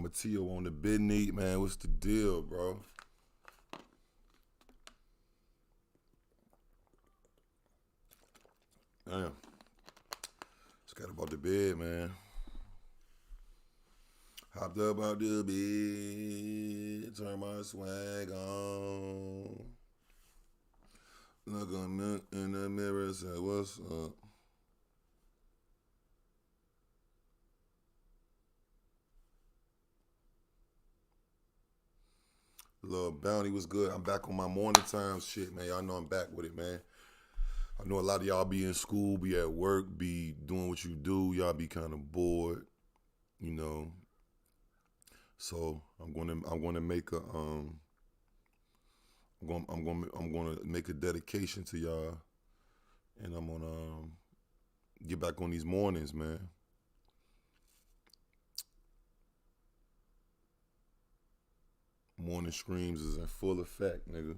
Mateo on the midnight, man. What's the deal, bro? Damn. Just got about the bed, man. Hopped up out the bed, turn my swag on. Look in the mirror, say, what's up? Little Bounty was good. I'm back on my morning time shit, man. Y'all know I'm back with it, man. I know a lot of y'all be in school, be at work, be doing what you do. Y'all be kind of bored, you know. So I'm gonna make a I'm gonna make a dedication to y'all, and I'm gonna get back on these mornings, man. Morning screams is in full effect, nigga.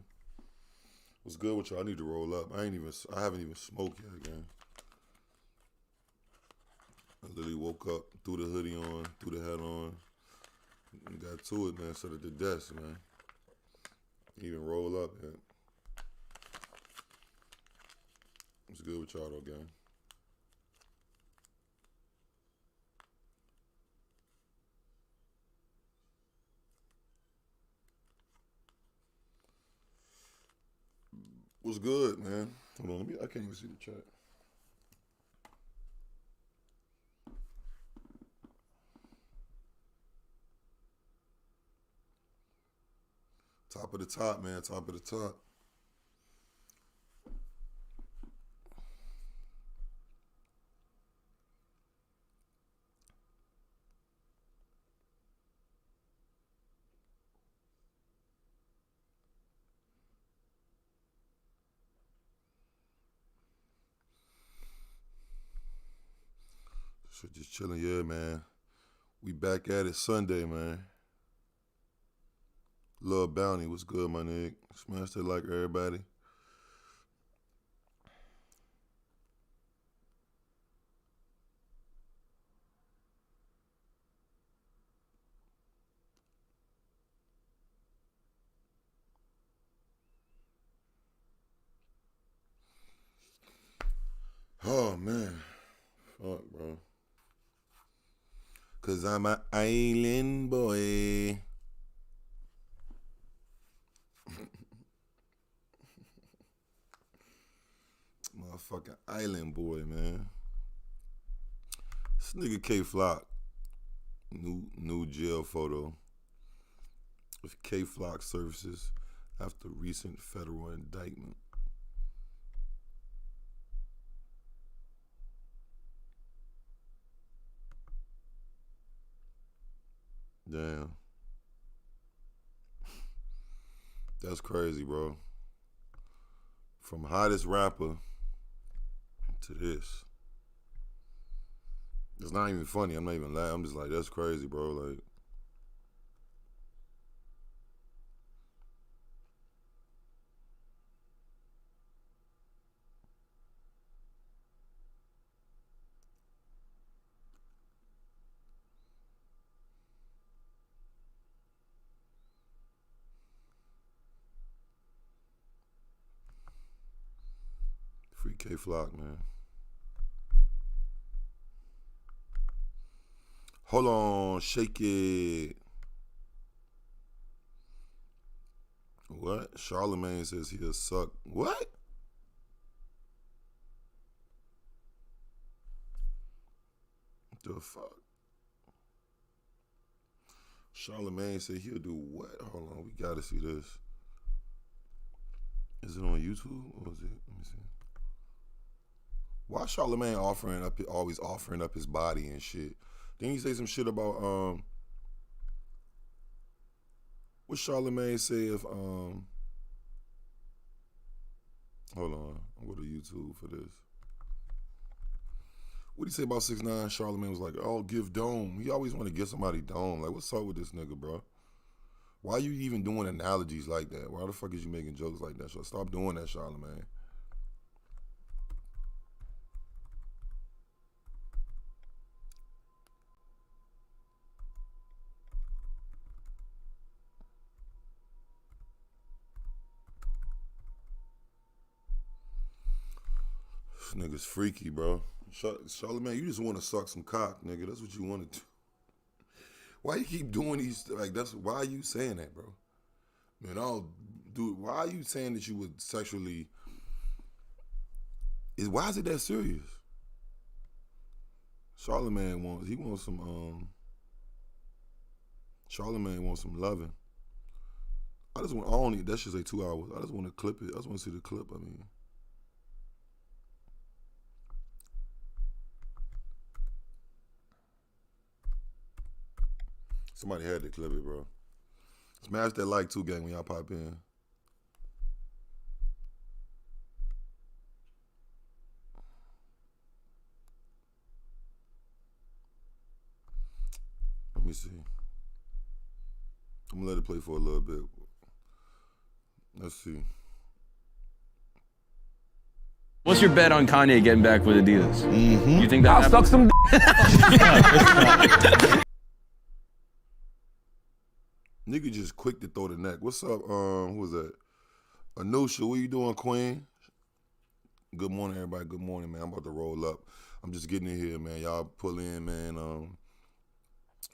What's good with y'all? I need to roll up. I haven't even smoked yet, again. I literally woke up, threw the hoodie on, threw the hat on, and got to it, man. Sat at the desk, man. Even roll up yet. What's good with y'all, though, gang? What's good, man? Hold on, I can't even see the chat. Top of the top, man. Top of the top. So just chilling, yeah, man. We back at it Sunday, man. Lil Bounty, what's good, my nigga? Smashed it like everybody. Oh, man. Fuck, bro. Cause I'm an island boy. Motherfucking island boy, man. This nigga K Flock. New jail photo of K Flock services after recent federal indictment. Damn. That's crazy, bro. From hottest rapper to this. It's not even funny. I'm not even laughing. I'm just like, that's crazy, bro. Like, free K Flock, man. Hold on, shake it. What? Charlemagne says he'll suck. What? The fuck? Charlemagne said he'll do what? Hold on, we gotta see this. Is it on YouTube or is it? Let me see. Why Charlemagne always offering up his body and shit? Didn't he say some shit about what Charlemagne say if hold on, I'm going to YouTube for this. What did he say about 6ix9ine? Charlemagne was like, oh, give dome. He always want to give somebody dome. Like, what's up with this nigga, bro? Why are you even doing analogies like that? Why the fuck is you making jokes like that? So stop doing that, Charlemagne. Nigga's freaky, bro. Charlamagne, you just want to suck some cock, nigga. That's what you want to do. Why you keep doing these? Like, why are you saying that, bro? Man, why are you saying that you would sexually? Why is it that serious? Charlamagne wants some loving. I don't need, that should say 2 hours. I just want to clip it. I just want to see the clip. I mean. Somebody had to clip it, bro. Smash that like too, gang, when y'all pop in. Let me see. I'm gonna let it play for a little bit. Let's see. What's your bet on Kanye getting back with Adidas? Mm-hmm. You think that I'll suck some Nigga just quick to throw the neck. What's up? Who was that? Anusha, what you doing, Queen? Good morning, everybody. Good morning, man. I'm about to roll up. I'm just getting in here, man. Y'all pull in, man.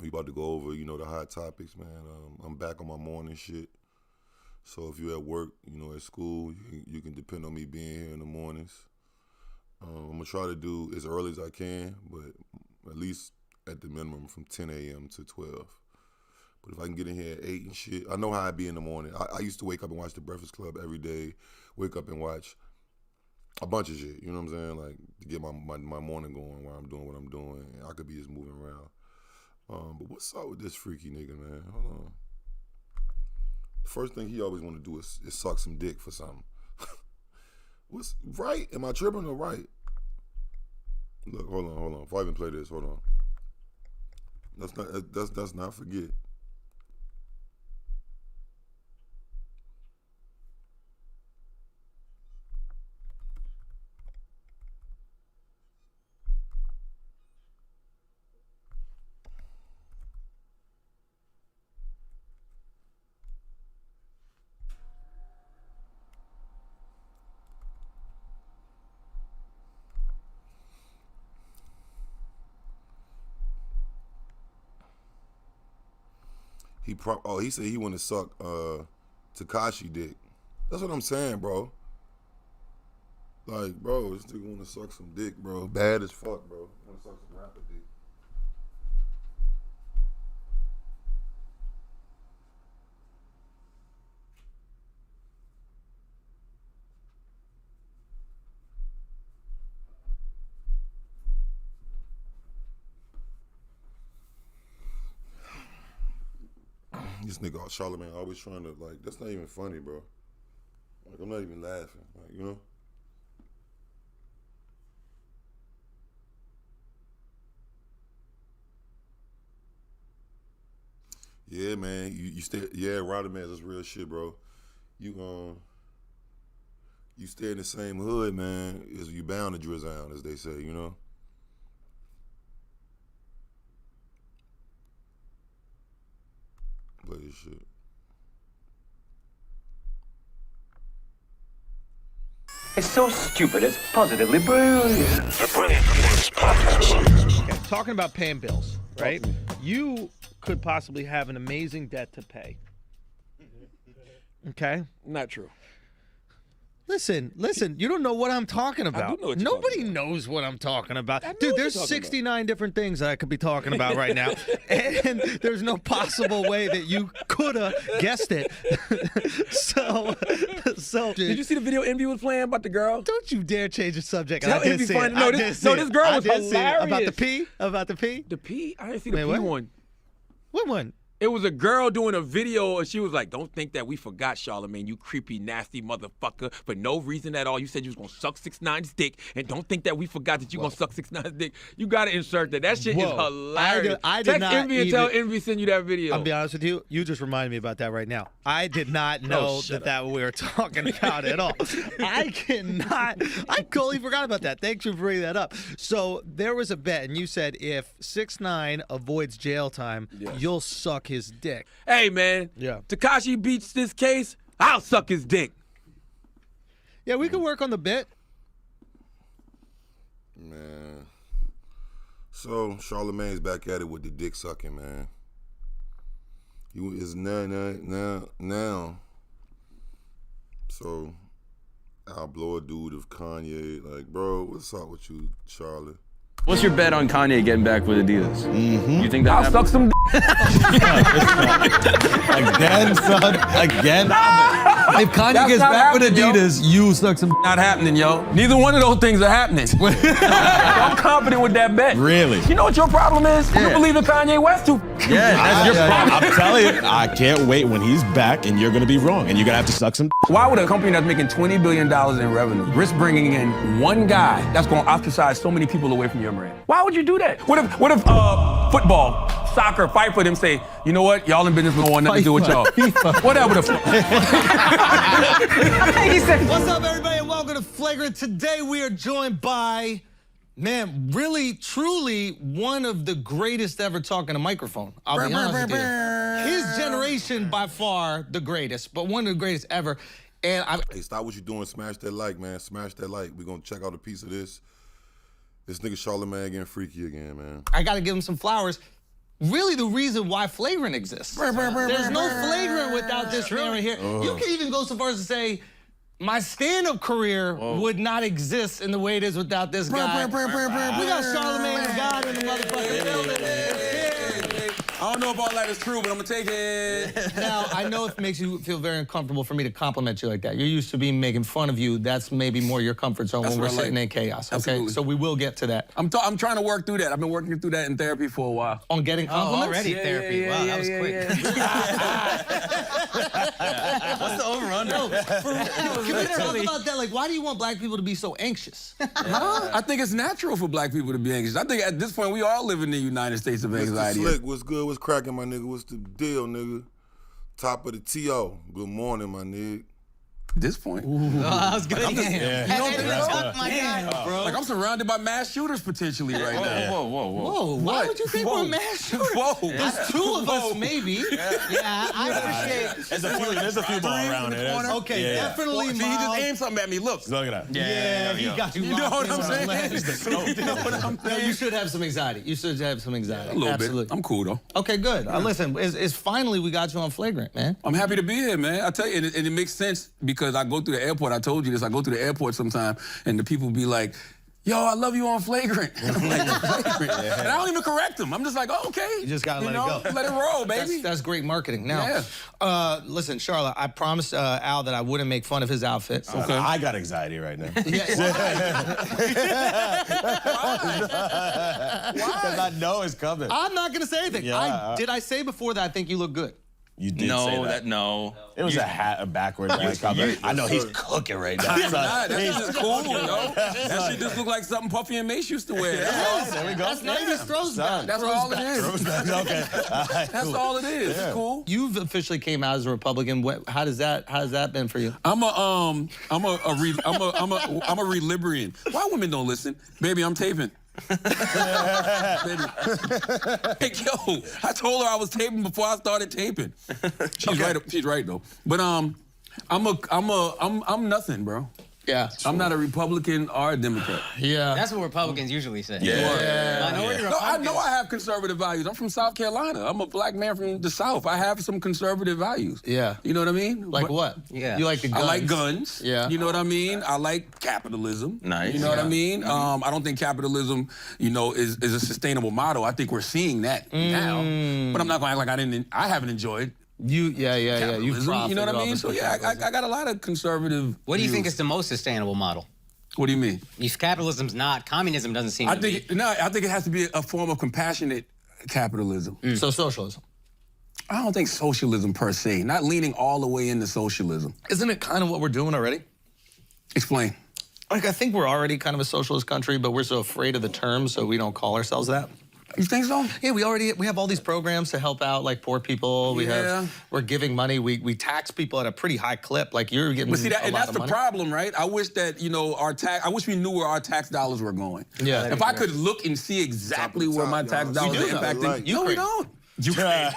We about to go over, the hot topics, man. I'm back on my morning shit. So if you're at work, at school, you can depend on me being here in the mornings. I'm going to try to do as early as I can, but at least at the minimum from 10 a.m. to 12. But if I can get in here at 8 and shit, I know how I be in the morning. I used to wake up and watch The Breakfast Club every day, wake up and watch a bunch of shit, you know what I'm saying? Like, to get my morning going while I'm doing what I'm doing. I could be just moving around. But what's up with this freaky nigga, man? Hold on. The first thing he always want to do is suck some dick for something. What's right? Am I tripping or right? Look, hold on. Before I even play this, hold on. Let's not forget. He said he want to suck Tekashi dick. That's what I'm saying, bro. Like, bro, this nigga want to suck some dick, bro. Bad as fuck, bro. Want to suck some rapper dick. This nigga Charlamagne always trying to, like, that's not even funny, bro. Like, I'm not even laughing, like, Yeah, man, you stay, Rodder man, that's real shit, bro. You stay in the same hood, man, is you bound to drizzle, as they say, Play this shit. It's so stupid, it's positively brilliant. Okay, talking about paying bills, right? You could possibly have an amazing debt to pay. Okay? Not true. Listen, you don't know what I'm talking about. I do know what you're Nobody talking about. knows what I'm talking about. I know Dude, what there's you're talking 69 different things that I could be talking about right now. And there's no possible way that you could have guessed it. So Did you see the video Envy was playing about the girl? don't you dare change the subject. Tell I did Envy see find- it. no, I this- did see no, it. this girl I was did see it. About the hilarious. pee? About the pee? The P? I didn't see the Wait, P what? one. What one? It was a girl doing a video, and she was like, "Don't think that we forgot, Charlamagne, you creepy, nasty motherfucker, for no reason at all. You said you was gonna suck 6ix9ine's dick, and don't think that we forgot that you gonna suck 6ix9ine's dick. You gotta insert that. That shit is Whoa. hilarious. I did Text not Envy and tell Envy send you that video. I'll be honest with you. You just reminded me about that right now. I did not know that we were talking about at all. I totally forgot about that. Thanks for bringing that up. So there was a bet, and you said if 6ix9ine avoids jail time, you'll suck his dick. Hey, man. Yeah. Tekashi beats this case, I'll suck his dick. Yeah, we could work on the bit. Man. So Charlamagne's back at it with the dick sucking, man. He is now. So I'll blow a dude of Kanye. Like, bro, what's up with you, Charlotte? What's your bet on Kanye getting back with Adidas? You think that I'll suck some Again, son. Again. If Kanye That's gets not back with happening, yo. Adidas, you suck some. Not happening, yo. Neither one of those things are happening. I'm confident with that bet. Really? You know what your problem is? You believe in Kanye West too. Yeah, that's your problem. I'm telling you, I can't wait when he's back and you're gonna be wrong and you're gonna have to suck some. Why would a company that's making $20 billion in revenue risk bringing in one guy that's going to ostracize so many people away from your brand? Why would you do that? What if football, soccer, fight for them say, you know what, y'all in business don't want nothing to do with y'all. Whatever the fuck. What's up, everybody, and welcome to Flagrant. Today we are joined by, man, really, truly one of the greatest ever talking a microphone. I'll be honest with you. His generation, by far, the greatest, but one of the greatest ever. And Hey, stop what you're doing. Smash that like, man. Smash that like. We're going to check out a piece of this. This nigga Charlamagne getting freaky again, man. I got to give him some flowers. Really, the reason why Flagrant exists. There's no Flagrant without this man right here. You can even go so far as to say, my stand-up career would not exist in the way it is without this guy. We got Charlamagne the God in the motherfucking building. I don't know if all that is true, but I'm going to take it. Now, I know it makes you feel very uncomfortable for me to compliment you like that. You're used to me making fun of you. That's maybe more your comfort zone when we're sitting in chaos, okay? Absolutely. So we will get to that. I'm trying to work through that. I've been working through that in therapy for a while. On getting compliments? Already therapy. Wow, that was quick. What's the over-under? No, for real. Can we talk about that? Like, why do you want black people to be so anxious? I think it's natural for black people to be anxious. I think at this point we all live in the United States of anxiety. Mr. Slick, what's good? What's cracking, my nigga? What's the deal, nigga? Top of the T.O. Good morning, my nigga. At this point. I was good. Like I'm surrounded by mass shooters potentially right now. Whoa, why would you think we're mass shooters? Whoa. There's two of us, maybe. Yeah, I appreciate. There's a few more around here. Okay, definitely See, he just mild. aimed something at me. Look. Look at that. Yeah, he got you. You know what I'm saying? You know what I'm saying? No, you should have some anxiety. You should have some anxiety. A little Absolutely. bit. I'm cool though. Okay, good. Listen, it's finally we got you on Flagrant, man. I'm happy to be here, man. I tell you, and it makes sense because I go through the airport. I told you this. I go through the airport sometime, and the people be like, "Yo, I love you on Flagrant." And I'm like, "Flagrant," and I don't even correct them. I'm just like, "Oh, okay." You just gotta let it go. Let it roll, baby. That's great marketing. Now, listen, Charlotte, I promised Al that I wouldn't make fun of his outfit. Okay. I got anxiety right now. Because I know it's coming. I'm not gonna say anything. Yeah, did I say before that I think you look good? You did say that. No. It was a backwards ass comment. I know he's cooking right now. That shit just cool, yo. That shit just look like something Puffy and Mace used to wear. There we go. That's not even throwback. That's all it is. Okay. That's all it is. It's cool. You've officially came out as a Republican. How has that been for you? I'm a relibrian. Why women don't listen? Baby, I'm taping. Baby. Hey, yo, I told her I was taping before I started taping. She's right. She's right though. But I'm nothing, bro. Yeah. I'm not a Republican or a Democrat. Yeah. That's what Republicans usually say. No, I know I have conservative values. I'm from South Carolina. I'm a black man from the South. I have some conservative values. Yeah. You know what I mean? Like what? Yeah. You like the guns? I like guns. Yeah. You know what I mean? I like capitalism. Nice. You know what I mean? I don't think capitalism, is a sustainable model. I think we're seeing that now. But I'm not going to act like I haven't enjoyed You capitalism. You know what I mean? So yeah, I got a lot of conservative What do you think views. is the most sustainable model? What do you mean? If capitalism's not, communism doesn't seem to be. I think it has to be a form of compassionate capitalism. So socialism. I don't think socialism per se, not leaning all the way into socialism. Isn't it kind of what we're doing already? Explain. Like, I think we're already kind of a socialist country, but we're so afraid of the term, so we don't call ourselves that. You think so? Yeah, we have all these programs to help out like poor people. We're giving money. We tax people at a pretty high clip. Like you're getting But see that, a and lot that's of the money. problem, right? I wish that I wish we knew where our tax dollars were going. Yeah. If I could look and see exactly where my tax dollars are impacting. No, we don't. Ukraine.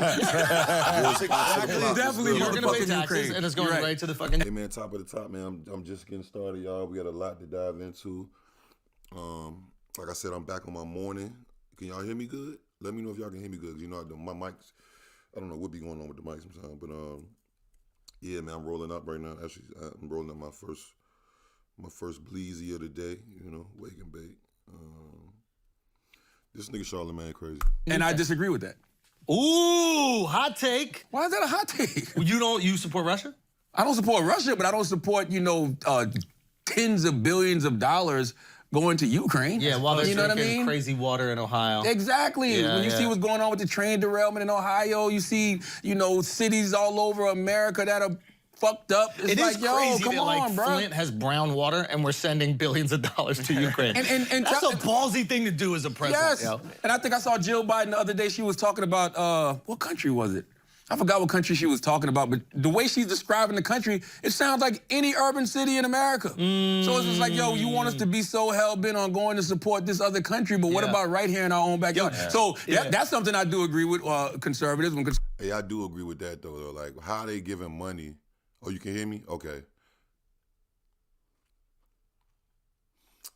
Definitely You're gonna pay motherfucking taxes, Ukraine. and it's going You're right to the fucking. Hey, man, top of the top, man. I'm just getting started, y'all. We got a lot to dive into. like I said, I'm back on my morning. Can y'all hear me good? Let me know if y'all can hear me good. 'Cause you know my mics. I don't know what be going on with the mics sometimes, but yeah, man, I'm rolling up right now. Actually, I'm rolling up my first bleezy of the day. You know, wake and bake. This nigga Charlamagne crazy. And I disagree with that. Ooh, hot take. Why is that a hot take? You support Russia? I don't support Russia, but I don't support, tens of billions of dollars going to Ukraine. Yeah, while they're you know what I drinking mean? crazy water in Ohio. Exactly. Yeah, when you see what's going on with the train derailment in Ohio, you see, cities all over America that are fucked up. It's It like, is yo, crazy come that on, bro. Flint has brown water and we're sending billions of dollars to Ukraine. And That's a ballsy thing to do as a president. Yes. Yo. And I think I saw Jill Biden the other day. She was talking about, what country was it? I forgot what country she was talking about, but the way she's describing the country, it sounds like any urban city in America. So it's just like, yo, you want us to be so hell-bent on going to support this other country, but what about right here in our own backyard? Yeah. So that's something I do agree with conservatives. Hey, I do agree with that, though. Like, how they giving money? Oh, you can hear me? Okay.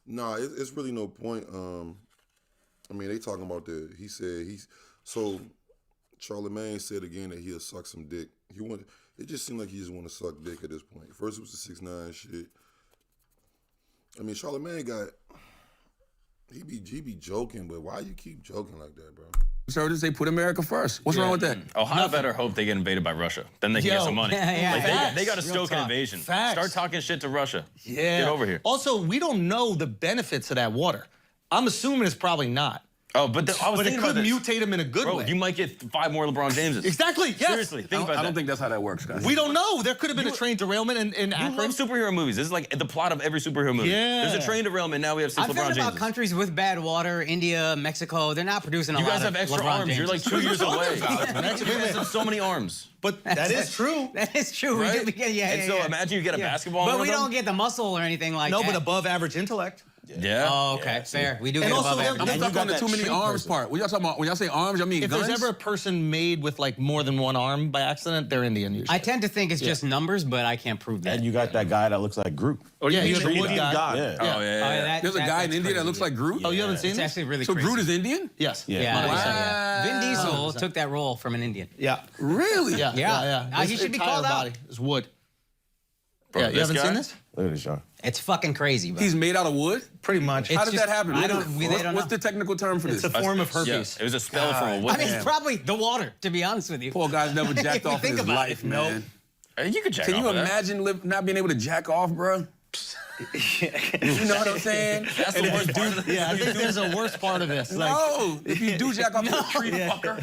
Nah, it's really no point. I mean, they talking about so Charlamagne said again that he'll suck some dick. It just seemed like he just want to suck dick at this point. First it was the 6ix9ine shit. I mean, Charlamagne he be joking, but why you keep joking like that, bro? Conservatives, they put America first. What's wrong with that? Ohio better hope they get invaded by Russia. Then they can get some money. Like, they got to stoke an invasion. Facts. Start talking shit to Russia. Yeah. Get over here. Also, we don't know the benefits of that water. I'm assuming it's probably not. Oh, but I was But it thinking could about this. mutate him in a good Bro, way. you might get 5 more LeBron Jameses. Exactly, yes. Seriously, think about that. I don't think that's how that works, guys. We don't know. There could have been a train derailment in You Akron. love superhero movies. This is like the plot of every superhero movie. Yeah. There's a train derailment. Now we have 6 I've LeBron heard about Jameses. countries with bad water, India, Mexico. They're not producing a You lot guys of have extra LeBron arms. You're like Jameses. 2 years away. Mexicans have so many arms. But that is true. That is true. We Right? do- yeah, And so imagine you get a basketball But in we one of don't them. get the muscle or anything like No, that. but above average intellect. Yeah. Oh, okay, fair. We do And get also above they're- average. I'm stuck on the that too many tree arms person. part. What y'all talking about? When y'all say arms, y'all mean If guns? there's ever a person made with like more than one arm by accident, they're Indian usually. I tend to think it's just numbers, but I can't prove that. And you got that guy that looks like Groot. Oh, yeah, you have the Indian wood guy. God. Oh, yeah. There's a guy in India that looks like Groot? Oh, you haven't seen It's this? actually really So crazy. Groot is Indian? Yes. Yeah, Wow. Vin Diesel took that role from an Indian. Yeah. Really? Yeah. Yeah. He His should be entire called out. body is wood. Bro, Yeah, you this haven't guy? seen this? Look at this, y'all. It's fucking crazy, bro. He's made out of wood? Pretty much. It's How does just- that happen? I don't- they don't What's know. the technical term for It's this? a form of Yeah, herpes. it was a spell from a wood. I mean, it's probably the water, to be honest with you. Poor guy's never jacked If you off in think his about life, it, man. You could jack Can off you of that. imagine not being able to jack off, bro? You know what I'm saying? That's the worst part of the Yeah, I think there's a worse part of this. Like, No, if you do jack off, you're a tree fucker.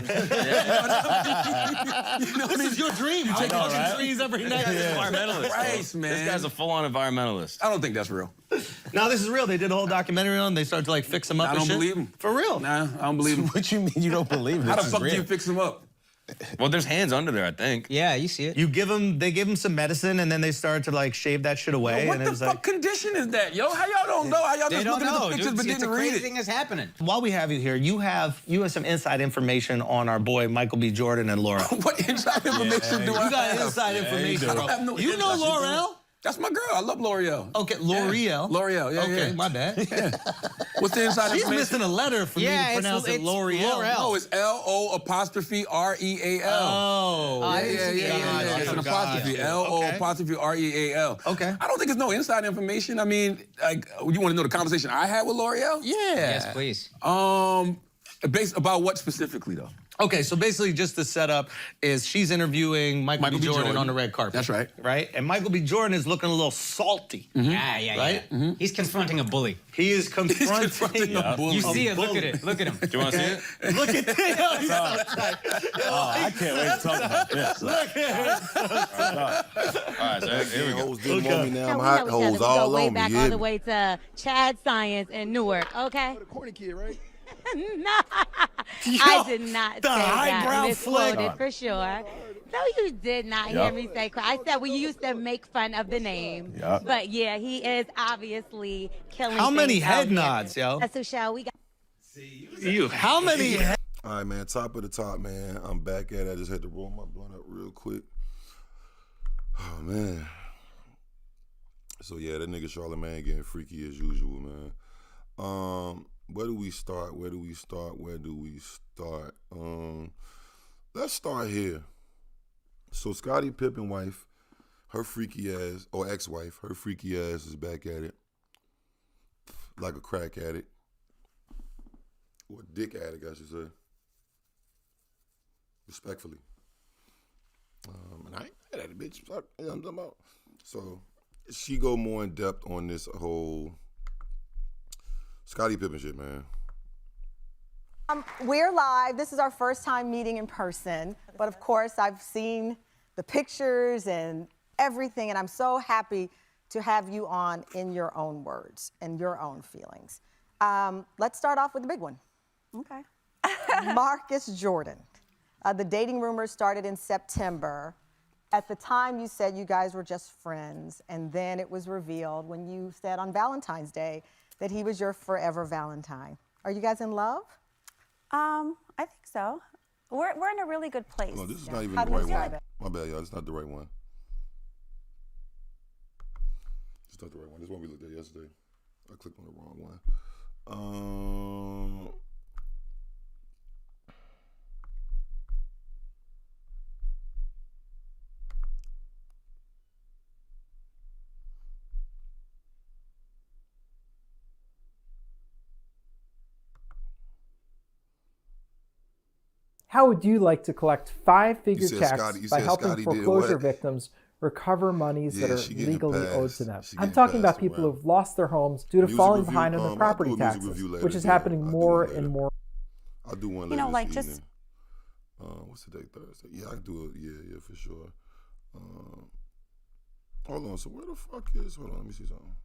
this is your dream. You take out trees every night. Environmentalist. Christ, bro. man. This guy's a full-on environmentalist. I don't think that's real. No, this is real. They did a whole documentary on him. They started to like fix him up I and don't shit. believe him. For real. Nah, I don't believe him. What you mean you don't believe this? How the is fuck do real? you fix him up? Well, there's hands under there, I think. Yeah, you see it. They give him some medicine and then they started to like shave that shit away. What and the it was fuck like, condition is that, yo? How y'all don't know? How y'all They just don't looking at know. the pictures but It's a didn't read crazy it? thing is happening. while we have you here, you have some inside information on our boy Michael B. Jordan and Laura. What inside information do I You got have? inside information, I bro. don't have no You know inside L'Oreal? That's my girl. I love L'Oreal. Okay, L'Oreal. L'Oreal, yeah, Okay, yeah. my bad. What's the inside She's information? missing a letter for me Yeah, to pronounce it L'Oreal. No, it's L-O''REAL. Oh. I Yeah, didn't yeah, see yeah, that. yeah. It's an God. apostrophe. Okay. L-O''REAL. Okay. I don't think it's no inside information. I mean, like, you want to know the conversation I had with L'Oreal? Yeah. Yes, please. Based about what specifically, though? Okay, so basically just the setup is she's interviewing Michael B. Jordan on the red carpet. That's right. Right? And Michael B. Jordan is looking a little salty. Yeah. Right? He's confronting a bully. He is confronting confronting a bully. You see it. Look bully. at it. Look at him. Do you want to see it? Look at this. Oh, I can't wait to talk about this. All right, so here we go. Hoes didn't want me now. So I'm we hot. know each other. Hoes We go all way on me. back You all hear the me? way to Chad Science in Newark, okay? The corny kid, right? No, I did not say that. highbrow flick. Misquoted for sure. No, you did not hear me say cry. I said we used to make fun of the name. Yup. But yeah, he is obviously killing How many things out head here. nods, yo? So shall we got How many All right, man. Top of the top, man. I'm back at it. I just had to roll my blunt up real quick. Oh, man. So, yeah, that nigga Charlamagne getting freaky as usual, man. Where do we start? Let's start here. So Scottie Pippen wife, her freaky ass, or ex-wife, her freaky ass is back at it. Like a crack addict. Or a dick addict, I should say. Respectfully. And I ain't mad at it, bitch. You know what I'm talking about? So she go more in depth on this whole Scottie Pippen shit, man. We're live. This is our first time meeting in person. But of course, I've seen the pictures and everything, and I'm so happy to have you on in your own words and your own feelings. Let's start off with the big one. Okay. Marcus Jordan. The dating rumors started in September. At the time, you said you guys were just friends, and then it was revealed when you said on Valentine's Day that he was your forever Valentine. Are you guys in love? I think so. We're in a really good place. No, this is not even How the do you right feel one. about it? My bad, y'all. It's not the right one. It's not the right one. This one we looked at yesterday. I clicked on the wrong one. How would you like to collect five-figure said checks Scotty- you by said helping Scotty did foreclosure what? victims recover monies that Yeah, are she getting legally passed. owed to them? She I'm getting talking about passed people around. who've lost their homes due to Music falling review, behind on their I'll property do a music taxes, review later which is today. happening I'll do more one later. and more. I'll do one later You know, this like evening. just What's the day? Thursday. Yeah, I can do it. Yeah, for sure. Hold on. So where the fuck is? Hold on. Let me see something.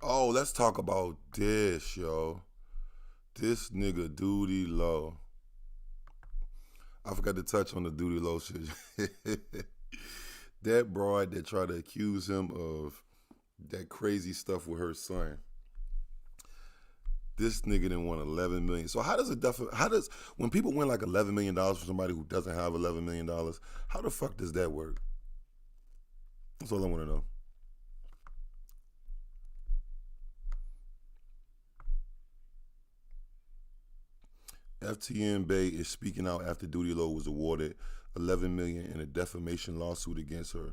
Oh, let's talk about this, yo. This nigga Duty Low. I forgot to touch on the Duty Low shit. That broad that tried to accuse him of that crazy stuff with her son. This nigga didn't want $11 million. So how does when people win like $11 million for somebody who doesn't have $11 million, how the fuck does that work? That's all I want to know. FTN Bay is speaking out after Duty Low was awarded $11 million in a defamation lawsuit against her.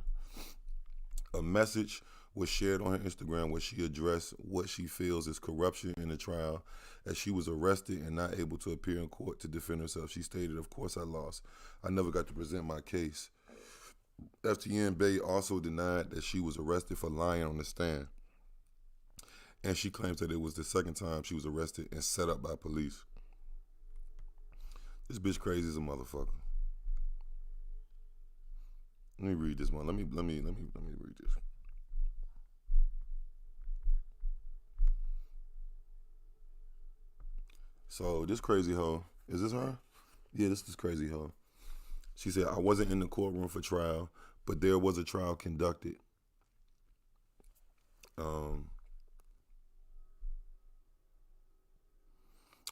A message was shared on her Instagram where she addressed what she feels is corruption in the trial as she was arrested and not able to appear in court to defend herself. She stated, "Of course I lost. I never got to present my case." FTN Bay also denied that she was arrested for lying on the stand. And she claims that it was the second time she was arrested and set up by police. This bitch crazy as a motherfucker. Let me read this one. Let me read this. So this crazy hoe, is this her? Yeah, this is crazy hoe. She said, "I wasn't in the courtroom for trial, but there was a trial conducted.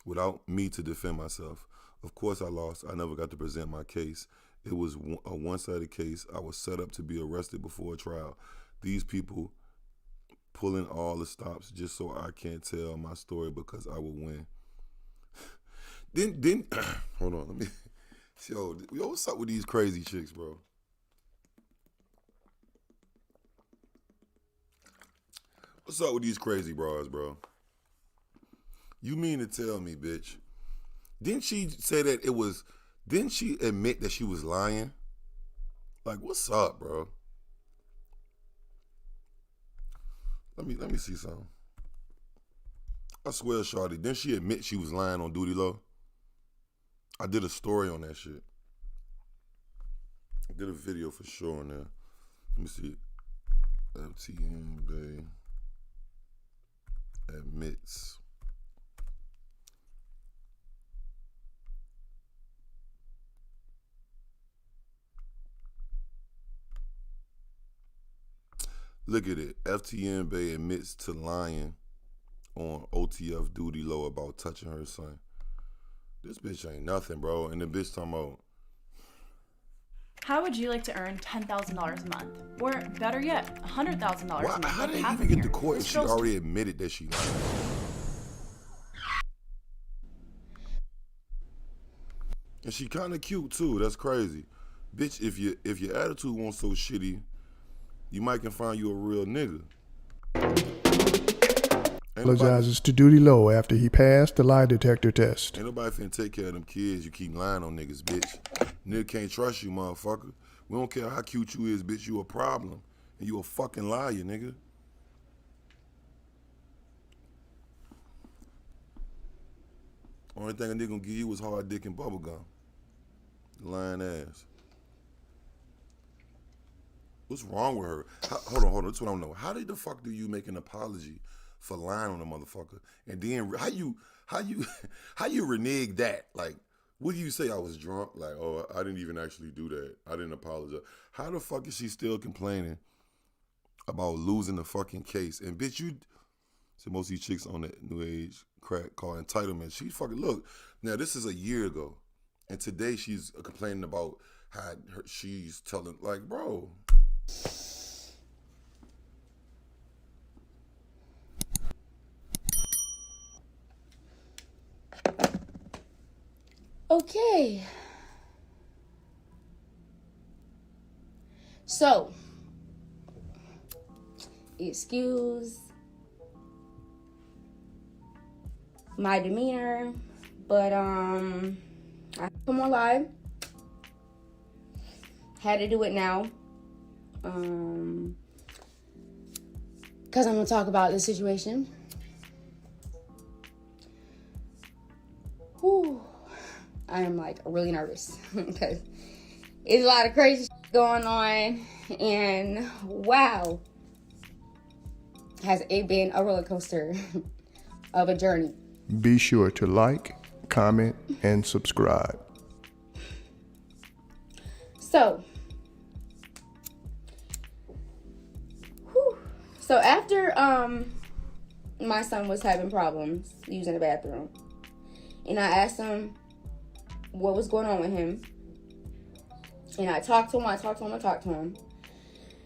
Without me to defend myself. Of course I lost. I never got to present my case. It was a one-sided case. I was set up to be arrested before a trial. These people pulling all the stops just so I can't tell my story because I will win." Then hold on, let me yo, what's up with these crazy chicks, bro? What's up with these crazy bras, bro? You mean to tell me, bitch, didn't she say that it was, didn't she admit that she was lying? Like, what's up, bro? Let me see something. I swear, shawty, didn't she admit she was lying on Duty Low? I did a story on that shit. I did a video for sure on there. Let me see. FTN Bay admits. Look at it. FTN Bay admits to lying on OTF Duty Low about touching her son. This bitch ain't nothing, bro. And the bitch talking about, How would you like to earn $10,000 a month? Or better yet, $100,000 a month? How did they half even a get to year? court if This she girl's- already admitted that she lied? And she kind of cute too. That's crazy, bitch. If your attitude won't so shitty, you might can find you a real nigga. Apologizes to Duty Low after he passed the lie detector test. Ain't nobody finna take care of them kids. You keep lying on niggas, bitch. Nigga can't trust you, motherfucker. We don't care how cute you is, bitch. You a problem, and you a fucking liar, nigga. Only thing a nigga gonna give you is hard dick and bubblegum. Lying ass. What's wrong with her? Hold on. That's what I don't know. How the fuck do you make an apology for lying on a motherfucker? And then how you renege that? Like, what do you say? I was drunk? Like, oh, I didn't even actually do that. I didn't apologize. How the fuck is she still complaining about losing the fucking case? And bitch, so most of these chicks on that new age crack called entitlement. She fucking look. Now this is a year ago, and today she's complaining about how she's telling, like, bro. Okay. So, excuse my demeanor, but I come on live. Had to do it now. Cause I'm gonna talk about the situation. Whew. I am like really nervous because it's a lot of crazy shit going on, and wow, has it been a roller coaster of a journey. Be sure to like, comment, and subscribe. So, so after my son was having problems using the bathroom, and I asked him what was going on with him, and I talked to him,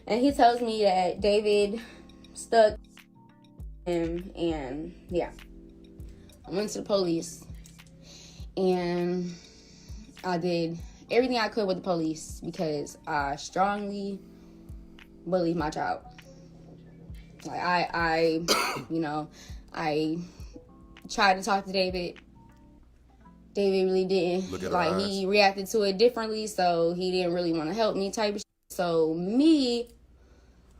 and he tells me that David stuck him, and yeah, I went to the police, and I did everything I could with the police because I strongly believe my child. Like I I tried to talk to David. David really didn't. Like, he reacted to it differently, so he didn't really want to help me type of shit. So me,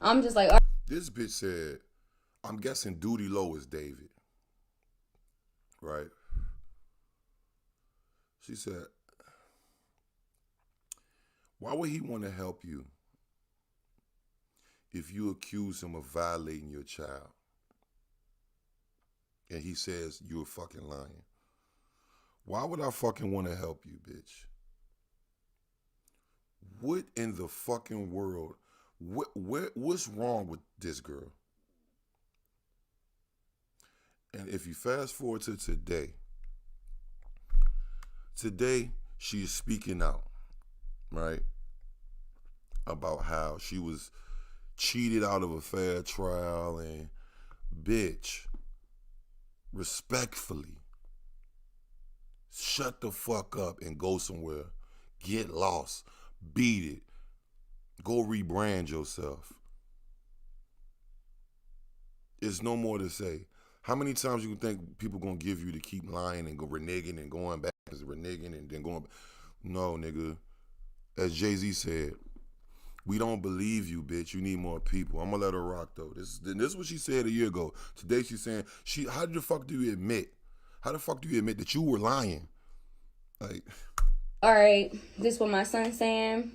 I'm just like, This bitch said, I'm guessing Duty Low is David. Right? She said, why would he want to help you if you accuse him of violating your child? And he says you're fucking lying. Why would I fucking want to help you, bitch? What in the fucking world? What's wrong with this girl? And if you fast forward to today she is speaking out, right? About how she was cheated out of a fair trial, and bitch, respectfully, shut the fuck up and go somewhere. Get lost. Beat it. Go rebrand yourself. There's no more to say. How many times you think people gonna give you to keep lying and go reneging and going back and reneging and then going back? No, nigga. As Jay-Z said, we don't believe you, bitch. You need more people. I'm gonna let her rock though. This is what she said a year ago. Today she's saying, how the fuck do you admit? How the fuck do you admit that you were lying? Like, all right, this is what my son's saying.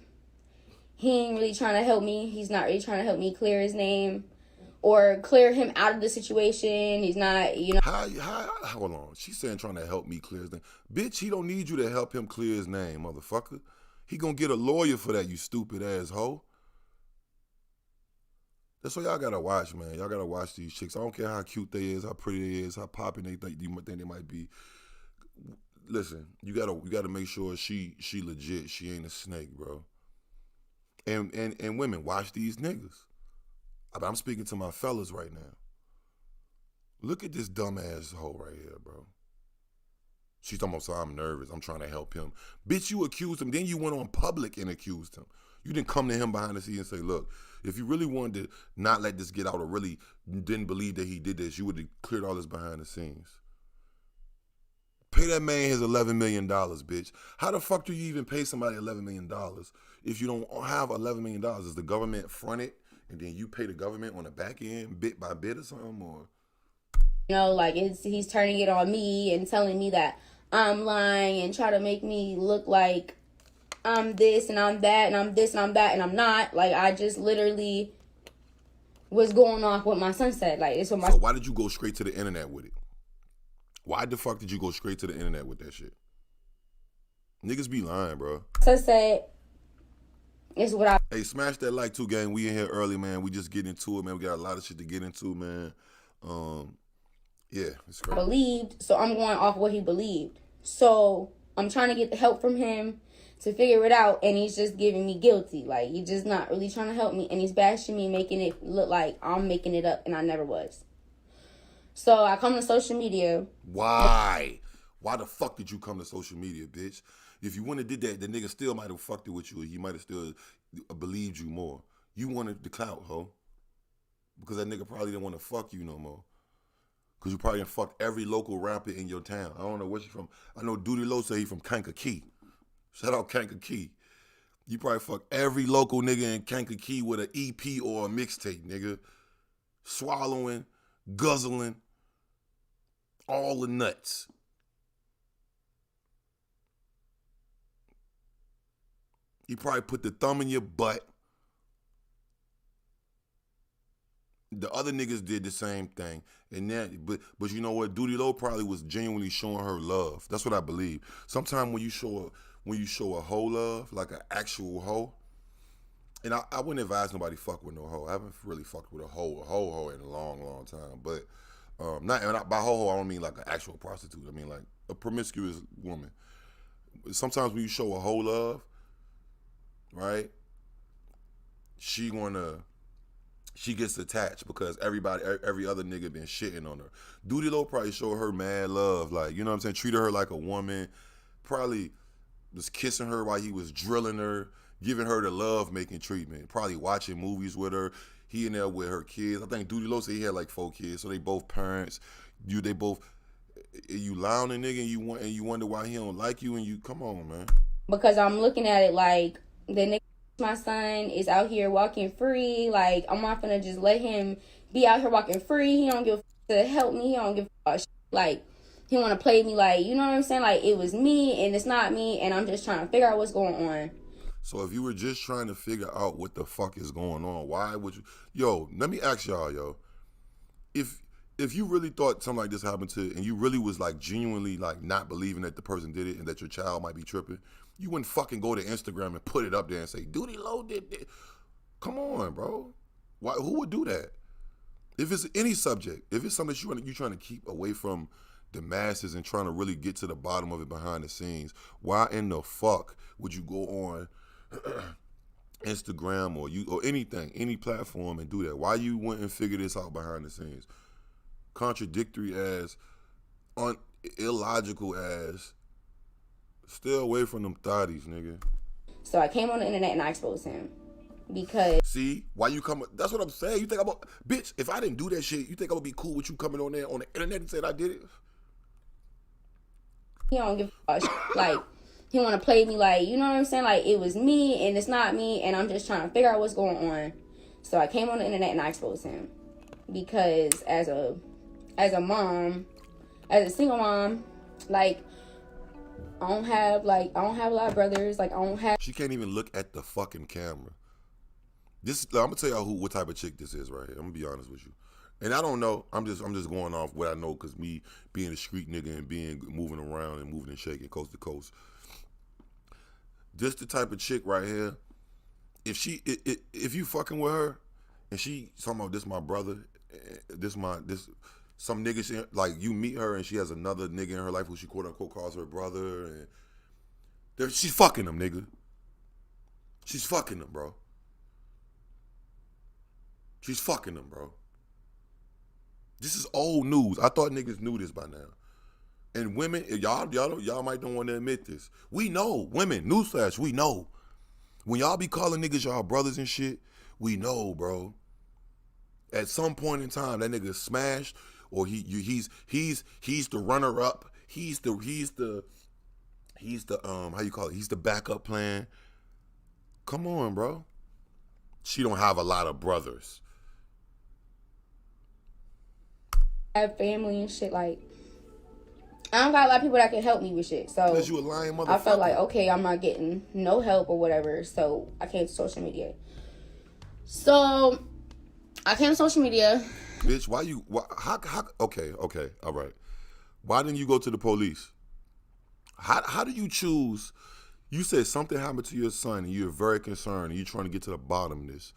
He ain't really trying to help me. He's not really trying to help me clear his name or clear him out of the situation. He's not, hold on. She's saying trying to help me clear his name. Bitch, he don't need you to help him clear his name, motherfucker. He gonna get a lawyer for that, you stupid ass hoe. That's what y'all gotta watch, man. Y'all gotta watch these chicks. I don't care how cute they is, how pretty they is, how popping they think they might be. Listen, you gotta make sure she legit. She ain't a snake, bro. And women, watch these niggas. I'm speaking to my fellas right now. Look at this dumbass hoe right here, bro. She's talking about, so I'm nervous. I'm trying to help him. Bitch, you accused him. Then you went on public and accused him. You didn't come to him behind the scenes and say, look, if you really wanted to not let this get out or really didn't believe that he did this, you would have cleared all this behind the scenes. Pay that man his $11 million, bitch. How the fuck do you even pay somebody $11 million if you don't have $11 million? Is the government fronted and then you pay the government on the back end bit by bit or something? Or You know, like he's turning it on me and telling me that I'm lying and try to make me look like I'm this and I'm that and I'm this and I'm that and I'm not. Like, I just literally was going off what my son said. Like, it's what my. So why did you go straight to the internet with it? Why the fuck did you go straight to the internet with that shit? Niggas be lying, bro. Son said, it's what I. Hey, smash that like too, gang. We in here early, man. We just get into it, man. We got a lot of shit to get into, man. Yeah, it's great. Believed, so I'm going off what he believed. So I'm trying to get the help from him to figure it out, and he's just giving me guilty. Like, he's just not really trying to help me, and he's bashing me, making it look like I'm making it up, and I never was. So I come to social media. Why? Why the fuck did you come to social media, bitch? If you wouldn't have did that, the nigga still might have fucked it with you, or he might have still believed you more. You wanted the clout, ho. Because that nigga probably didn't want to fuck you no more. Because you probably done fucked every local rapper in your town. I don't know where she from. I know Duty Low say he from Kankakee. Shout out Kankakee. You probably fucked every local nigga in Kankakee with an EP or a mixtape, nigga. Swallowing, guzzling, all the nuts. He probably put the thumb in your butt. The other niggas did the same thing. And that, but you know what? Duty Low probably was genuinely showing her love. That's what I believe. Sometimes when you show a hoe love, like an actual hoe, and I wouldn't advise nobody fuck with no hoe. I haven't really fucked with a hoe in a long, long time. But not by hoe, I don't mean like an actual prostitute. I mean like a promiscuous woman. Sometimes when you show a hoe love, right? She gets attached because every other nigga been shitting on her. Duty Low probably showed her mad love, like, you know what I'm saying? Treated her like a woman. Probably was kissing her while he was drilling her, giving her the love-making treatment. Probably watching movies with her. He in there with her kids. I think Duty Low said he had like 4 kids, so they both parents. You lying a nigga and you wonder why he don't like you, and you come on, man. Because I'm looking at it like the nigga. My son is out here walking free. Like, I'm not gonna just let him be out here walking free. He don't give a fuck to help me. He don't give a fuck. Like, he want to play me like, you know what I'm saying? Like, it was me and it's not me, and I'm just trying to figure out what's going on. So if you were just trying to figure out what the fuck is going on, why would you? Yo, let me ask y'all, yo. If you really thought something like this happened to, and you really was like genuinely like not believing that the person did it and that your child might be tripping, you wouldn't fucking go to Instagram and put it up there and say, Duty Low did this. Come on, bro. Why? Who would do that? If it's any subject, if it's something you're trying to keep away from the masses and trying to really get to the bottom of it behind the scenes, why in the fuck would you go on Instagram or anything, any platform and do that? Why you wouldn't figure this out behind the scenes? Contradictory as, illogical as, stay away from them thotties, nigga. So I came on the internet and I exposed him. Because see, why you come? That's what I'm saying. You think about, bitch, if I didn't do that shit, you think I would be cool with you coming on there on the internet and saying I did it? He don't give a fuck. Like, he want to play me like, you know what I'm saying? Like, it was me and it's not me, and I'm just trying to figure out what's going on. So I came on the internet and I exposed him. Because as a mom, as a single mom, like, I don't have a lot of brothers. Like, I don't have. She can't even look at the fucking camera. I'm gonna tell y'all what type of chick this is right here. I'm gonna be honest with you. And I don't know. I'm just going off what I know, because me being a street nigga and moving around and moving and shaking coast to coast. This the type of chick right here. If you fucking with her and she talking about this my brother, some nigga, like, you meet her and she has another nigga in her life who she quote unquote calls her brother, and she's fucking him, nigga. She's fucking him, bro. She's fucking him, bro. This is old news. I thought niggas knew this by now. And women, y'all might don't want to admit this. We know, women, newsflash, we know. When y'all be calling niggas y'all brothers and shit, we know, bro. At some point in time, that nigga smashed, or he's the runner up. He's the how you call it? He's the backup plan. Come on, bro. She don't have a lot of brothers. I have family and shit, like, I don't got a lot of people that can help me with shit. So Because you a lying motherfucker. I felt like, okay, I'm not getting no help or whatever. So I came to social media. So I came to social media. Bitch, okay, all right. Why didn't you go to the police? How do you choose? You said something happened to your son and you're very concerned and you're trying to get to the bottom of this.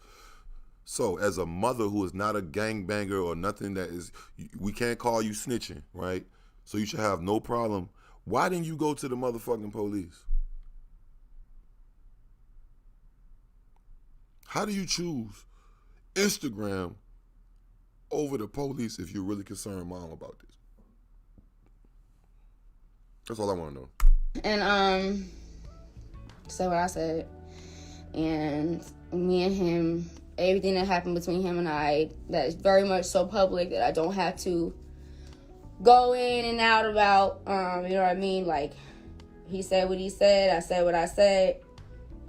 So as a mother who is not a gangbanger or nothing that is, we can't call you snitching, right? So you should have no problem. Why didn't you go to the motherfucking police? How do you choose Instagram over the police if you're really concerned, Mom, about this? That's all I want to know. And said what I said. And me and him, everything that happened between him and I, that is very much so public that I don't have to go in and out about, you know what I mean? Like, he said what he said, I said what I said.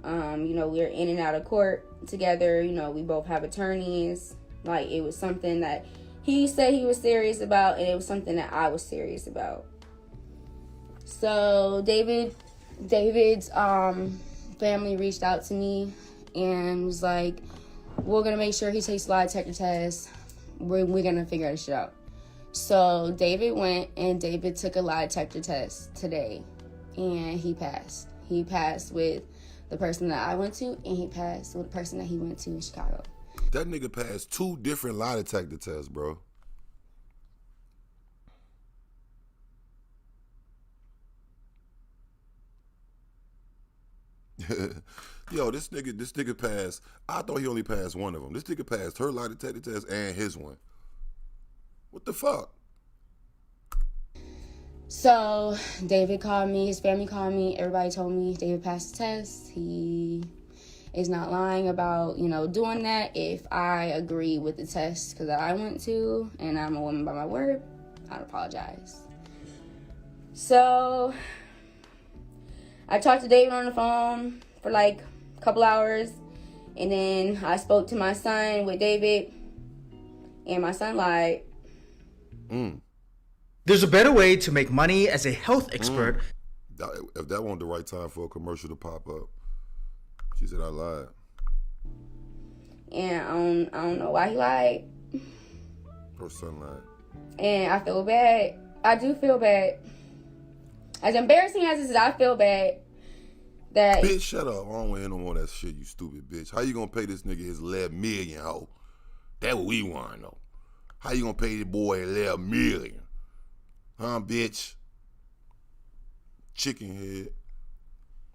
You know, we're in and out of court together. You know, we both have attorneys. Like, it was something that he said he was serious about, and it was something that I was serious about. So David's family reached out to me and was like, we're gonna make sure he takes a lie detector test. We're gonna figure this shit out. So David went and David took a lie detector test today, and he passed. He passed with the person that I went to, and he passed with the person that he went to in Chicago. That nigga passed 2 different lie detector tests, bro. Yo, this nigga passed. I thought he only passed one of them. This nigga passed her lie detector test and his one. What the fuck? So David called me, his family called me, everybody told me David passed the test. He is not lying about, you know, doing that. If I agree with the test because I went to, and I'm a woman by my word, I'd apologize. So I talked to David on the phone for like a couple hours, and then I spoke to my son with David, and my son lied. There's a better way to make money as a health expert. If that wasn't the right time for a commercial to pop up, she said I lied. And I don't know why he lied. Her son lied. And I feel bad. I do feel bad. As embarrassing as this is, I feel bad that... Bitch, shut up. I don't want to hear no more of that shit, you stupid bitch. How you gonna pay this nigga his $11 million, ho? That's what we want to know. How you gonna pay this boy $11 million? Huh, bitch? Chicken head.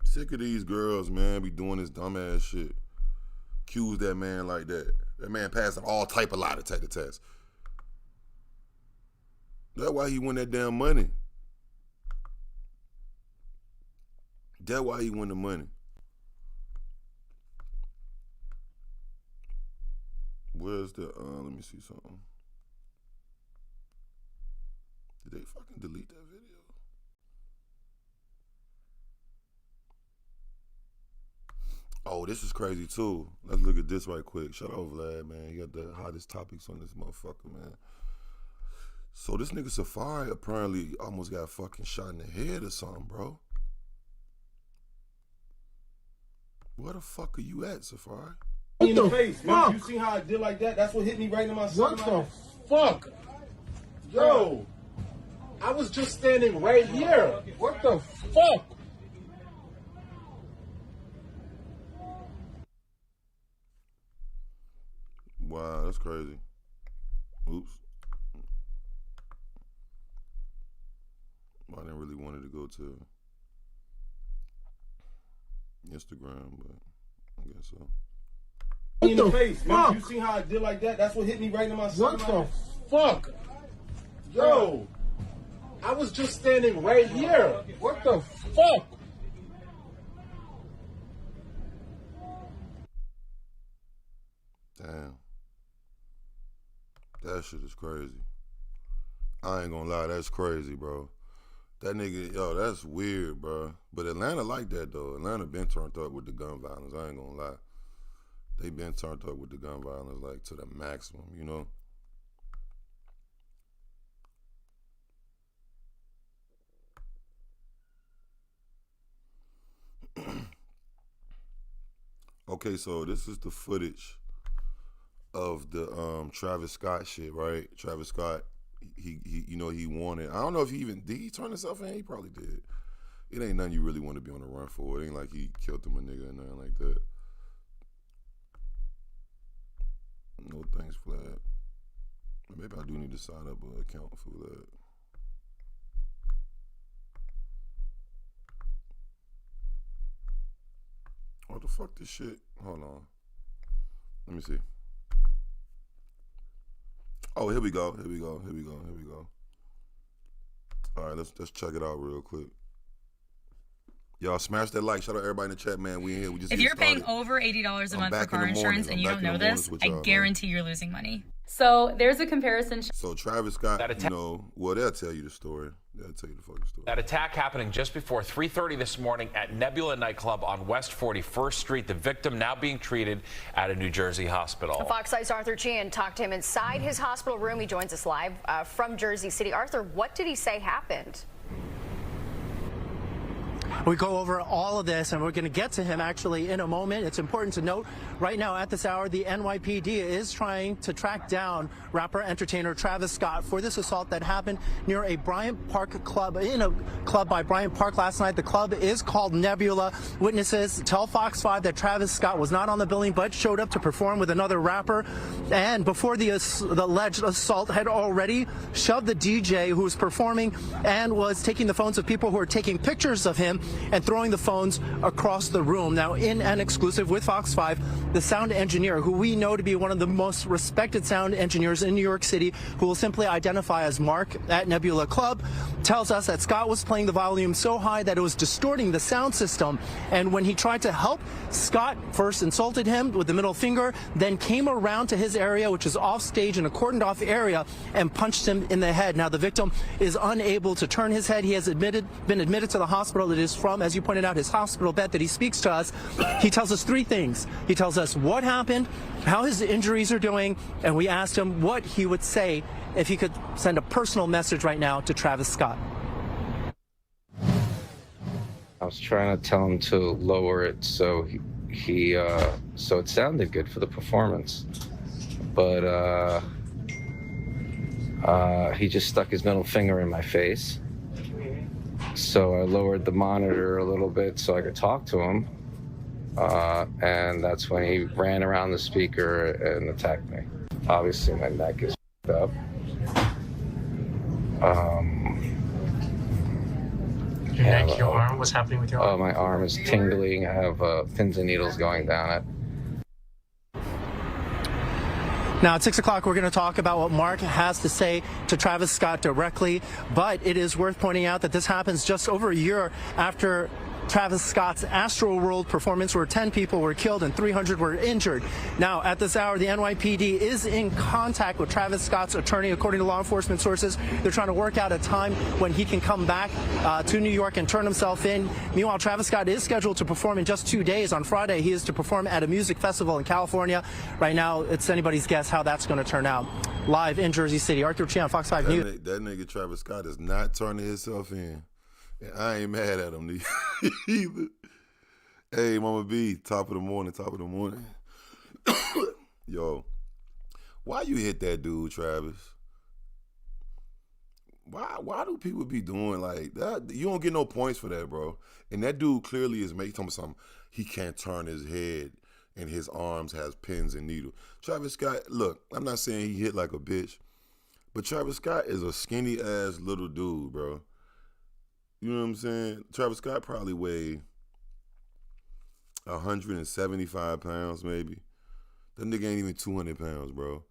Sick of these girls, man, be doing this dumbass shit. Accuse that man like that. That man passing all type of lie detector tests. That's why he won that damn money. That's why he won the money. Where's the, let me see something. Did they fucking delete that video? Oh, this is crazy too. Let's look at this right quick. Shut up, Vlad, man. You got the hottest topics on this motherfucker, man. So this nigga Safari apparently almost got fucking shot in the head or something, bro. Where the fuck are you at, Safari? In the face, man. You see how I did like that? That's what hit me right in my stomach. What the fuck? Yo, I was just standing right here. What the fuck? Wow, that's crazy. Oops. I didn't really want it to go to Instagram, but I guess so. in the face. Remember, you see how I did like that? That's what hit me right in my stomach. What the fuck? Yo, I was just standing right here. What the fuck? Damn. That shit is crazy. I ain't gonna lie, that's crazy, bro. That nigga, yo, that's weird, bro. But Atlanta like that, though. Atlanta been turned up with the gun violence. I ain't gonna lie. They been turned up with the gun violence, like, to the maximum, you know? Okay, so this is the footage of the Travis Scott shit, right? Travis Scott, he you know, he wanted. I don't know if did he turn himself in? He probably did. It ain't nothing you really want to be on the run for. It ain't like he killed him a nigga or nothing like that. No thanks for that. Maybe I do need to sign up an account for that. What the fuck this shit? Hold on. Let me see. Oh, here we go. Here we go. Here we go. Here we go. All right, let's check it out real quick. Y'all smash that like. Shout out everybody in the chat, man. We in here. We just If you're paying over $80 a month for car insurance and you don't know this, I guarantee you're losing money. So there's a comparison. So Travis Scott, you know, well, they'll tell you the story. They'll tell you the fucking story. That attack happening just before 3:30 this morning at Nebula nightclub on West 41st Street. The victim now being treated at a New Jersey hospital. Fox 5's Arthur Chan talked to him inside his hospital room. He joins us live from Jersey City. Arthur, what did he say happened? We go over all of this, and we're going to get to him actually in a moment. It's important to note right now at this hour, the NYPD is trying to track down rapper entertainer Travis Scott for this assault that happened near a Bryant Park club, in a club by Bryant Park last night. The club is called Nebula. Witnesses tell Fox 5 that Travis Scott was not on the billing but showed up to perform with another rapper. And before the alleged assault had already shoved the DJ who was performing and was taking the phones of people who were taking pictures of him and throwing the phones across the room. Now, in an exclusive with Fox 5, the sound engineer, who we know to be one of the most respected sound engineers in New York City, who will simply identify as Mark at Nebula Club, tells us that Scott was playing the volume so high that it was distorting the sound system. And when he tried to help, Scott first insulted him with the middle finger, then came around to his area, which is off stage, in a cordoned off area, and punched him in the head. Now, the victim is unable to turn his head. He has been admitted to the hospital it is from, as you pointed out, his hospital bed that he speaks to us. He tells us three things. He tells us what happened, how his injuries are doing, and we asked him what he would say if he could send a personal message right now to Travis Scott. I was trying to tell him to lower it so so it sounded good for the performance, but he just stuck his middle finger in my face. So I lowered the monitor a little bit so I could talk to him, and that's when he ran around the speaker and attacked me. Obviously, my neck is up. Your neck, your arm? What's happening with your arm? My arm is tingling. I have pins and needles going down it. Now, at 6 o'clock, we're going to talk about what Mark has to say to Travis Scott directly, but it is worth pointing out that this happens just over a year after Travis Scott's Astroworld performance, where 10 people were killed and 300 were injured. Now, at this hour, the NYPD is in contact with Travis Scott's attorney, according to law enforcement sources. They're trying to work out a time when he can come back to New York and turn himself in. Meanwhile, Travis Scott is scheduled to perform in just 2 days. On Friday, he is to perform at a music festival in California. Right now, it's anybody's guess how that's going to turn out. Live in Jersey City, Arthur Chan, Fox 5 News. That nigga Travis Scott is not turning himself in. And I ain't mad at him either. Hey, Mama B, top of the morning. Yo, why you hit that dude, Travis? Why do people be doing like that? You don't get no points for that, bro. And that dude clearly is making something. He can't turn his head, and his arms has pins and needles. Travis Scott, look, I'm not saying he hit like a bitch, but Travis Scott is a skinny ass little dude, bro. You know what I'm saying? Travis Scott probably weighed 175 pounds, maybe. That nigga ain't even 200 pounds, bro.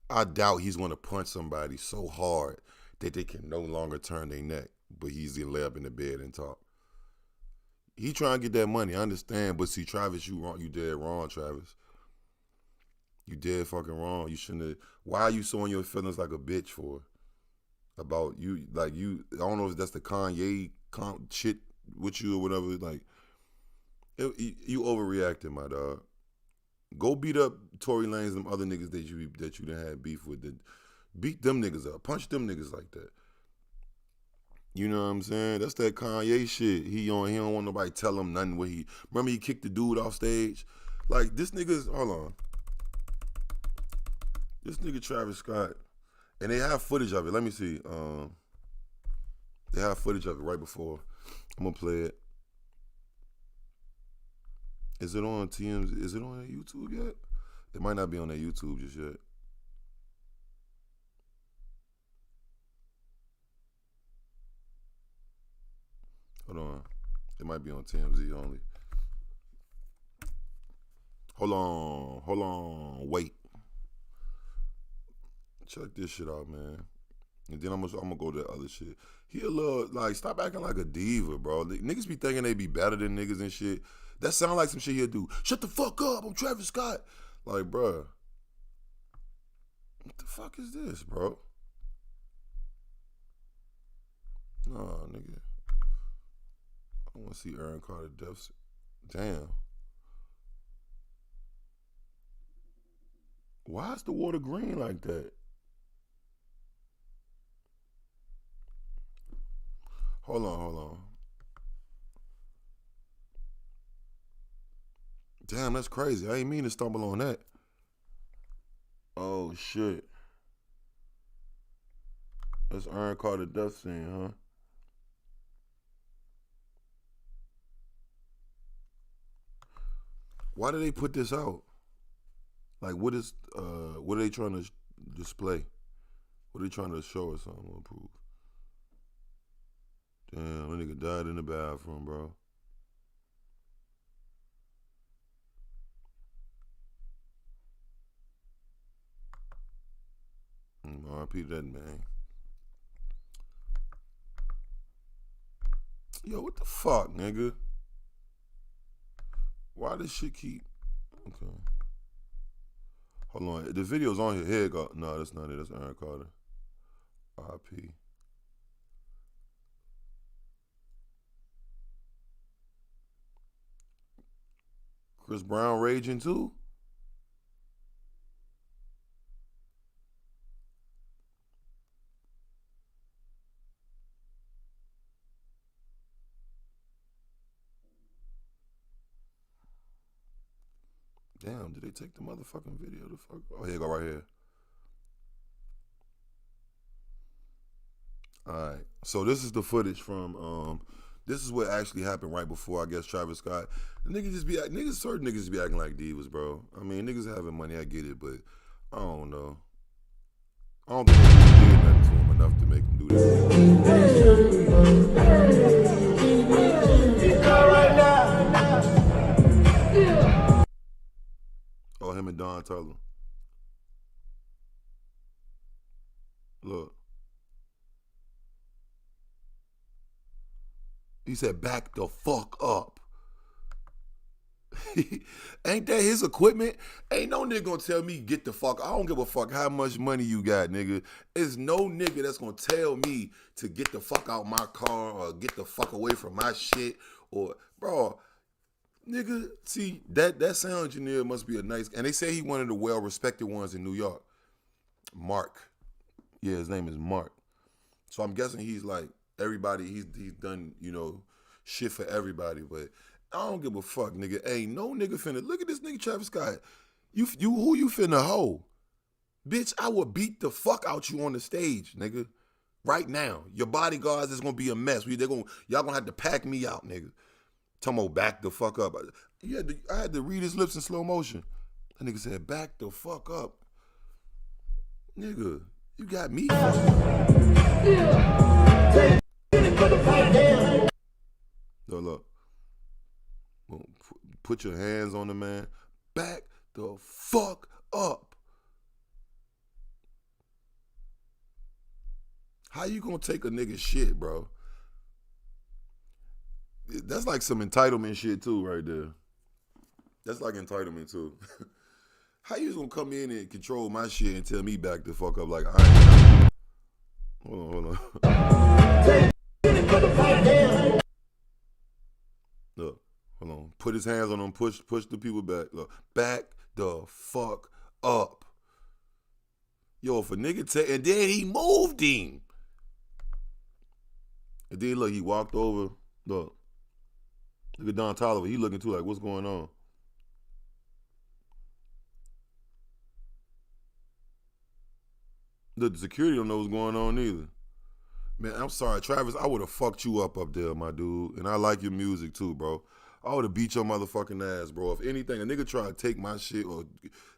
I doubt he's going to punch somebody so hard that they can no longer turn their neck, but he's gonna lay up in the bed and talk. He trying to get that money, I understand, but see, Travis, you wrong. You dead wrong, Travis. You dead fucking wrong. You shouldn't have. Why are you showing your feelings like a bitch for? About you, like you, I don't know if that's the Kanye shit with you or whatever. Like, you overreacted, my dog. Go beat up Tory Lanez and them other niggas that you done had beef with. Beat them niggas up. Punch them niggas like that. You know what I'm saying? That's that Kanye shit. He don't want nobody tell him nothing. Remember he kicked the dude off stage? Like, this nigga's, hold on. This nigga Travis Scott, and they have footage of it. Let me see. They have footage of it right before. I'm gonna play it. Is it on TMZ? Is it on YouTube yet? It might not be on their YouTube just yet. Hold on. It might be on TMZ only. Hold on. Wait. Check this shit out, man. And then I'm gonna go to the other shit. He a little, like, stop acting like a diva, bro. Niggas be thinking they be better than niggas and shit. That sound like some shit he'll do. Shut the fuck up, I'm Travis Scott. Like, bro. What the fuck is this, bro? Nah, nigga. I want to see Aaron Carter deaths. Damn. Why is the water green like that? Hold on. Damn, that's crazy. I ain't mean to stumble on that. Oh, shit. That's Aaron Carter death scene, huh? Why did they put this out? Like, what are they trying to display? What are they trying to show us something or prove? Damn, that nigga died in the bathroom, bro. R.I.P. that man. Yo, what the fuck, nigga? Why this shit keep... Okay. Hold on. The video's on here. Here it go. No, that's not it. That's Aaron Carter. R.I.P. Chris Brown raging too? Damn, did they take the motherfucking video? The fuck? Oh, here you go, right here. All right. So this is the footage from, this is what actually happened right before, I guess, Travis Scott. The niggas just be, certain niggas just be acting like divas, bro. I mean, niggas having money, I get it, but I don't know. I don't think they did nothing to him enough to make him do that. Oh, him and Don Tugler. Look. He said, back the fuck up. Ain't that his equipment? Ain't no nigga gonna tell me get the fuck. I don't give a fuck how much money you got, nigga. There's no nigga that's gonna tell me to get the fuck out my car or get the fuck away from my shit. Or, bro, nigga, see, that sound engineer must be a nice, and they say he one of the well-respected ones in New York. Mark. Yeah, his name is Mark. So I'm guessing he's like, everybody, he's done, you know, shit for everybody, but I don't give a fuck, nigga. Ain't no nigga finna, look at this nigga Travis Scott. You who you finna hoe? Bitch, I will beat the fuck out you on the stage, nigga. Right now. Your bodyguards is gonna be a mess. Y'all gonna have to pack me out, nigga. Talking about back the fuck up. I had to read his lips in slow motion. That nigga said, back the fuck up. Nigga, you got me Look. Put your hands on the man. Back the fuck up. How you gonna take a nigga shit, bro? That's like some entitlement shit too, right there. That's like entitlement too. How you gonna come in and control my shit and tell me back the fuck up like I ain't? Hold on. Look, hold on. Put his hands on him. Push the people back. Look, back the fuck up. Yo, if a nigga and then he moved him. And then look, he walked over. Look at Don Tolliver. He looking too like, what's going on? The security don't know what's going on either. Man, I'm sorry, Travis. I would have fucked you up there, my dude. And I like your music too, bro. I would have beat your motherfucking ass, bro. If anything, a nigga try to take my shit or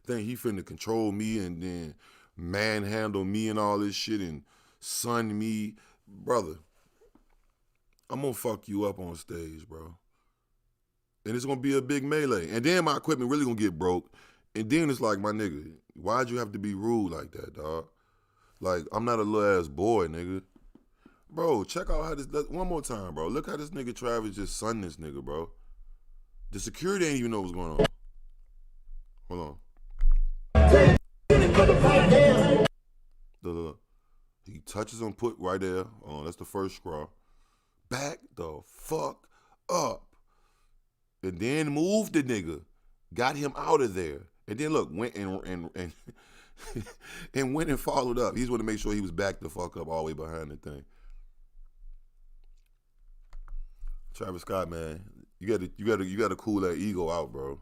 think he finna control me and then manhandle me and all this shit and son me, brother, I'm gonna fuck you up on stage, bro. And it's gonna be a big melee. And then my equipment really gonna get broke. And then it's like, my nigga, why'd you have to be rude like that, dog? Like, I'm not a little ass boy, nigga. Bro, check out how this, one more time, bro. Look how this nigga Travis just sunned this nigga, bro. The security ain't even know what's going on. Hold on. Look. He touches him, put right there. Oh, that's the first scrawl. Back the fuck up. And then moved the nigga. Got him out of there. And then look, went and and went and followed up. He just wanted to make sure he was back the fuck up all the way behind the thing. Travis Scott, man, you gotta cool that ego out, bro.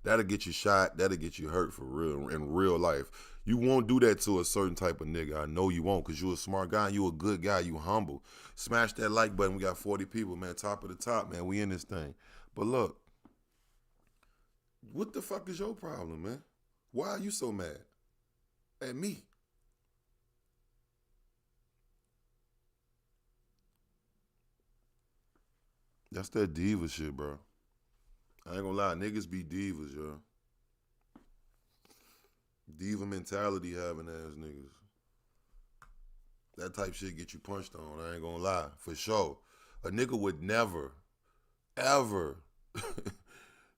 That'll get you shot. That'll get you hurt for real in real life. You won't do that to a certain type of nigga. I know you won't, because you're a smart guy. You a good guy. You humble. Smash that like button. We got 40 people, man. Top of the top, man. We in this thing. But look, what the fuck is your problem, man? Why are you so mad at me? That's that diva shit, bro. I ain't gonna lie, niggas be divas, yo. Diva mentality having ass niggas. That type shit get you punched on, I ain't gonna lie, for sure. A nigga would never, ever,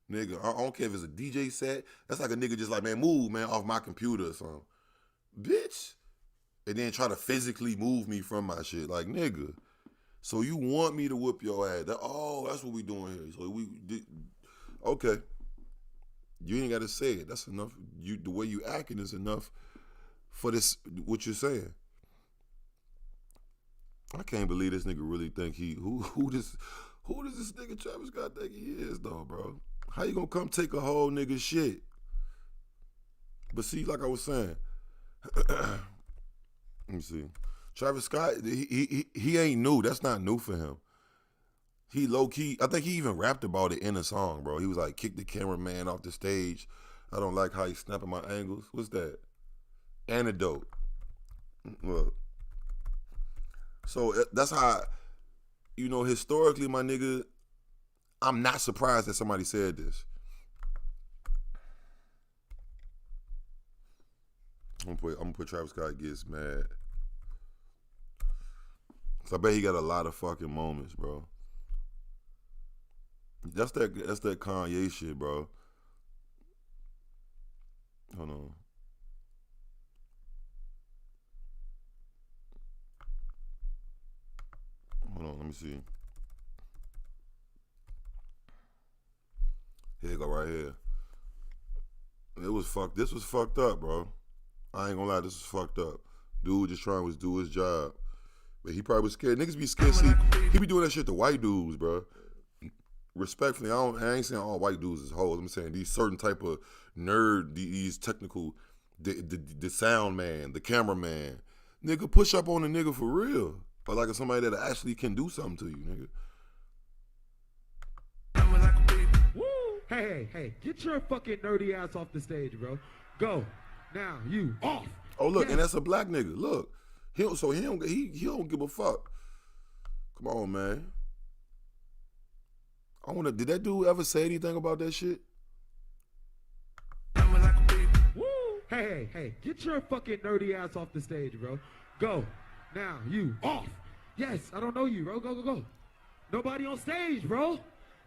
nigga, I don't care if it's a DJ set, that's like a nigga just like, man, move, man, off my computer or something. Bitch. And then try to physically move me from my shit, like, nigga. So you want me to whoop your ass? That's what we doing here. So okay. You ain't got to say it. That's enough. The way you acting is enough for this. What you're saying. I can't believe this nigga really think who does this nigga Travis Scott think he is though, bro? How you gonna come take a whole nigga shit? But see, like I was saying, let me see. Travis Scott, he ain't new. That's not new for him. He low-key, I think he even rapped about it in a song, bro. He was like, kick the cameraman off the stage. I don't like how he's snapping my angles. What's that? Antidote. Look. So that's how, historically, my nigga, I'm not surprised that somebody said this. I'm gonna put Travis Scott gets mad. So I bet he got a lot of fucking moments, bro. That's that Kanye shit, bro. Hold on. Let me see. Here you go, right here. This was fucked up, bro. I ain't gonna lie, this was fucked up. Dude just trying to do his job. But he probably was scared. Niggas be scared. See, he be doing that shit to white dudes, bro. Respectfully, I ain't saying all white dudes is hoes. I'm saying these certain type of nerd, these technical, the sound man, the cameraman. Nigga, push up on a nigga for real. Or like somebody that actually can do something to you, nigga. Hey, get your fucking nerdy ass off the stage, bro. Go. Now, you off. Oh, look, and that's a black nigga. Look. He don't give a fuck. Come on, man. Did that dude ever say anything about that shit? Hey, get your fucking nerdy ass off the stage, bro. Go. Now, you off. Yes, I don't know you, bro. Go. Nobody on stage, bro.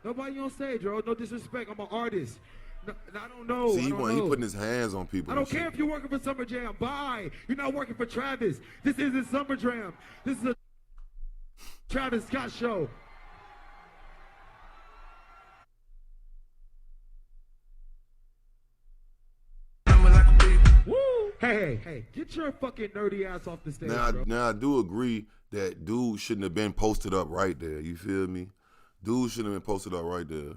Nobody on stage, bro. No disrespect. I'm an artist. No, I don't know. See, he putting his hands on people. I don't care if you're working for Summer Jam. Bye. You're not working for Travis. This isn't Summer Jam. This is a Travis Scott show. Hey, get your fucking nerdy ass off the stage, bro. Now I do agree that dude shouldn't have been posted up right there. You feel me? Dude shouldn't have been posted up right there.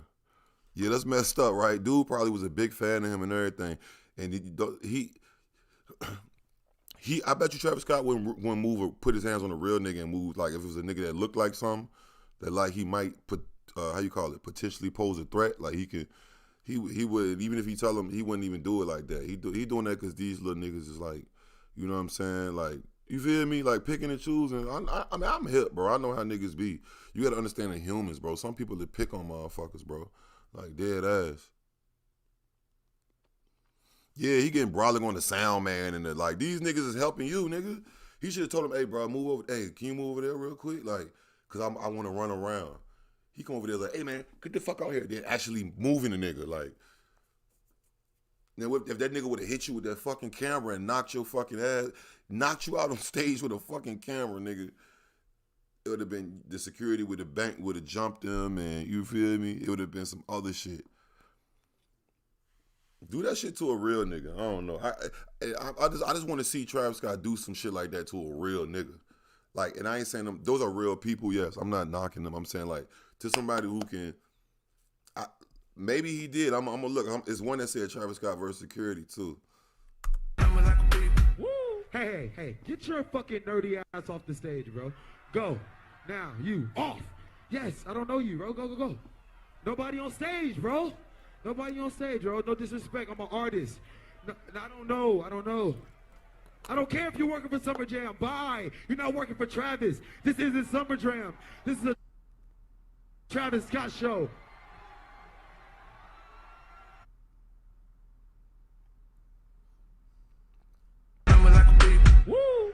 Yeah, that's messed up, right? Dude probably was a big fan of him and everything. And he I bet you Travis Scott wouldn't move or put his hands on a real nigga and move like if it was a nigga that looked like something that like he might put potentially pose a threat. Like he would, even if he tell him, he wouldn't even do it like that. He doing that because these little niggas is like, you know what I'm saying? Like, you feel me? Like picking and choosing. I mean, I'm hip, bro. I know how niggas be. You got to understand the humans, bro. Some people that pick on motherfuckers, bro. Like dead ass. Yeah, he getting brolic on the sound man and like these niggas is helping you, nigga. He should have told him, hey, bro, move over. Hey, can you move over there real quick? Like, cause I want to run around. He come over there like, hey man, get the fuck out here. They're actually moving the nigga. Like, now if that nigga would have hit you with that fucking camera and knocked your fucking ass, knocked you out on stage with a fucking camera, nigga, it would have been, the security with the bank would have jumped him and you feel me? It would have been some other shit. Do that shit to a real nigga. I don't know. I just want to see Travis Scott do some shit like that to a real nigga. Like, and I ain't saying them, those are real people, yes. I'm not knocking them. I'm saying like, to somebody who can, maybe he did. I'm gonna look. It's one that said Travis Scott versus security too. Hey, get your fucking nerdy ass off the stage, bro. Go. Now, you off. Yes, I don't know you, bro. Go. Nobody on stage, bro. Nobody on stage, bro. No disrespect. I'm an artist. No, I don't know. I don't care if you're working for Summer Jam. Bye. You're not working for Travis. This isn't Summer Jam. This is a Travis Scott show.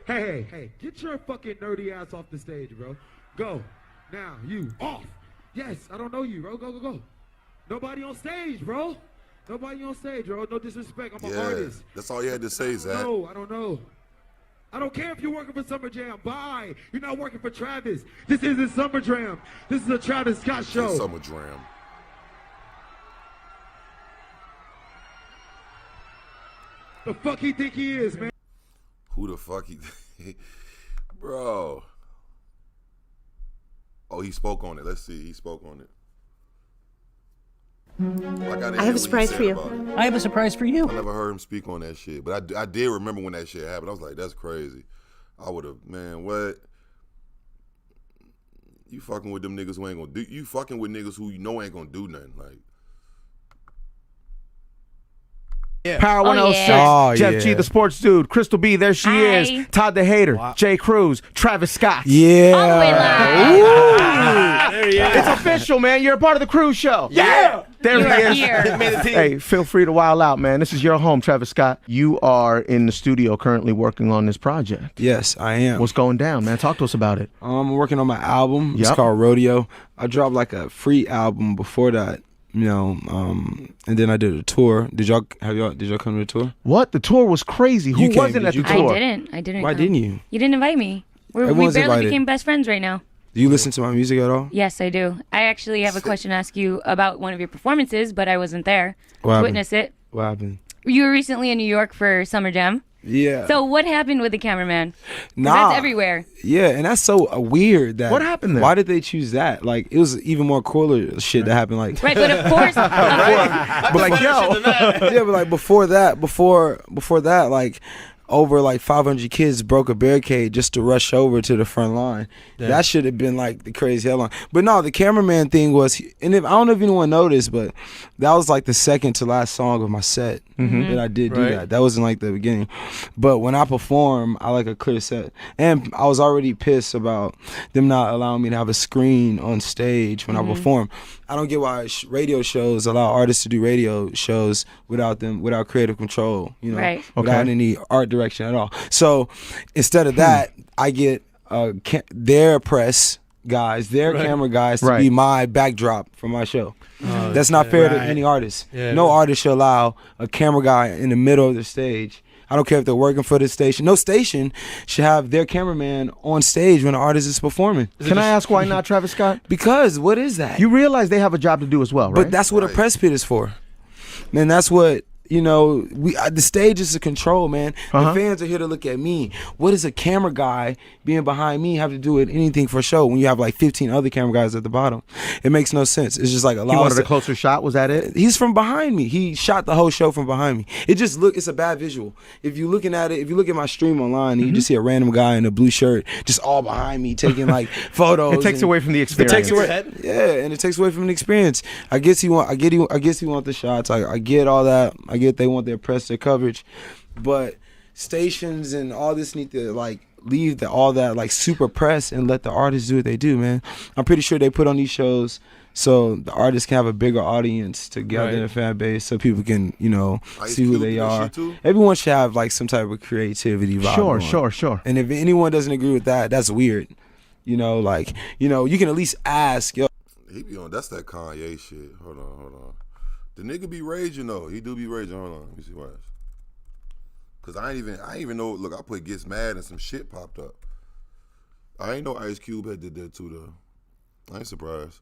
Hey, get your fucking nerdy ass off the stage, bro. Go. Now, you off. Yes, I don't know you, bro. Go. Nobody on stage, bro. Nobody on stage, bro. No disrespect. I'm an artist. That's all you had to say, Zach. I don't know. I don't care if you're working for Summer Jam. Bye. You're not working for Travis. This isn't Summer Jam. This is a Travis Scott show. It's Summer Jam. The fuck he think he is, man? Who the fuck he... Bro. Oh, he spoke on it. Let's see. He spoke on it. I have a surprise for you. I have a surprise for you. I never heard him speak on that shit, but I did remember when that shit happened. I was like, that's crazy. I would have, man, what? You fucking with them niggas who ain't gonna do, you fucking with niggas who you know ain't gonna do nothing. Like, yeah. Power 106, Jeff G, the sports dude, Crystal B, there she is, Todd the Hater, Jay Cruz, Travis Scott. Yeah. All the way live. There he is. It's official, man. You're a part of the Cruz show. Yeah. There he is. Hey, feel free to wild out, man. This is your home, Travis Scott. You are in the studio currently working on this project. Yes, I am. What's going down, man? Talk to us about it. I'm working on my album. It's called Rodeo. I dropped like a free album before that. You know, and then I did a tour. Did y'all come to the tour? What? The tour was crazy. Who wasn't at the tour? I didn't. Why didn't you? You didn't invite me. We barely became best friends right now. Do you listen to my music at all? Yes, I do. I actually have a question to ask you about one of your performances, but I wasn't there to witness it. What happened? You were recently in New York for Summer Jam. Yeah. So what happened with the cameraman? Nah. That's everywhere. Yeah, and that's so weird. That what happened there? Why did they choose that? Like, it was even more cooler shit that happened. Like, right, but of course. but like, yo, yeah, but like before that, like, over like 500 kids broke a barricade just to rush over to the front line. Yeah. That should have been like the crazy headline. But no, the cameraman thing was, and if I don't know if anyone noticed, but that was like the second to last song of my set that I did do that. That wasn't like the beginning. But when I perform, I like a clear set. And I was already pissed about them not allowing me to have a screen on stage when I perform. I don't get why radio shows allow artists to do radio shows without creative control, you know, Right. without any art direction at all. So instead of that, I get their press guys, their camera guys to be my backdrop for my show. That's not fair to any artist. No artist should allow a camera guy in the middle of the stage. I don't care if they're working for the station. No station should have their cameraman on stage when the artist is performing. Can I ask why not, Travis Scott? Because what is that? You realize they have a job to do as well, right? But that's what a press pit is for. Man, that's what, you know, the stage is a control, man. The fans are here to look at me. What does a camera guy being behind me have to do with anything for a show when you have like 15 other camera guys at the bottom? It makes no sense. It's just like He wanted a closer shot, was that it? He's from behind me. He shot the whole show from behind me. It's a bad visual. If you're looking at it, if you look at my stream online, and you just see a random guy in a blue shirt just all behind me taking like photos. It takes away from the experience. And it takes away from the experience. I guess he want the shots. I get all that. I get they want their press, their coverage, but stations and all this need to like leave all that like super press and let the artists do what they do, man. I'm pretty sure they put on these shows so the artists can have a bigger audience to gather their fan base, so people can, you know, see who they are. Everyone should have like some type of creativity vibe. Sure. And if anyone doesn't agree with that, that's weird. You know, like, you know, you can at least ask. Yo, he be on. That's that Kanye shit. Hold on. The nigga be raging though. He do be raging. Hold on. Let me see why. Cause I ain't even know. Look, I put Gets Mad and some shit popped up. I ain't know Ice Cube had did that too though. I ain't surprised.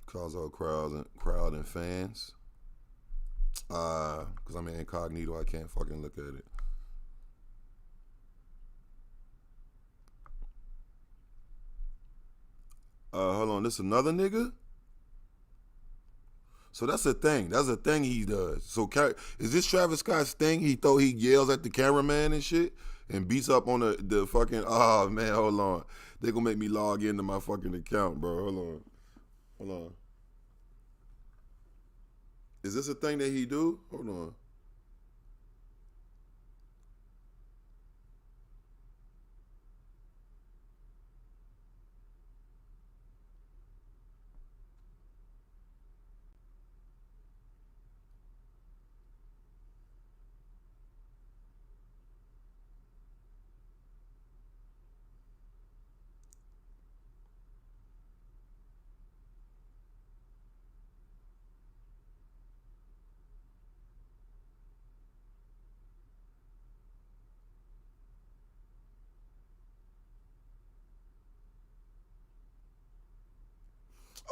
Cause all crowd and fans. Cause I'm in incognito. I can't fucking look at it. Hold on, this another nigga? So that's a thing. That's a thing he does. So is this Travis Scott's thing? He yells at the cameraman and shit and beats up on the fucking, oh man, hold on. They gonna make me log into my fucking account, bro. Hold on. Is this a thing that he do? Hold on.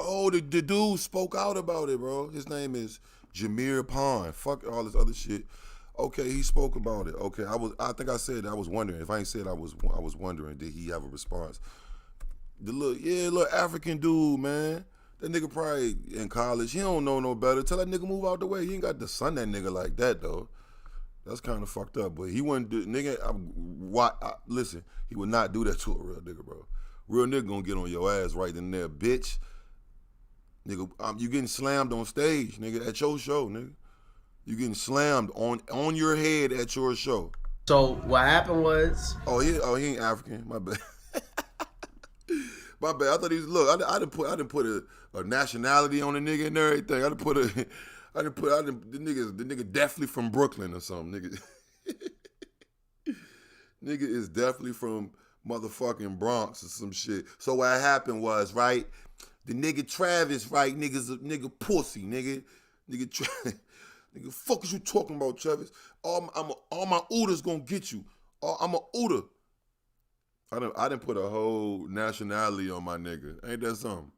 Oh, the dude spoke out about it, bro. His name is Jameer Pond. Fuck all this other shit. Okay, he spoke about it. Okay, I think I said I was wondering. If I ain't said I was wondering, did he have a response? The little African dude, man. That nigga probably in college. He don't know no better. Tell that nigga move out the way. He ain't got to son that nigga like that though. That's kind of fucked up. But he wouldn't do nigga. Listen, he would not do that to a real nigga, bro. Real nigga gonna get on your ass right in there, bitch. Nigga, you getting slammed on stage, nigga, at your show, nigga. You getting slammed on your head at your show. So what happened was... Oh, he ain't African. My bad. My bad. I thought he was. Look, I didn't put a nationality on the nigga and everything. The nigga definitely from Brooklyn or something, nigga. Nigga is definitely from motherfucking Bronx or some shit. So what happened was, right? The nigga Travis, right? Nigga pussy, nigga. Nigga, fuck is you talking about, Travis? All my Ooders gonna get you. I'm a Ooder. I didn't put a whole nationality on my nigga. Ain't that something?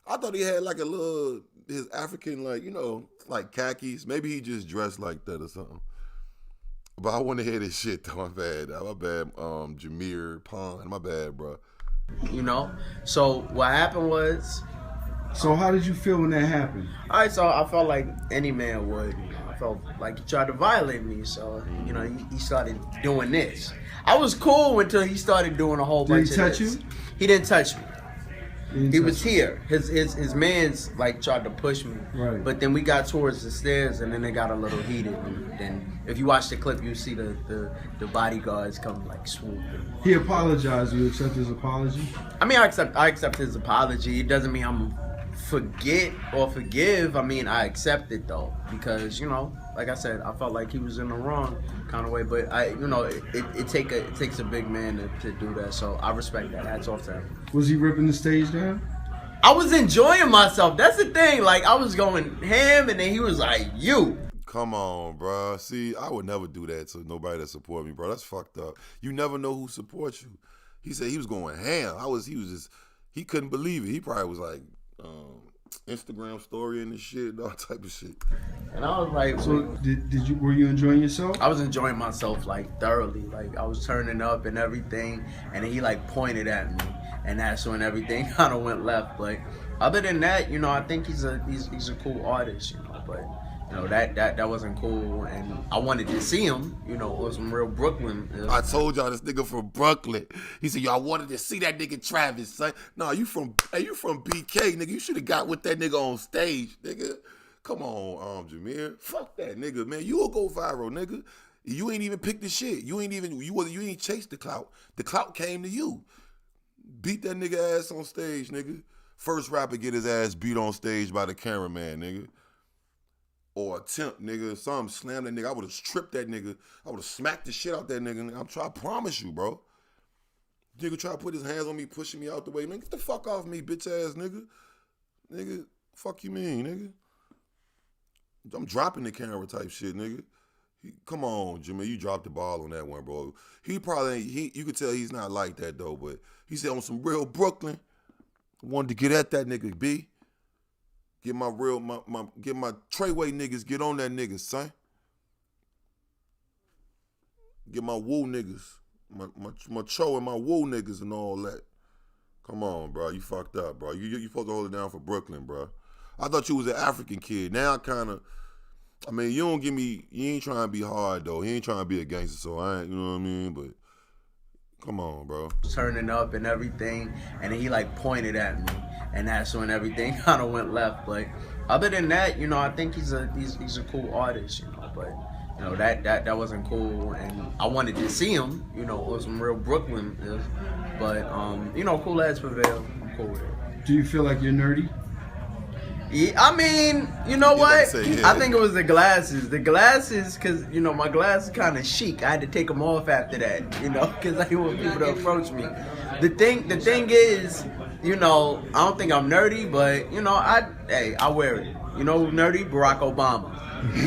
I thought he had like his African, like, you know, like khakis. Maybe he just dressed like that or something. But I want to hear this shit though. My bad, Jameer Pond. My bad, bro. You know? So what happened was So how did you feel when that happened? All right, so I felt like any man would. I felt like he tried to violate me, so he started doing this. I was cool until he started doing a whole bunch of this. Did he touch you? He didn't touch me. He was here. His man's like tried to push me, right? But then we got towards the stairs, and then it got a little heated. And then if you watch the clip, you see the bodyguards come like swooping. He apologized. You accept his apology? I mean, I accept his apology. It doesn't mean I'm forget or forgive. I mean, I accept it though, because like I said, I felt like he was in the wrong kind of way. But it takes a big man to do that. So I respect that. Hats off to him. Was he ripping the stage down? I was enjoying myself. That's the thing. Like, I was going ham, and then he was like, "You." Come on, bro. See, I would never do that to nobody that support me, bro. That's fucked up. You never know who supports you. He said he was going ham. He couldn't believe it. He probably was like, Instagram story and this shit, all type of shit. And I was like, so were you enjoying yourself? I was enjoying myself like thoroughly. Like, I was turning up and everything, and then he like pointed at me, and that's when everything kind of went left. But other than that, I think he's a cool artist, but that wasn't cool, and I wanted to see him, on some real Brooklyn. I told y'all this nigga from Brooklyn. He said, y'all wanted to see that nigga Travis, son. No, you from BK, nigga. You should have got with that nigga on stage, nigga. Come on, Jameer. Fuck that nigga, man. You will go viral, nigga. You ain't even picked the shit. You ain't chased the clout. The clout came to you. Beat that nigga ass on stage, nigga. First rapper get his ass beat on stage by the cameraman, nigga. Or attempt, nigga. Something slam that nigga. I would have stripped that nigga. I would have smacked the shit out that nigga. I promise you, bro. Nigga try to put his hands on me, pushing me out the way. Man, get the fuck off me, bitch ass nigga. Nigga, fuck you mean, nigga? I'm dropping the camera type shit, nigga. Come on, Jimmy, you dropped the ball on that one, bro. He probably ain't, you could tell he's not like that though, but he said on some real Brooklyn, wanted to get at that nigga, B. Get my Treyway niggas, get on that nigga, son. Get my woo niggas, my Cho and my woo niggas and all that. Come on, bro, you fucked up, bro. You supposed to hold it down for Brooklyn, bro. I thought you was an African kid. Now I mean, you ain't trying to be hard though. He ain't trying to be a gangster, so I ain't, you know what I mean? But come on, bro. Turning up and everything, and then he like pointed at me, and that's when everything kind of went left. But other than that, I think he's a cool artist, but that wasn't cool, and I wanted to see him, on some real Brooklyn, but cool as prevail. I'm cool with it. Do you feel like you're nerdy? Yeah, I mean, you know what? I think it was the glasses. The glasses, because, my glasses kind of chic. I had to take them off after that, because I didn't want people to approach me. The thing is, I don't think I'm nerdy, but, I wear it. You know who's nerdy? Barack Obama.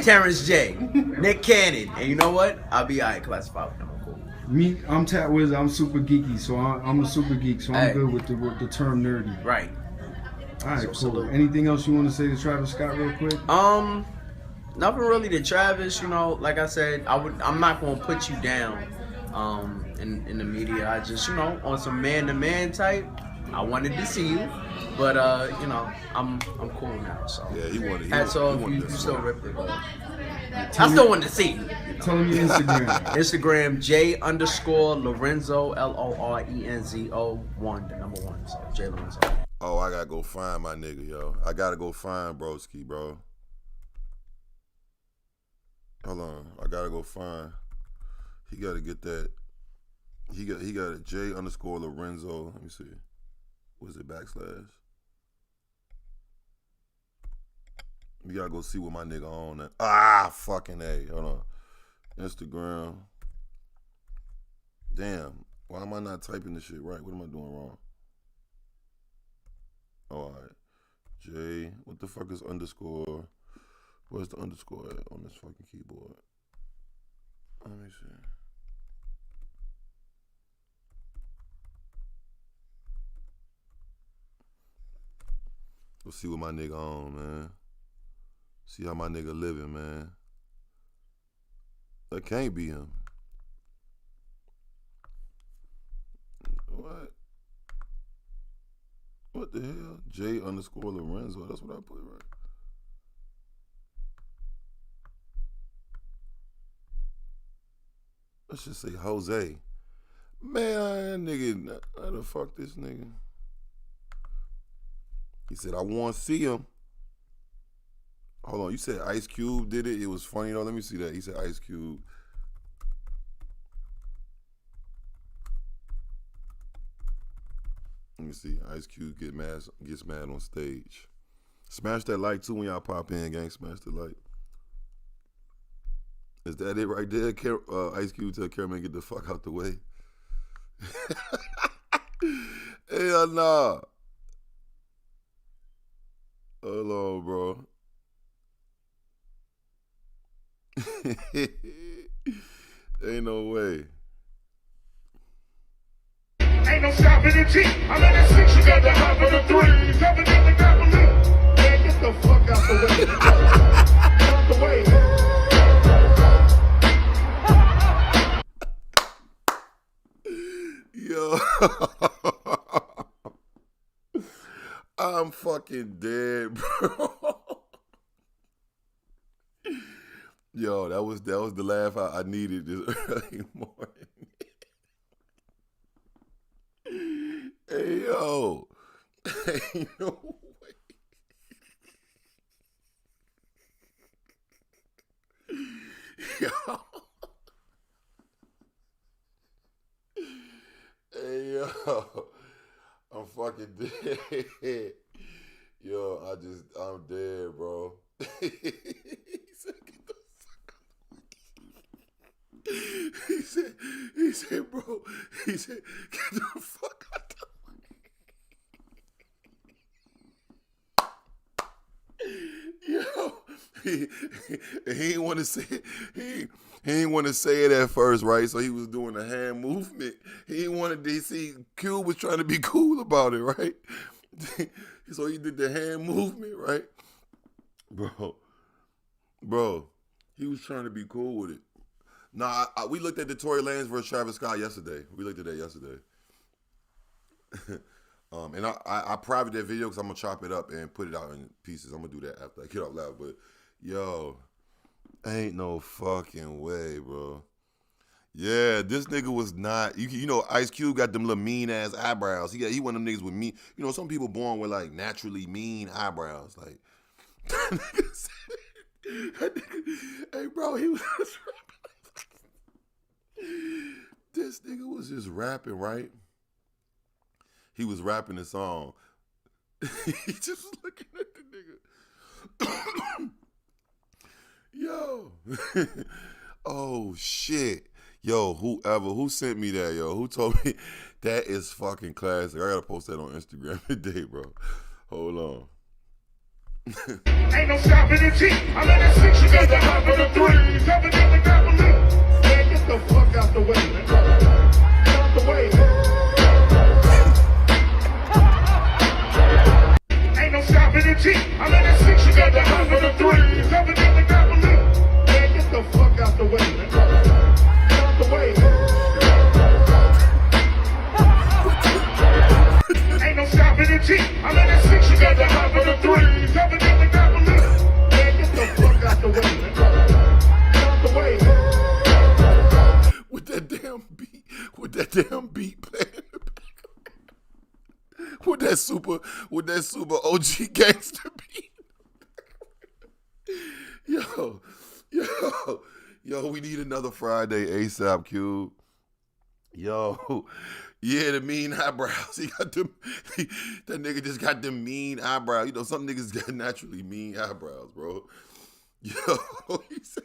Terrence J. Nick Cannon. And you know what? I'll be all right, classified with them. Cool. Me, I'm Tat Wiz. I'm super geeky, so I'm a super geek, so I'm good with the term nerdy. Right. All right, cool. Anything else you want to say to Travis Scott real quick? Nothing really to Travis. Like I said, I'm not gonna put you down. In the media, I just on some man-to-man type. I wanted to see you, but I'm cool now. So yeah, he wanted. Hats off, you still ripped it, but I still wanted to see you. Tell him your Instagram. Instagram J_Lorenzo LORENZO1, the number 1. So J Lorenzo. Oh, I gotta go find my nigga, yo. I gotta go find Broski, bro. Hold on, I gotta go find. He gotta get that. He got a J_Lorenzo. Let me see. Was it /? We gotta go see what my nigga on that. Fucking A. Hold on. Instagram. Damn. Why am I not typing this shit right? What am I doing wrong? All right. J. What the fuck is underscore? Where's the underscore at on this fucking keyboard? Let me see. Let's see what my nigga on, man. See how my nigga living, man. That can't be him. What? What the hell? J_Lorenzo. That's what I put, right? Let's just say Jose. Man, nigga, how the fuck this nigga? He said, I want to see him. Hold on, you said Ice Cube did it? It was funny though. Let me see that. He said Ice Cube. Let me see. Ice Cube gets mad on stage. Smash that like too when y'all pop in, gang. Smash the like. Is that it right there? Ice Cube tell Cameron get the fuck out the way. Hell nah. Hold on, bro. Ain't no way. Ain't no stopping the G. I'm in the 6, you got the hop of the 3. Never got with me. Man, get the fuck out the way. Out the way. Yo. I'm fucking dead, bro. Yo, that was the laugh I needed this early morning. Hey, yo. Ain't no way. Yo. Hey, yo. I'm fucking dead. Yo, I'm dead, bro. He said, get the fuck out. He said, bro, get the fuck out the way. Yo, he ain't want to say it. He ain't want to say it at first, right? So he was doing a hand movement. He ain't wanted to see Cube was trying to be cool about it, right? So he did the hand movement, right? Bro, he was trying to be cool with it. Nah, we looked at the Tory Lanez versus Travis Scott yesterday. We looked at that yesterday. And I private that video because I'm going to chop it up and put it out in pieces. I'm going to do that after I get out loud. But, yo, ain't no fucking way, bro. Yeah, this nigga was not, you know, Ice Cube got them little mean-ass eyebrows. He one of them niggas with mean, you know, some people born with, like, naturally mean eyebrows. Like, that nigga, hey, bro, he was just rapping. This nigga was just rapping, right? He was rapping the song. He just was looking at the nigga. Yo. Oh, shit. Yo, who sent me that, yo? Who told me that is fucking classic? I gotta post that on Instagram today, bro. Hold on. Ain't no stopping the G. I'm in the 6, you got the hop of the 3. Never got with me. Man, get the fuck out the way. Out the way. Ain't no stopping the G. I'm in the 6, you got the hop of the 3. Never got with me. Man, get the fuck out the way. Out the way. Ain't no stopping the G. I'm in the 6, you got the hop of the 3. Never got with me. Man, get the fuck out the way. Out the way. With that damn beat playing in the background. With that super OG gangster beat. Yo, we need another Friday ASAP, Cube. Yo, yeah, the mean eyebrows. That nigga just got them mean eyebrows. You know, some niggas got naturally mean eyebrows, bro. Yo, he said,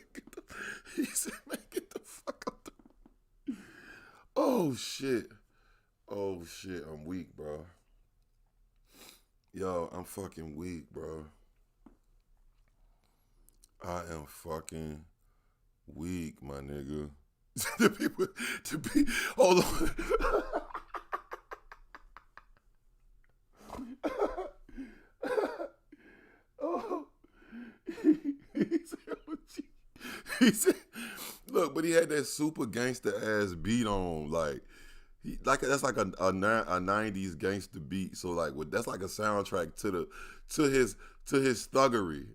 man, get the fuck out the... Oh, shit, I'm weak, bro. Yo, I'm fucking weak, bro. I am fucking weak, my nigga. Hold on. Oh. He said, look, but he had that super gangster ass beat on. Like, That's like a 90s gangster beat. So like that's like a soundtrack to his thuggery.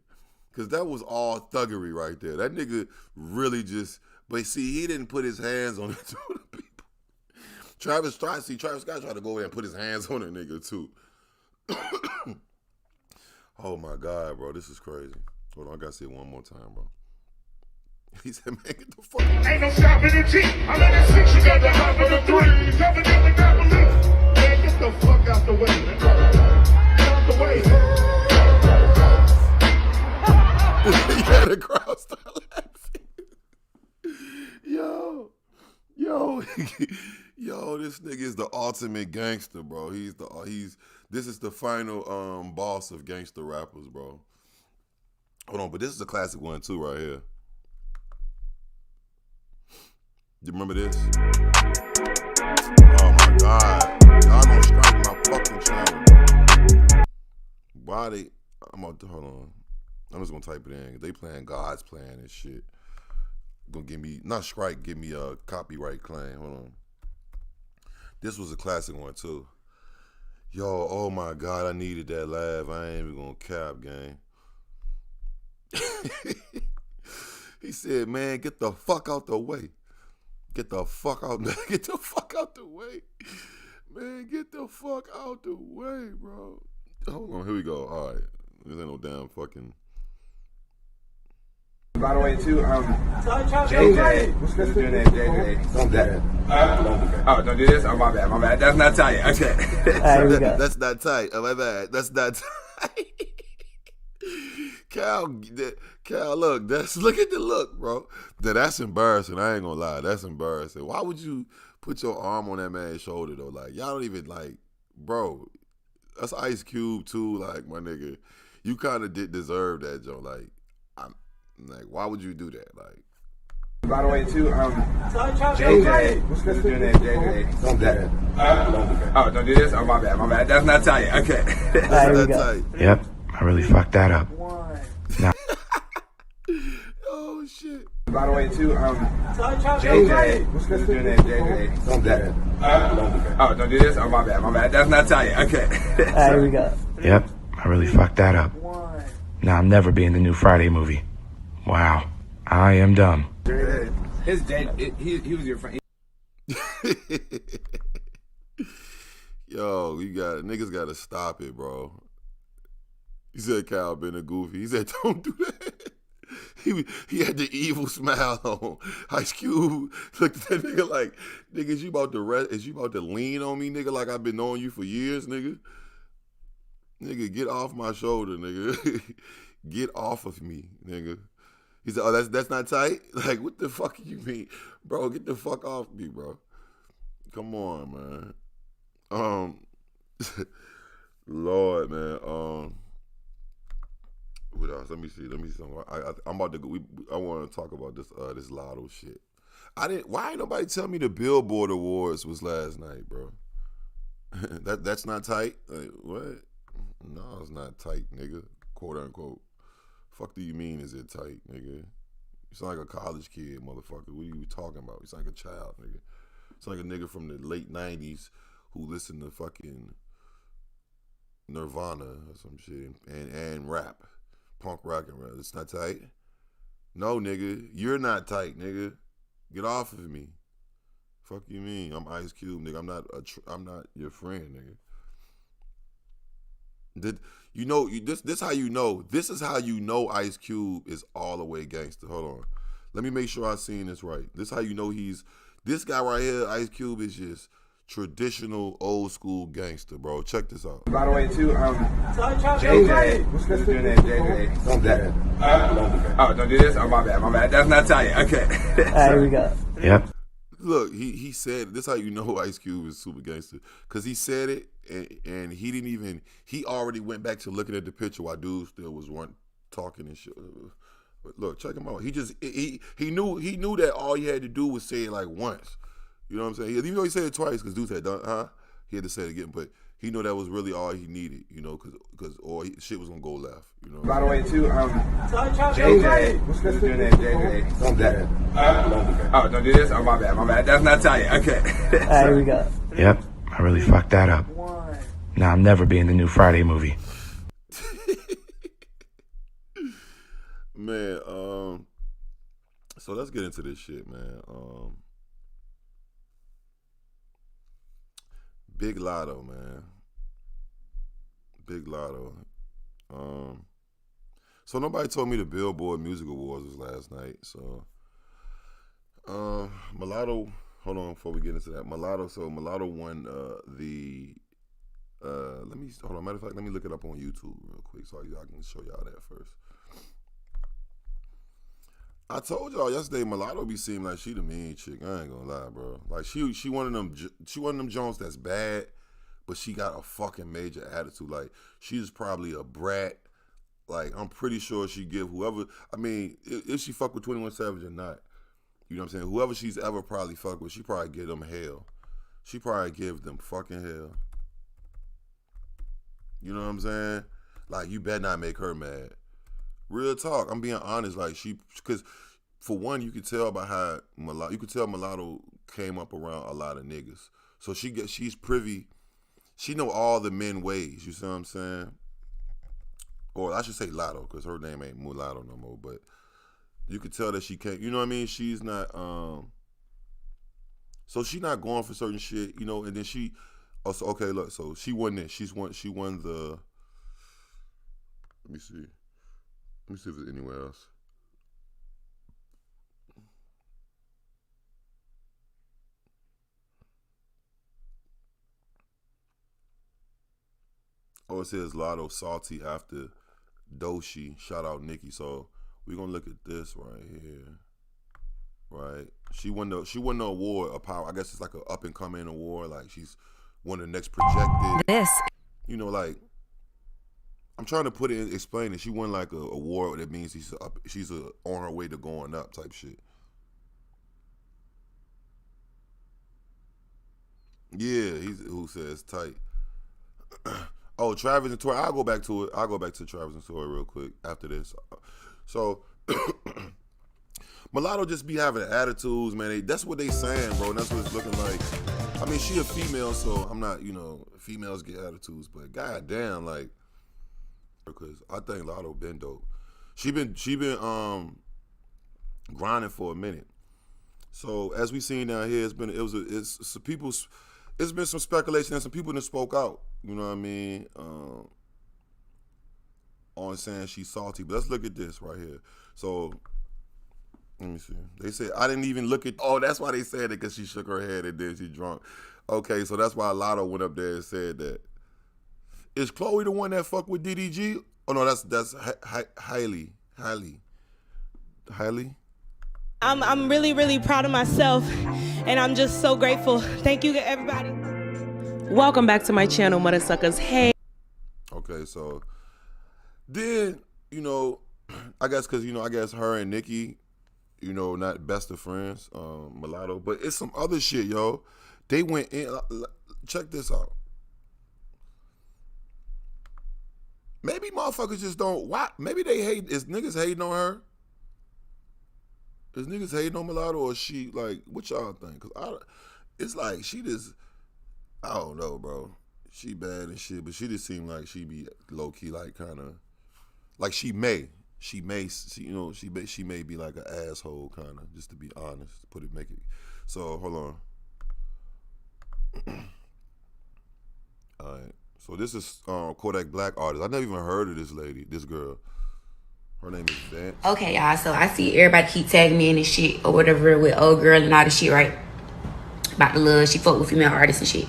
Cause that was all thuggery right there. That nigga really just, but see, he didn't put his hands on it to the people. Travis Scott tried to go over there and put his hands on a nigga too. Oh my God, bro, this is crazy. Hold on, I gotta say it one more time, bro. He said, man, get the fuck out. Ain't no stopping the G. I'm in the 6, you got the hop of the 3. Jumping in the capital. Man, get the fuck out the way. Get out the way. Yeah, the crowd started laughing. Yo, this nigga is the ultimate gangster, bro. This is the final boss of gangster rappers, bro. Hold on, but this is a classic one too, right here. You remember this? Oh my God. Y'all gonna strike my fucking channel. Why they, hold on. I'm just gonna type it in. They playing God's plan and shit. Gonna give me, not strike, give me a copyright claim. Hold on. This was a classic one too. Yo, oh my God, I needed that laugh. I ain't even gonna cap, gang. He said, man, get the fuck out the way. Get the fuck out. Get the fuck out the way. Man, get the fuck out the way, bro. Hold on, here we go. All right. This ain't no damn fucking. By the way, too, JJ. What's good doing that, JJ? Don't do that. Oh, don't do this? Oh, my bad. That's not tight. Okay. That's not tight. Oh, my bad. That's not tight. Cal, look, look at the look, bro. That's embarrassing. I ain't gonna lie. That's embarrassing. Why would you put your arm on that man's shoulder, though? Like, y'all don't even, like, bro, that's Ice Cube, too. Like, my nigga, you kind of did deserve that, Joe. Like, why would you do that? Like, by the way, too, JJ. What's good doing that, JJ? Don't do that. Oh, don't do this? Oh, my bad. That's not tight. Okay. That's not tight. Yep, I really fucked that up. Nah. Oh, shit. By the way, too, JJ. What's good doing that, JJ? Don't do that. Oh, don't do this? Oh, my bad. That's not tight. Okay. Here we go. Yep, I really fucked that up. Nah, I'm never being the new Friday movie. Wow, I am dumb. His dad, he was your friend. Yo, niggas gotta stop it, bro. He said Cal been a goofy. He said, don't do that. He had the evil smile on. Ice Cube looked at that nigga like, nigga, is you about to lean on me, nigga, like I've been knowing you for years, nigga? Nigga, get off my shoulder, nigga. Get off of me, nigga. He said, oh, that's not tight? Like, what the fuck you mean? Bro, get the fuck off me, bro. Come on, man. Lord, man. What else? Let me see. I'm about to go. I want to talk about this Latto shit. Why ain't nobody tell me the Billboard Awards was last night, bro? That's not tight? Like, what? No, it's not tight, nigga. Quote unquote. Fuck do you mean is it tight, nigga? You sound like a college kid, motherfucker. What are you talking about? You sound like a child, nigga. It's like a nigga from the late 90s who listened to fucking Nirvana or some shit and rap. Punk rock and rap. It's not tight? No, nigga. You're not tight, nigga. Get off of me. Fuck you mean? I'm Ice Cube, nigga. I'm not your friend, nigga. You know, this how you know. This is how you know Ice Cube is all the way gangster. Hold on. Let me make sure I seen this right. This how you know this guy right here, Ice Cube, is just traditional old school gangster, bro. Check this out. By the way, too, JJ. What's good doing that, JJ? Don't do that. Oh, don't do this? Oh, my bad. That's not tight. Okay. Here we go. Yep. Look, he said, this how you know Ice Cube is super gangster. Because he said it, and he already went back to looking at the picture while dudes still was talking and shit. But look, check him out. He knew that all he had to do was say it like once. You know what I'm saying? Even though he said it twice, because dude said, he had to say it again. But he knew that was really all he needed, you know, because shit was gonna go left, you know. By the way, too, JJ, what's your name, JJ? Don't do that. Oh, don't do this? Oh, my bad. That's not Tanya. Okay. All right, here we go. Yep, I really fucked that up. Now I'm never be in the new Friday movie. Man, so let's get into this shit, man. Big Latto, man. Big Latto. So nobody told me the Billboard Music Awards was last night. So Mulatto, hold on before we get into that. Mulatto won matter of fact, let me look it up on YouTube real quick so I can show y'all that first. I told y'all yesterday, Mulatto be seeming like she the mean chick. I ain't gonna lie, bro. Like she one of them Jones that's bad, but she got a fucking major attitude. Like she's probably a brat. Like I'm pretty sure she give whoever. I mean, if she fuck with 21 Savage or not, you know what I'm saying? Whoever she's ever probably fuck with, she probably give them hell. She probably give them fucking hell. You know what I'm saying? Like you better not make her mad. Real talk. I'm being honest. Like because for one, you could tell by how Mulatto came up around a lot of niggas. So she's privy. She know all the men ways. You see what I'm saying? Or I should say Latto, because her name ain't Mulatto no more. But you could tell that she can't. You know what I mean? She's not. So she not going for certain shit. You know. And then she. Also, okay, look. So she won this. She won the. Let me see. Let me see if there's anywhere else. Oh, it says Latto salty after Doshi. Shout out Nikki. So we're gonna look at this right here. Right. She won the award, a power. I guess it's like an up and coming award. Like she's one of the next projected. This. You know, like. I'm trying to put it in, explain it. She won like a award that means she's on her way to going up type shit. Yeah, he's who says tight. Oh, Travis and Tori. I'll go back to it. I'll go back to Travis and Tori real quick after this. So Mulatto just be having attitudes, man. That's what they saying, bro. And that's what it's looking like. I mean, she a female, so I'm not, females get attitudes, but goddamn, like. Because I think Latto been dope. She been grinding for a minute. So as we seen down here, it's been some speculation and some people that spoke out. You know what I mean? On saying she's salty. But let's look at this right here. So let me see. They said I didn't even look at. Oh, that's why they said it, because she shook her head and then she drunk. Okay, so that's why Latto went up there and said that. Is Chloe the one that fucked with DDG? Oh no, that's Hailey. I'm really, really proud of myself, and I'm just so grateful. Thank you, everybody. Welcome back to my channel, Mother Suckers. Hey. Okay, so then I guess because I guess her and Nikki, not best of friends, Mulatto, but it's some other shit, yo. They went in. Check this out. Maybe motherfuckers just don't. Why? Maybe they hate. Is niggas hating on her? Is niggas hating on Mulatto, or she like? What y'all think? Cause it's like she just. I don't know, bro. She bad and shit, but she just seem like she be low key, like kind of, like she may, she may be like an asshole, kind of. Just to be honest, make it. So hold on. All right. So this is Kodak Black artist. I never even heard of this girl. Her name is Vance. Okay, y'all. So I see everybody keep tagging me in this shit or whatever with old girl and all this shit, right? About the love she fuck with female artists and shit.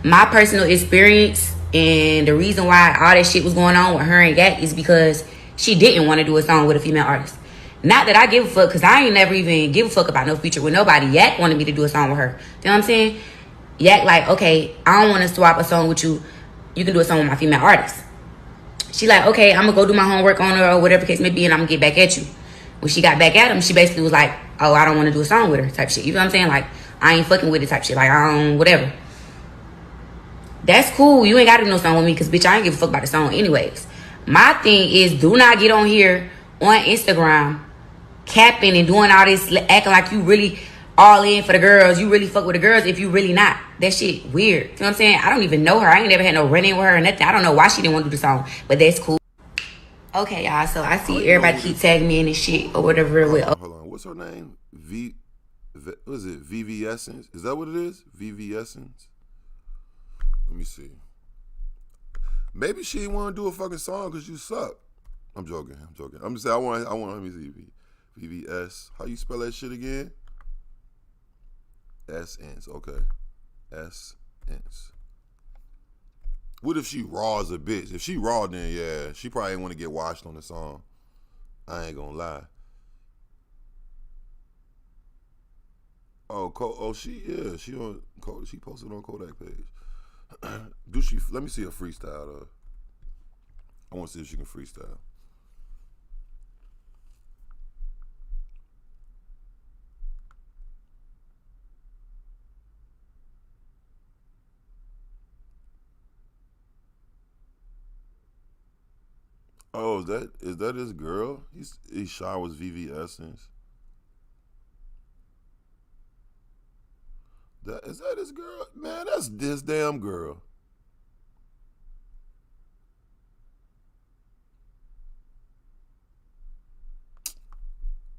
My personal experience and the reason why all that shit was going on with her and Yak is because she didn't want to do a song with a female artist. Not that I give a fuck, because I ain't never even give a fuck about no feature with nobody. Yak wanted me to do a song with her. You know what I'm saying? Yak like, okay, I don't want to swap a song with you. You can do a song with my female artist. She like, okay, I'm going to go do my homework on her or whatever case may be, and I'm going to get back at you. When she got back at him, she basically was like, oh, I don't want to do a song with her type shit. You know what I'm saying? Like, I ain't fucking with it type shit. Like, I don't, whatever. That's cool. You ain't got to do no song with me because, bitch, I ain't give a fuck about the song anyways. My thing is, do not get on here on Instagram capping and doing all this, acting like you really all in for the girls. You really fuck with the girls if you really not. That shit weird. You know what I'm saying? I don't even know her. I ain't never had no run-in with her or nothing. I don't know why she didn't want to do the song, but that's cool. Okay, y'all. So I see everybody keep tagging me in this shit or whatever. Hold on. What's her name? What is it? VV Essence? Is that what it is? VV Essence? Let me see. Maybe she didn't want to do a fucking song because you suck. I'm joking. I'm just saying, I want, let me see. VVS. How you spell that shit again? Essence. Okay. Essence. What if she raw as a bitch? If she raw, then yeah, she probably ain't want to get watched on the song. I ain't gonna lie. She posted on Kodak page. Let me see a freestyle. I want to see if she can freestyle. Oh, is that his girl? He shot was VV Essence. Is that his girl? Man, that's this damn girl.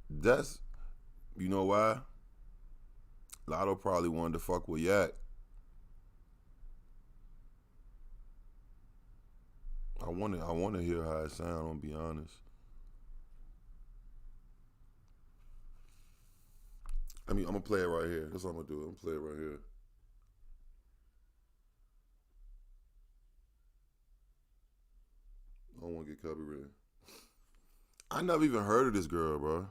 That's, you know why? Latto probably wanted to fuck with Yak. I want to hear how it sounds, I'm gonna be honest. I mean, I'm gonna play it right here. That's what I'm gonna do. I'm gonna play it right here. I don't want to get copyrighted. I never even heard of this girl, bro.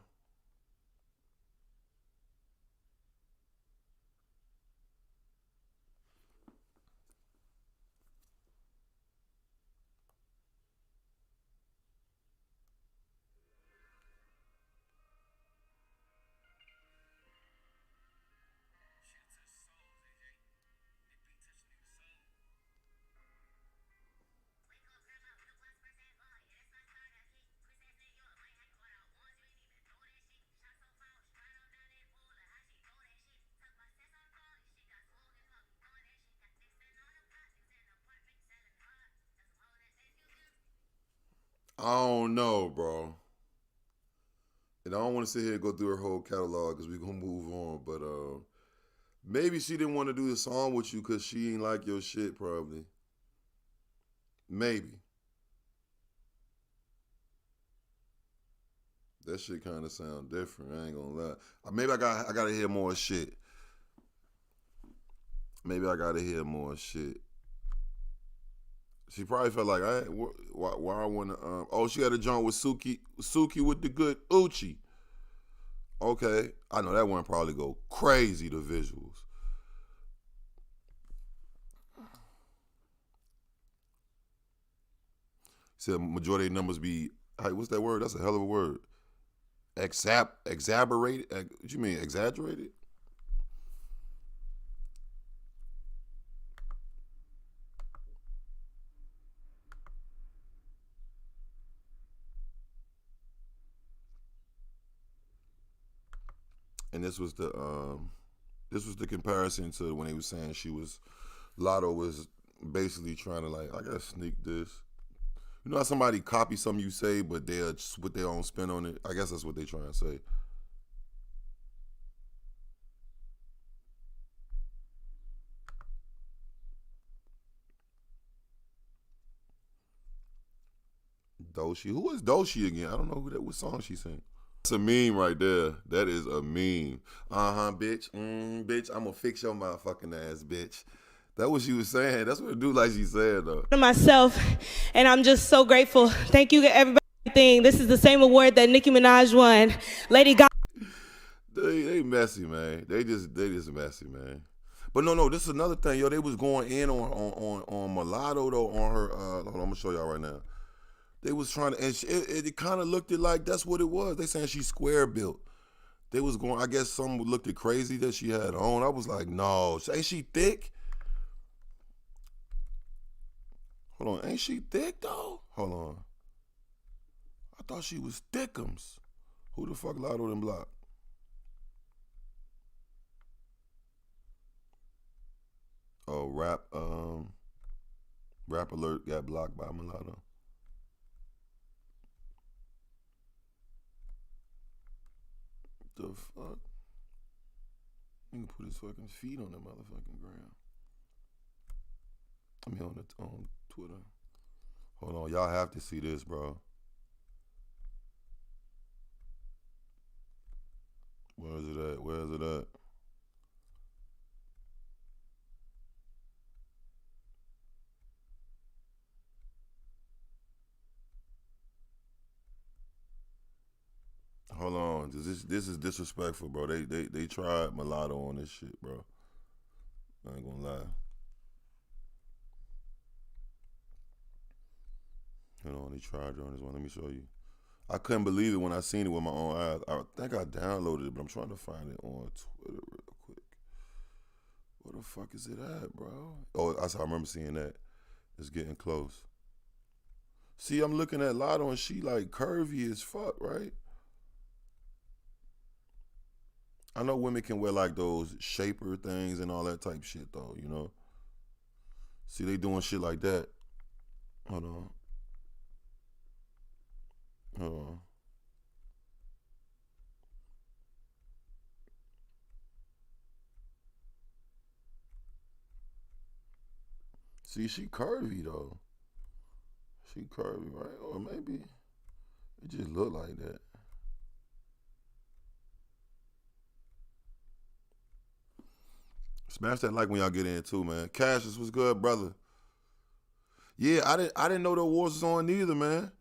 I don't know, bro. And I don't want to sit here and go through her whole catalog because we're going to move on. But maybe she didn't want to do the song with you because she ain't like your shit, probably. Maybe. That shit kind of sound different. I ain't going to lie. Maybe I got to hear more shit. Maybe I got to hear more shit. She probably felt like, why I want to, she had a joint with Suki with the good Uchi. Okay. I know that one probably go crazy, the visuals. Said majority of numbers be, what's that word? That's a hell of a word. Exaggerated? What you mean, exaggerated? And this was the comparison to when they was saying Latto was basically trying to, like, I gotta sneak this. You know how somebody copy something you say, but they'll just put their own spin on it? I guess that's what they trying to say. Doshi. Who is Doshi again? I don't know what song she sang. That's a meme right there. That is a meme. Bitch. Bitch, I'm gonna fix your motherfucking ass, bitch. That's what she was saying. That's what it do like she said, though. Myself, and I'm just so grateful. Thank you to everybody. This is the same award that Nicki Minaj won. Lady Gaga. They messy, man. They just messy, man. But no, this is another thing, yo. They was going in on Mulatto, though, on her. Hold on, I'm gonna show y'all right now. They was trying to, and it kind of looked like that's what it was. They saying she's square built. They was going, I guess some looked at crazy that she had on. I was like, no, ain't she thick? Hold on, ain't she thick though? Hold on. I thought she was thickums. Who the fuck Latto them block? Oh, Rap Alert got blocked by Mulatto. The fuck? You can put his fucking feet on the motherfucking ground. I mean on Twitter. Hold on, y'all have to see this, bro. Where is it at? Where is it at? Hold on, this is disrespectful, bro. They tried Mulatto on this shit, bro. I ain't gonna lie. Hold on, they tried on this one. Let me show you. I couldn't believe it when I seen it with my own eyes. I think I downloaded it, but I'm trying to find it on Twitter real quick. Where the fuck is it at, bro? Oh, I remember seeing that. It's getting close. See, I'm looking at Latto and she like curvy as fuck, right? I know women can wear like those shaper things and all that type shit though, you know? See, they doing shit like that. Hold on. Hold on. See, she curvy though. She curvy, right? Or maybe it just look like that. Smash that like when y'all get in too, man. Cassius, what's good, brother? Yeah, I didn't know the awards was on neither, man.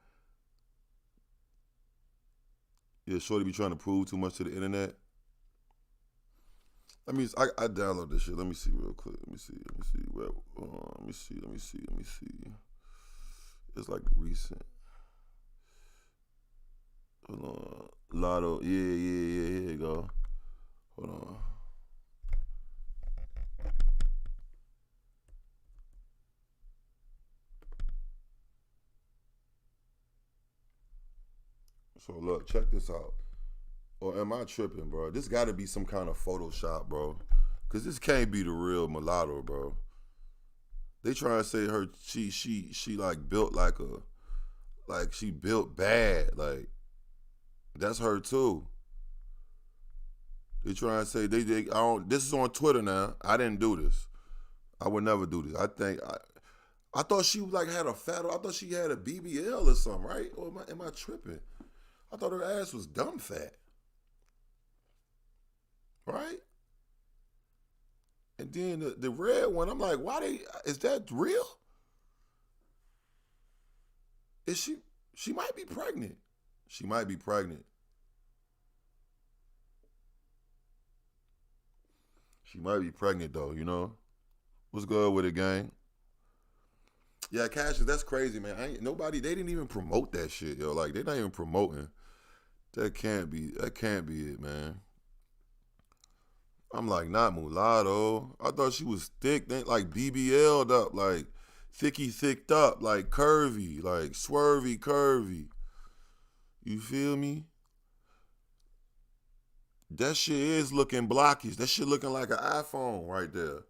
Yeah, Shorty be trying to prove too much to the internet. I download this shit. Let me see real quick. Let me see. Let me see. It's like recent. Hold on. Latto. Yeah. Here you go. Hold on. So look, check this out. Or am I tripping, bro? This got to be some kind of Photoshop, bro. Cause this can't be the real Mulatto, bro. They trying to say she like built like she built bad, like that's her too. They trying to say this is on Twitter now. I didn't do this. I would never do this. I thought she like had a fat. I thought she had a BBL or something, right? Or am I tripping? I thought her ass was dumb fat. Right? And then the red one, I'm like, is that real? Is she might be pregnant. She might be pregnant. She might be pregnant though, you know? What's good with it, gang? Yeah, Cassius, that's crazy, man. They didn't even promote that shit, yo. Like, they're not even promoting. That can't be it, man. I'm like, not Mulatto. I thought she was thick, like BBL'd up, like thicked up, like curvy, like swervy, curvy. You feel me? That shit is looking blockish. That shit looking like an iPhone right there.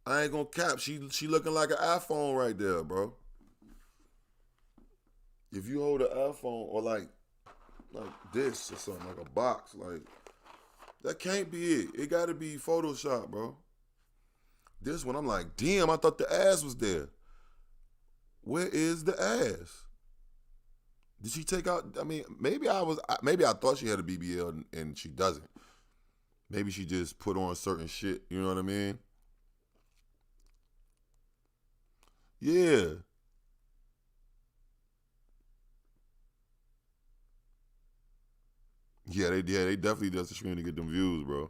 I ain't gonna cap. She looking like an iPhone right there, bro. If you hold an iPhone or like this or something, like a box, like that can't be it. It gotta be Photoshop, bro. This one, I'm like, damn, I thought the ass was there. Where is the ass? Did she take out? I mean, maybe I thought she had a BBL and she doesn't. Maybe she just put on certain shit. You know what I mean? Yeah. Yeah, they definitely does the stream to get them views, bro.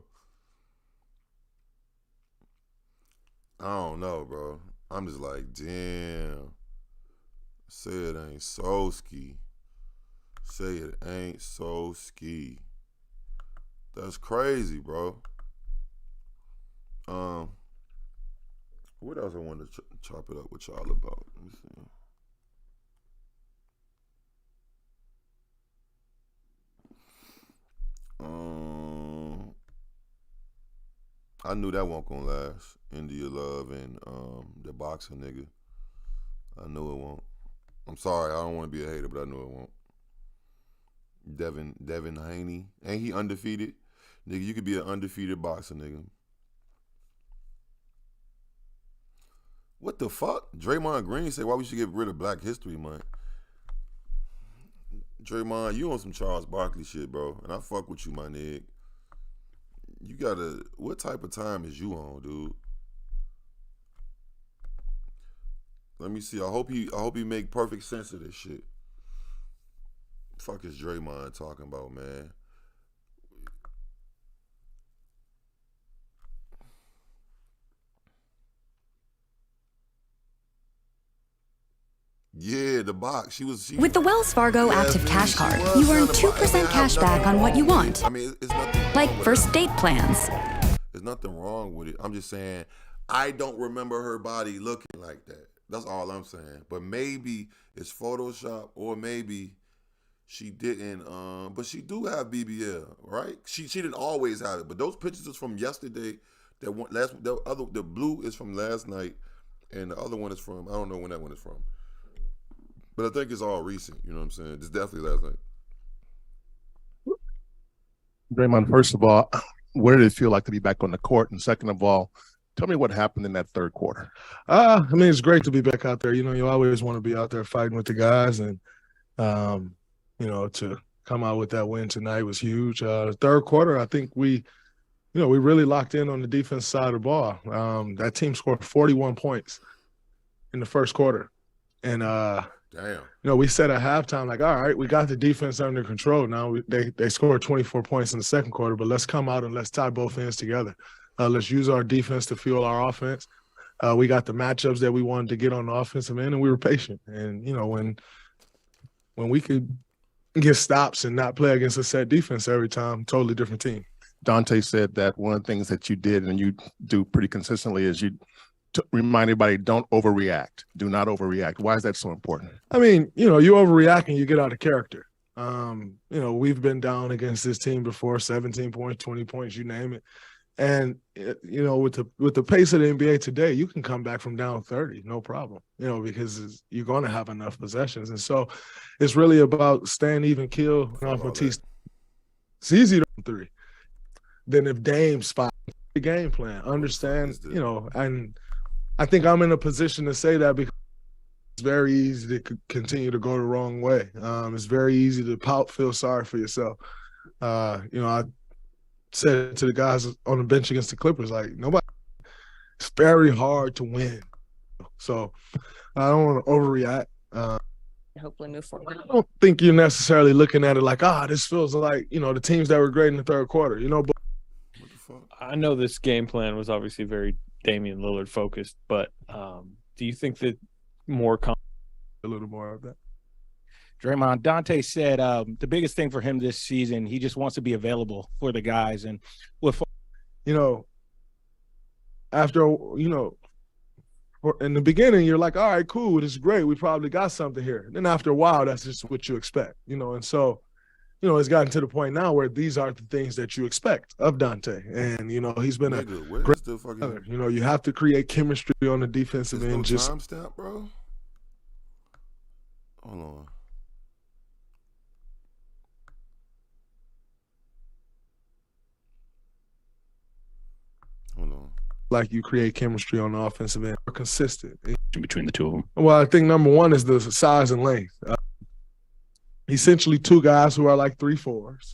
I don't know, bro. I'm just like, damn. Say it ain't so ski. Say it ain't so ski. That's crazy, bro. What else I wanted to chop it up with y'all about? Let me see. I knew that won't gonna last. India Love and the boxing nigga. I knew it won't. I'm sorry, I don't want to be a hater, but I knew it won't. Devin Haney. Ain't he undefeated? Nigga, you could be an undefeated boxer, nigga. What the fuck? Draymond Green said why we should get rid of Black History Month. Draymond, you on some Charles Barkley shit, bro. And I fuck with you, my nigga. You gotta, what type of time is you on, dude? Let me see. I hope he make perfect sense of this shit. Fuck is Draymond talking about, man? Yeah, the box. With the Wells Fargo Active Cash Card, you earn 2% cash back on what you want. I mean, it's nothing like first date plans. There's nothing wrong with it. I'm just saying, I don't remember her body looking like that. That's all I'm saying. But maybe it's Photoshop, or maybe she didn't. But she do have BBL, right? She didn't always have it. But those pictures is from yesterday. The blue is from last night, and the other one is from, I don't know when that one is from. But I think it's all recent, you know what I'm saying? It's definitely last night. Draymond, first of all, what did it feel like to be back on the court? And second of all, tell me what happened in that third quarter. I mean, it's great to be back out there. You know, you always want to be out there fighting with the guys. And, you know, to come out with that win tonight was huge. The third quarter, I think we really locked in on the defense side of the ball. That team scored 41 points in the first quarter. And, damn. You know, we said at halftime, like, all right, we got the defense under control. Now they scored 24 points in the second quarter, but let's come out and let's tie both ends together. Let's use our defense to fuel our offense. We got the matchups that we wanted to get on the offensive end, and we were patient. And, you know, when we could get stops and not play against a set defense every time, totally different team. Dante said that one of the things that you did and you do pretty consistently is you remind everybody, don't overreact. Do not overreact. Why is that so important? I mean, you know, you overreact and you get out of character. You know, we've been down against this team before, 17 points, 20 points, you name it. And, you know, with the pace of the NBA today, you can come back from down 30, no problem, you know, because you're going to have enough possessions. And so it's really about staying even keel. It's easy to three. Then if Dame spots the game plan, understand, you know, and I think I'm in a position to say that because it's very easy to continue to go the wrong way. It's very easy to pout, feel sorry for yourself. You know, I said to the guys on the bench against the Clippers, like, it's very hard to win. So I don't want to overreact. Hopefully move forward. I don't think you're necessarily looking at it like, this feels like, you know, the teams that were great in the third quarter, you know. But I know this game plan was obviously very Damian Lillard focused, but do you think that a little more of that? Draymond, Dante said the biggest thing for him this season, he just wants to be available for the guys. And with, you know, after, you know, in the beginning, you're like, all right, cool, this is great. We probably got something here. And then after a while, that's just what you expect, you know. And so, you know, it's gotten to the point now where these are the things that you expect of Dante. And, you know, he's been great. You know, you have to create chemistry on the defensive end. Just timestamp, bro. Hold on. Hold on. Like you create chemistry on the offensive end. Consistent. Between the two of them. Well, I think number one is the size and length. Essentially two guys who are like 3'4s.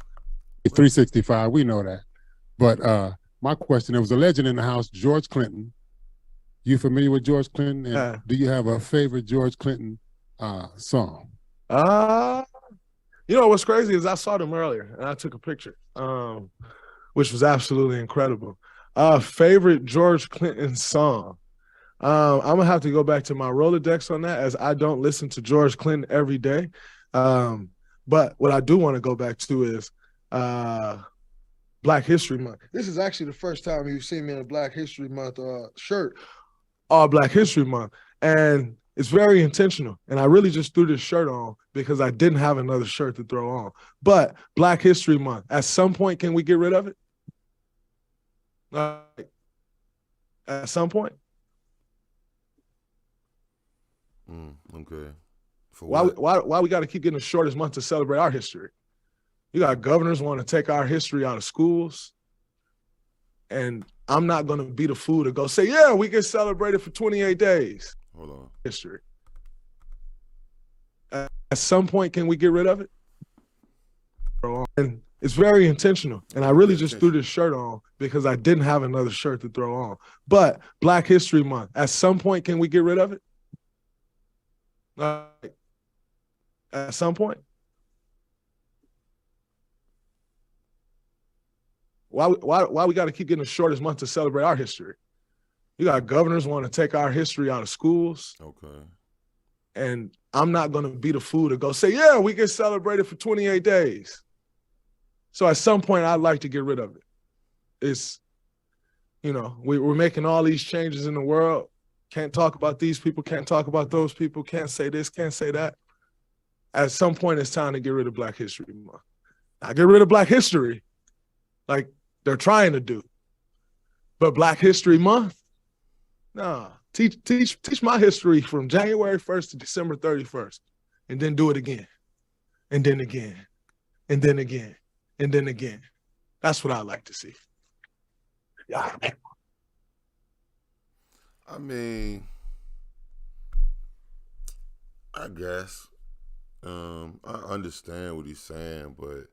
365, we know that. But my question, there was a legend in the house, George Clinton. You familiar with George Clinton? And do you have a favorite George Clinton song? You know, what's crazy is I saw them earlier and I took a picture, which was absolutely incredible. Favorite George Clinton song? I'm going to have to go back to my Rolodex on that, as I don't listen to George Clinton every day. But what I do want to go back to is Black History Month. This is actually the first time you've seen me in a Black History Month shirt. All Black History Month. And it's very intentional. And I really just threw this shirt on because I didn't have another shirt to throw on. But Black History Month, at some point, can we get rid of it? At some point? Okay. For why we got to keep getting the shortest month to celebrate our history? You got governors want to take our history out of schools. And I'm not going to be the fool to go say, yeah, we can celebrate it for 28 days. Hold on. History. At some point, can we get rid of it? And it's very intentional. And I really just threw this shirt on because I didn't have another shirt to throw on. But Black History Month, at some point, can we get rid of it? At some point? Why we got to keep getting the shortest month to celebrate our history? You got governors want to take our history out of schools. Okay. And I'm not going to be the fool to go say, yeah, we can celebrate it for 28 days. So at some point, I'd like to get rid of it. It's, we're making all these changes in the world. Can't talk about these people, can't talk about those people, can't say this, can't say that. At some point, it's time to get rid of Black History Month. Not get rid of Black history, like they're trying to do. But Black History Month, nah. Teach my history from January 1st to December 31st, and then do it again, and then again, and then again, and then again. That's what I like to see. Yeah. I mean, I guess I understand what he's saying, but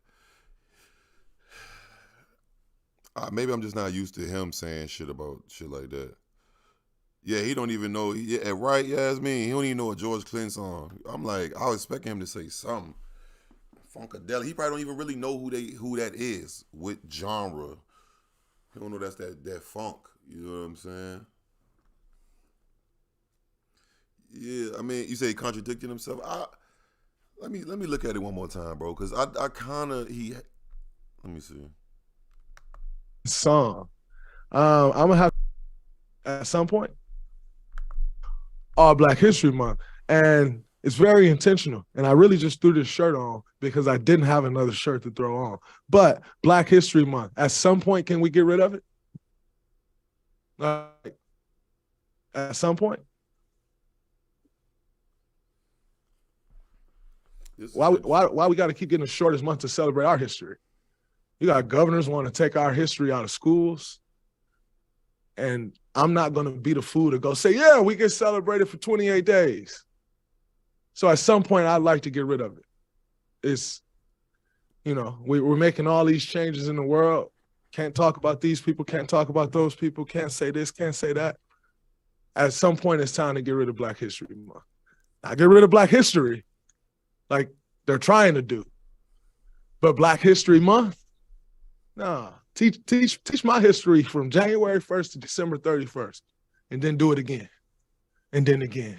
maybe I'm just not used to him saying shit about shit like that. Yeah, he don't even know. Yeah, right, Yasmin? He don't even know a George Clinton song. I'm like, I was expecting him to say something. Funkadelic. He probably don't even really know who that is, what genre. He don't know that's that funk. You know what I'm saying? Yeah, I mean, you say he contradicted himself. Let me look at it one more time, bro, because I kind of let me see. Song. I'm gonna have at some point All Black History Month, and it's very intentional. And I really just threw this shirt on because I didn't have another shirt to throw on. But Black History Month, at some point, can we get rid of it? At some point. Why we got to keep getting the shortest month to celebrate our history? You got governors want to take our history out of schools. And I'm not going to be the fool to go say, yeah, we can celebrate it for 28 days. So at some point, I'd like to get rid of it. It's, we're making all these changes in the world. Can't talk about these people, can't talk about those people, can't say this, can't say that. At some point, it's time to get rid of Black History Month. Not get rid of Black history, like they're trying to do. But Black History Month, nah. Teach my history from January 1st to December 31st, and then do it again, and then again,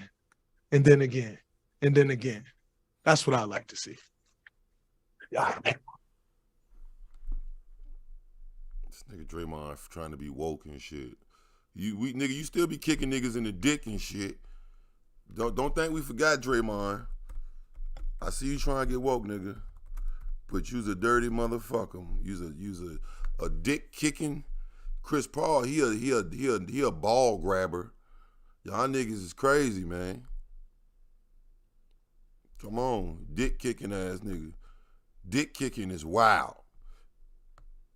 and then again, and then again. That's what I like to see. Yeah. This nigga Draymond trying to be woke and shit. You still be kicking niggas in the dick and shit. Don't think we forgot Draymond. I see you trying to get woke, nigga, but you's a dirty motherfucker. You's a dick kicking Chris Paul. He a ball grabber. Y'all niggas is crazy, man. Come on, dick kicking ass nigga. Dick kicking is wild.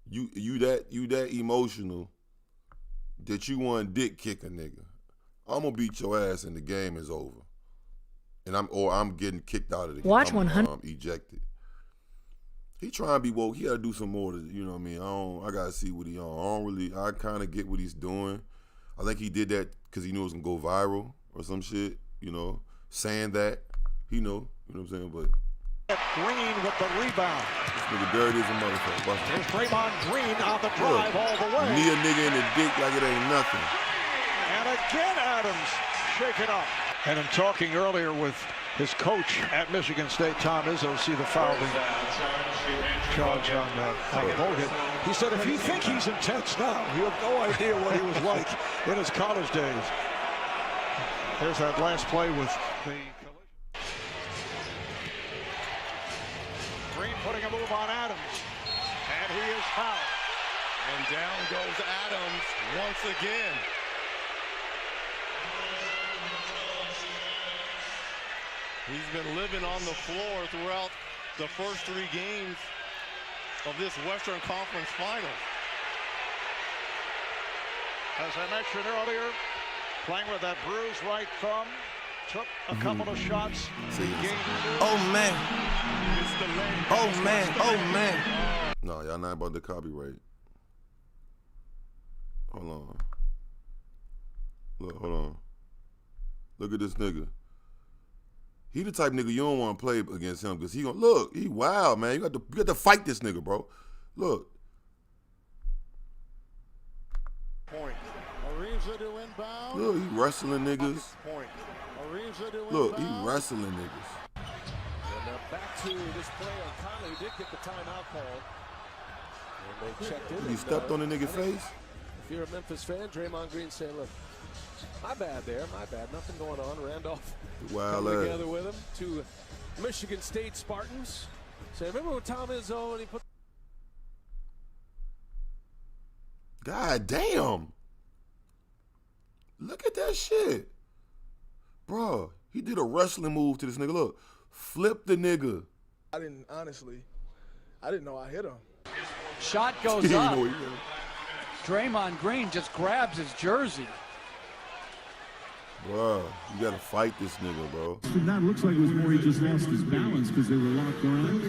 You that emotional that you want dick kick a nigga. I'm gonna beat your ass and the game is over. And I'm getting kicked out of the game. Watch 100. Ejected. He trying to be woke. He gotta do some more. You know what I mean? I gotta see what he on. I kind of get what he's doing. I think he did that because he knew it was gonna go viral or some shit. Saying that. He know. You know what I'm saying? But Green with the rebound. This nigga dirty as a motherfucker. There's Draymond Green on the drive all the way. Knee a nigga in the dick like it ain't nothing. And again, Adams shaken up. And in talking earlier with his coach at Michigan State, Tom Izzo, see the foul charge on Bogut. He said, if you think he's intense now, you have no idea what he was like in his college days. Here's that last play with the collision. Green putting a move on Adams, and he is fouled. And down goes Adams once again. He's been living on the floor throughout the first 3 games of this Western Conference Finals. As I mentioned earlier, playing with that bruised right thumb, took a couple of shots. Oh man. Oh man. Oh man. No, y'all not about the copyright. Hold on. Look, hold on. Look at this nigga. He the type nigga you don't want to play against him because he gonna look. He wild, man. You got to fight this nigga, bro. Look. Point. Look, he wrestling niggas. Point. Look, he wrestling niggas. And now back to this play on Conley. He did get the timeout call. And they checked in. He stepped on the nigga face. If you're a Memphis fan, Draymond Green saying, look, my bad there, my bad. Nothing going on. Randolph coming together with him. To Michigan State Spartans. Say, remember when Tom Izzo and he put... God damn. Look at that shit. Bro, he did a wrestling move to this nigga. Look, flip the nigga. I didn't know I hit him. Shot goes up. Draymond Green just grabs his jersey. Bro, you gotta fight this nigga, bro. That looks like it was more he just lost his balance because they were locked around.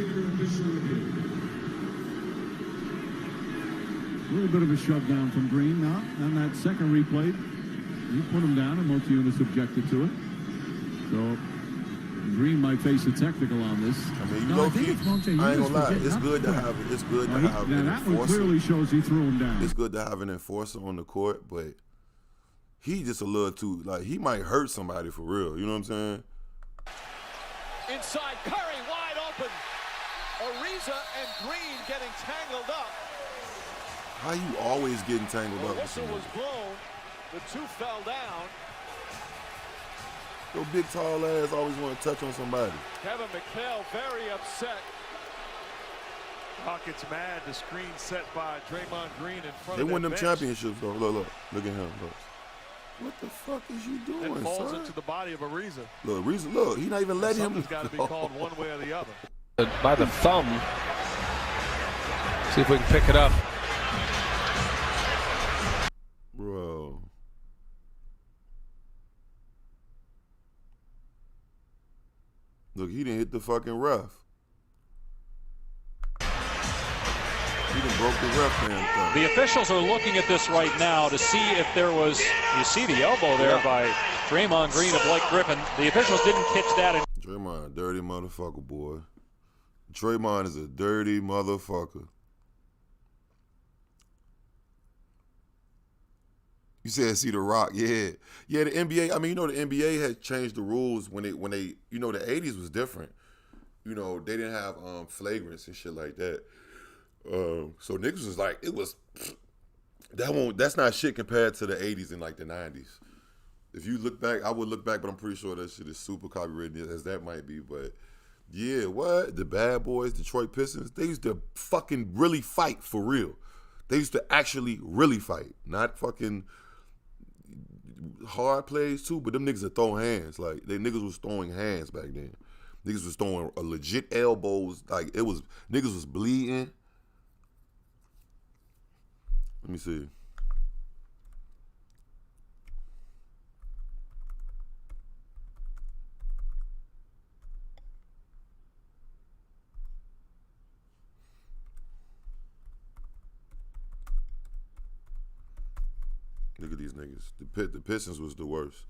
A little bit of a shove down from Green now. On that second replay, he put him down and Motiunas objected to it. So Green might face a technical on this. I mean, I ain't gonna lie. It's good to have it. It's good to have an that enforcer. one clearly shows he threw him down. It's good to have an enforcer on the court, but he just a little too, like, he might hurt somebody for real. You know what I'm saying? Inside, Curry wide open. Ariza and Green getting tangled up. How you always getting tangled The up? whistle was blown. The two fell down. Your big tall ass always want to touch on somebody. Kevin McHale very upset. Rockets mad. The screen set by Draymond Green in front They of win them bench. championships though. Look at him. Look. What the fuck is you doing, It falls son? into the body of Ariza. Look, Ariza, look, he not even letting him. Something's got to be called one way or the other. By the thumb. See if we can pick it up. Bro. Look, he didn't hit the fucking ref. He done broke the ref hand. The officials are looking at this right now to see if there was, you see the elbow there by Draymond Green of Blake Griffin. The officials didn't catch that. Draymond, a dirty motherfucker, boy. Draymond is a dirty motherfucker. You said see the Rock, yeah. Yeah, the NBA, I mean, you know, the NBA had changed the rules when they, you know, the 80s was different. You know, they didn't have flagrants and shit like that. So niggas was like, it was, that's not shit compared to the 80s and like the 90s. If you look back, I would look back, but I'm pretty sure that shit is super copyrighted as that might be. But yeah, what? The Bad Boys, Detroit Pistons, they used to fucking really fight for real. They used to actually really fight, not fucking hard plays too, but them niggas are throwing hands. Like, they niggas was throwing hands back then. Niggas was throwing a legit elbows. Like, it was, niggas was bleeding. Let me see. Look at these niggas. The Pistons was the worst.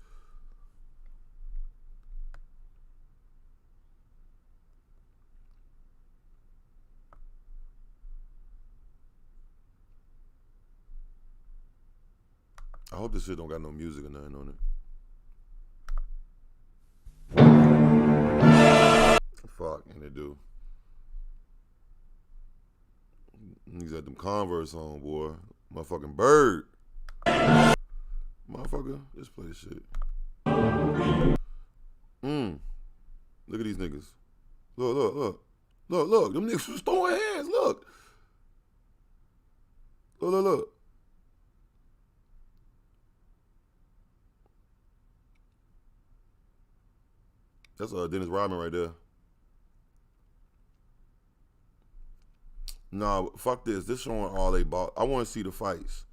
I hope this shit don't got no music or nothing on it. Fuck, and it do. Niggas got them Converse on, boy. Motherfucking bird. Motherfucker, just play this shit. Look at these niggas. Look. Them niggas was throwing hands. Look. Look. That's Dennis Rodman right there. Nah, fuck this. This showing all they bought. I want to see the fights.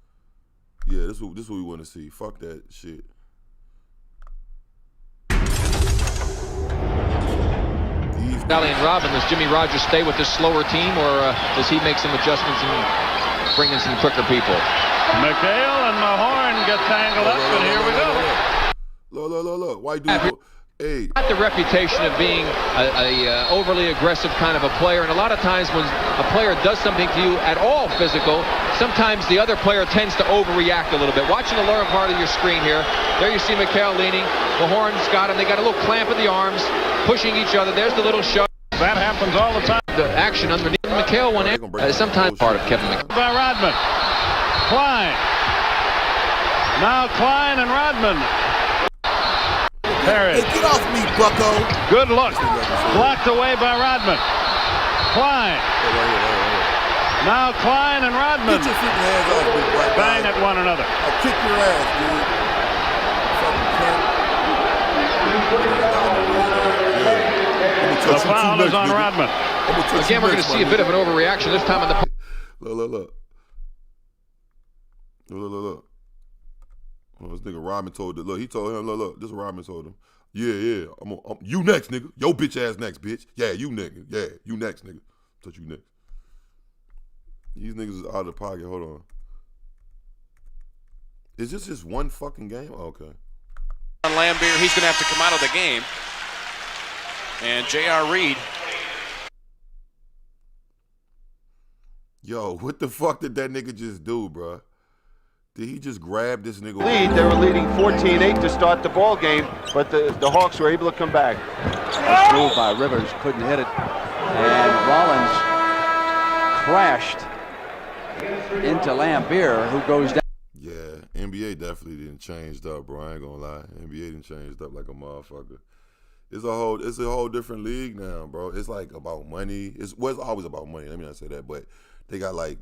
Yeah, this is what we want to see. Fuck that shit. Valley and Robin, does Jimmy Rogers stay with this slower team, or does he make some adjustments and bring in some quicker people? McHale and Mahorn get tangled up, and here we go. Look. White dude. Hey. Got the reputation of being a overly aggressive kind of a player, and a lot of times when a player does something to you at all physical, sometimes the other player tends to overreact a little bit. Watching the lower part of your screen here, there you see McHale leaning. Mahorn's got him. They got a little clamp in the arms, pushing each other. There's the little shove. That happens all the time. The action underneath McHale one sometimes part of Kevin McHale. By Rodman. Klein. Now Klein and Rodman. Perry. Hey, get off me, bucko. Good look. Blocked away by Rodman. Klein. Now Klein and Rodman. Get your freaking hands off me, black bang guy. at one another. I'll kick your ass, dude. The foul is on Rodman. Again, we're going to see a bit of an overreaction this time on the. Look. Oh, this nigga Rodman told it. Look, he told him, look, this is what Rodman told him. Yeah. You next, nigga. Yo bitch ass next, bitch. Yeah, you nigga. Yeah, you next, nigga. Touch you next. These niggas is out of pocket. Hold on. Is this just one fucking game? Oh, okay. On Lambeer, he's going to have to come out of the game. And J.R. Reed. Yo, what the fuck did that nigga just do, bruh? Did he just grab this nigga? They were leading 14-8 to start the ball game, but the Hawks were able to come back. Nice move by Rivers, couldn't hit it. And Rollins crashed into Lambeer, who goes down. Yeah, NBA definitely didn't change up, bro. I ain't gonna lie. NBA didn't changed up like a motherfucker. It's a whole different league now, bro. It's like about money. It's always about money. Let me not say that, but they got like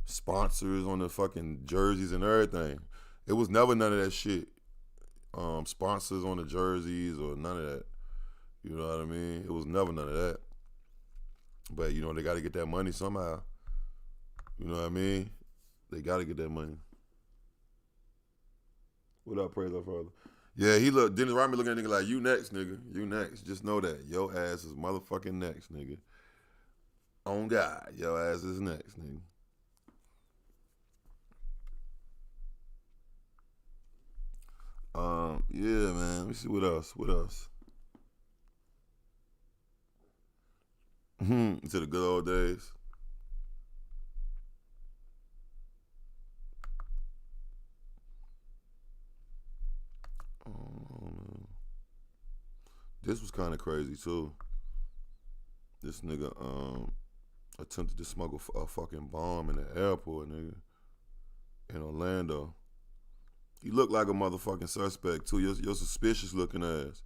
sponsors on the fucking jerseys and everything. It was never none of that shit. Sponsors on the jerseys or none of that. You know what I mean? It was never none of that. But you know, they gotta get that money somehow. You know what I mean? They gotta get that money. What up, praise our father? Yeah, Dennis Rodman looking at a nigga like, you next, nigga. You next. Just know that. Your ass is motherfucking next, nigga. On God, your ass is next, nigga. Yeah, man. Let me see what else. To the good old days. This was kind of crazy too. This nigga attempted to smuggle a fucking bomb in the airport, nigga, in Orlando. He looked like a motherfucking suspect too. Your suspicious looking ass.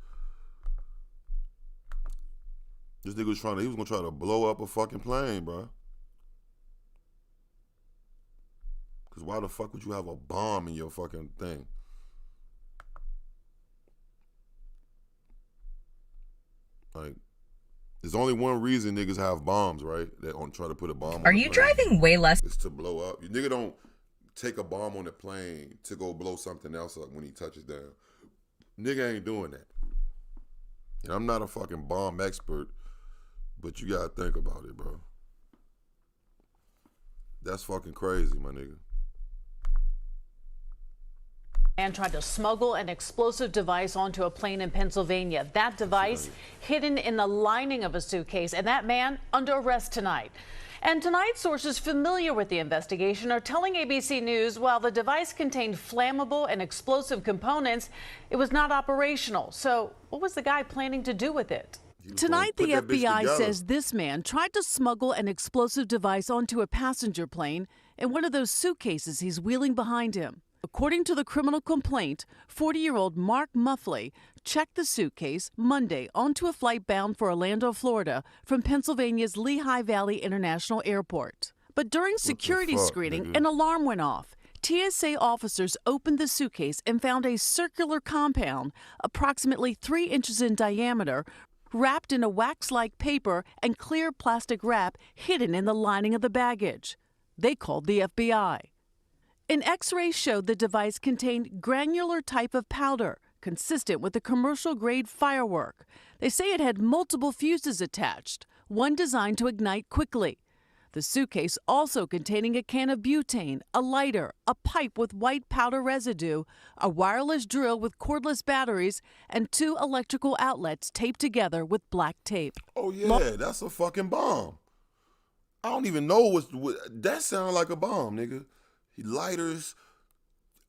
This nigga was he was gonna try to blow up a fucking plane, bro. Cause why the fuck would you have a bomb in your fucking thing? Like, there's only one reason niggas have bombs, right? They don't try to put a bomb on Are you driving way less? It's to blow up. You nigga don't take a bomb on the plane to go blow something else up when he touches down. Nigga ain't doing that. And I'm not a fucking bomb expert, but you gotta think about it, bro. That's fucking crazy, my nigga. Man tried to smuggle an explosive device onto a plane in Pennsylvania. That device hidden in the lining of a suitcase, and that man under arrest tonight. And tonight, sources familiar with the investigation are telling ABC News while the device contained flammable and explosive components, it was not operational. So what was the guy planning to do with it? Tonight, the FBI says this man tried to smuggle an explosive device onto a passenger plane in one of those suitcases he's wheeling behind him. According to the criminal complaint, 40-year-old Mark Muffley checked the suitcase Monday onto a flight bound for Orlando, Florida from Pennsylvania's Lehigh Valley International Airport. But during security screening, an alarm went off. TSA officers opened the suitcase and found a circular compound approximately 3 inches in diameter, wrapped in a wax-like paper and clear plastic wrap hidden in the lining of the baggage. They called the FBI. An X-ray showed the device contained granular type of powder, consistent with a commercial-grade firework. They say it had multiple fuses attached, one designed to ignite quickly. The suitcase also containing a can of butane, a lighter, a pipe with white powder residue, a wireless drill with cordless batteries, and 2 electrical outlets taped together with black tape. Oh, yeah, that's a fucking bomb. I don't even know what that sounds like a bomb, nigga. Lighters,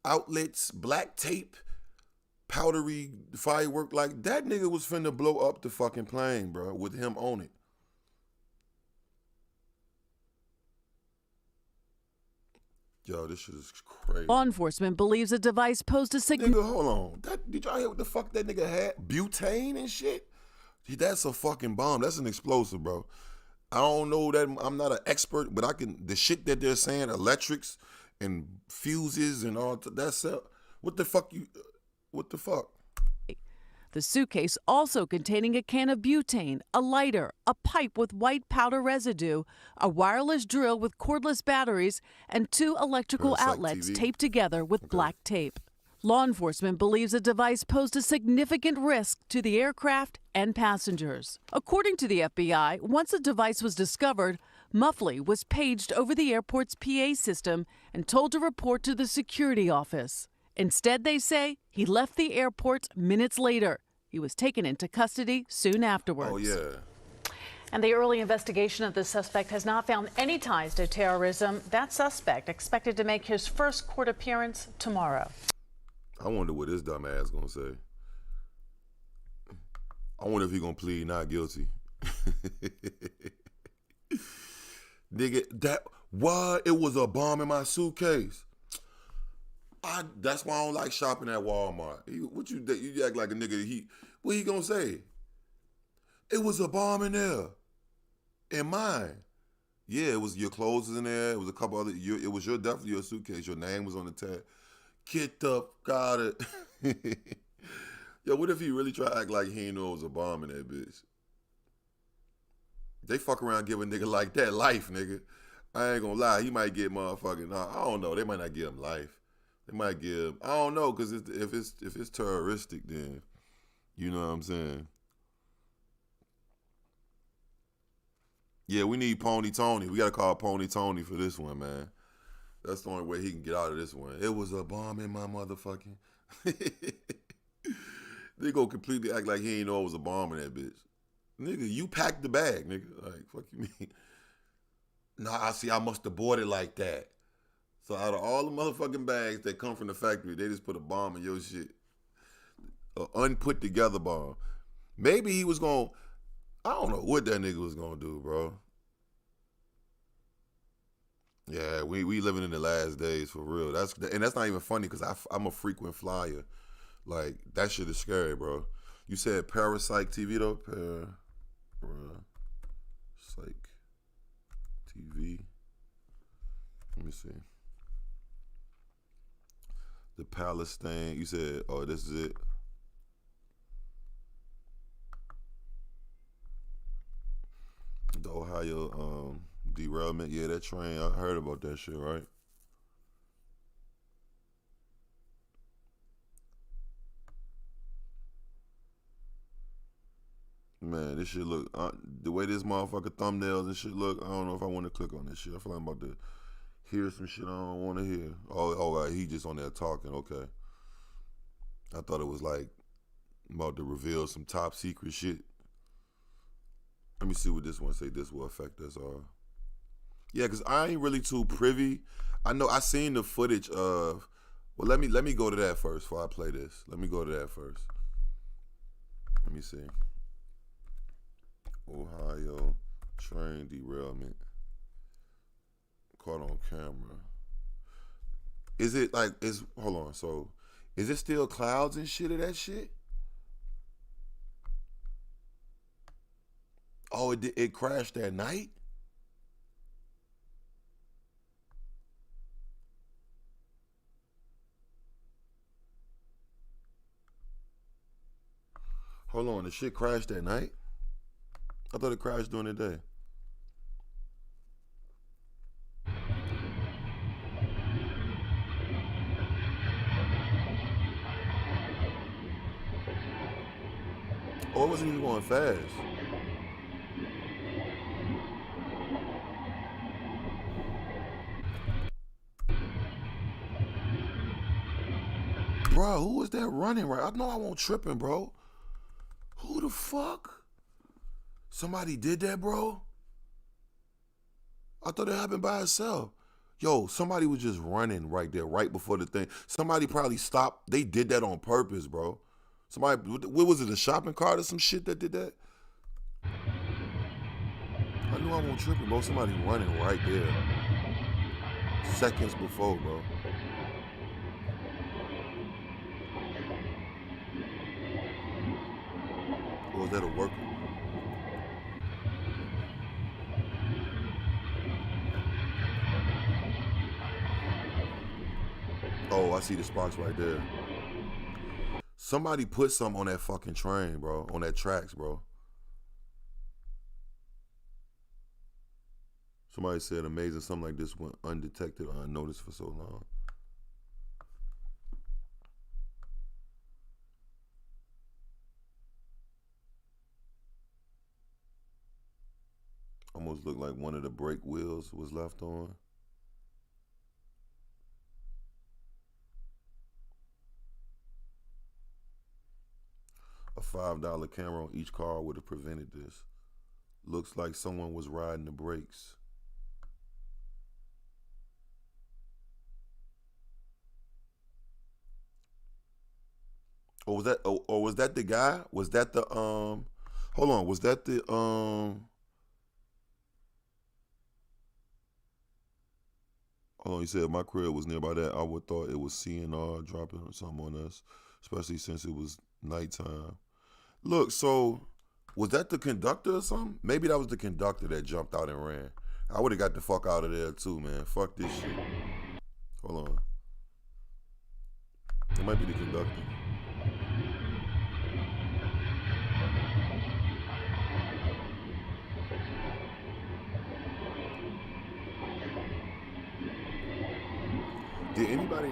outlets, black tape, powdery firework. Like, that nigga was finna blow up the fucking plane, bro, with him on it. Yo, this shit is crazy. Law enforcement believes the device posed a Nigga, hold on. Did y'all hear what the fuck that nigga had? Butane and shit? That's a fucking bomb. That's an explosive, bro. I don't know that. I'm not an expert, but the shit that they're saying, electrics and fuses and all that's what the fuck. The suitcase also containing a can of butane, a lighter, a pipe with white powder residue, a wireless drill with cordless batteries, and 2 electrical outlets taped together with black tape. Law enforcement believes the device posed a significant risk to the aircraft and passengers. According to the FBI, once the device was discovered, Muffley was paged over the airport's PA system and told to report to the security office. Instead, they say, he left the airport minutes later. He was taken into custody soon afterwards. Oh, yeah. And the early investigation of the suspect has not found any ties to terrorism. That suspect expected to make his first court appearance tomorrow. I wonder what this dumb ass gonna say. I wonder if he gonna plead not guilty. Nigga, it was a bomb in my suitcase. That's why I don't like shopping at Walmart. You act like a nigga. What he gonna say? It was a bomb in there. In mine. Yeah, it was your clothes in there. It was a couple other. It was definitely your suitcase. Your name was on the tag. Get the fuck out of. Yo, what if he really try to act like he ain't know it was a bomb in that bitch? They fuck around give a nigga like that life, nigga. I ain't gonna lie. He might get motherfucking. I don't know. They might not give him life. They might give. I don't know, cause if it's terroristic, then you know what I'm saying. Yeah, we need Pony Tony. We gotta call Pony Tony for this one, man. That's the only way he can get out of this one. It was a bomb in my motherfucking. They go completely act like he ain't know it was a bomb in that bitch. Nigga, you packed the bag, nigga. Like, fuck you mean? Nah, I must have bought it like that. So out of all the motherfucking bags that come from the factory, they just put a bomb in your shit. An unput together bomb. Maybe he was gonna, I don't know what that nigga was gonna do, bro. Yeah, we living in the last days for real. That's not even funny because I'm a frequent flyer. Like, that shit is scary, bro. You said Parapsych TV though? Parapsych TV. Let me see. The Palestine. You said, oh, this is it. The Ohio derailment. Yeah, that train. I heard about that shit, right? Man, this shit look, the way this motherfucker thumbnails and shit look, I don't know if I want to click on this shit. I feel like I'm about to hear some shit I don't want to hear. Oh, he just on there talking, okay. I thought it was like about to reveal some top secret shit. Let me see what this one say. This will affect us all. Yeah, because I ain't really too privy. I know I seen the footage of, well, let me go to that first before I play this. Let me go to that first. Let me see. Ohio train derailment caught on camera. Is it like, hold on, so is it still clouds and shit of that shit? Oh, it crashed that night? Hold on, the shit crashed that night? I thought it crashed during the day. Oh, it wasn't even going fast. Bro, who was that running right? I know I won't tripping, bro. Who the fuck? Somebody did that, bro? I thought it happened by itself. Yo, somebody was just running right there, right before the thing. Somebody probably stopped. They did that on purpose, bro. Somebody, what was it, a shopping cart or some shit that did that? I knew I won't tripping, bro. Somebody running right there. Seconds before, bro. Or was that a worker? Oh, I see the sparks right there. Somebody put something on that fucking train, bro. On that tracks, bro. Somebody said amazing something like this went undetected or unnoticed for so long. Almost looked like one of the brake wheels was left on. A $5 camera on each car would have prevented this. Looks like someone was riding the brakes. Or was that? Or was that the guy? Was that the Hold on. Was that the Hold on. You said my crib was nearby that. I would thought it was CNR dropping something on us, especially since it was nighttime. Look, so was that the conductor or something? Maybe that was the conductor that jumped out and ran. I would have got the fuck out of there too, man. Fuck this shit. Hold on. It might be the conductor. Did anybody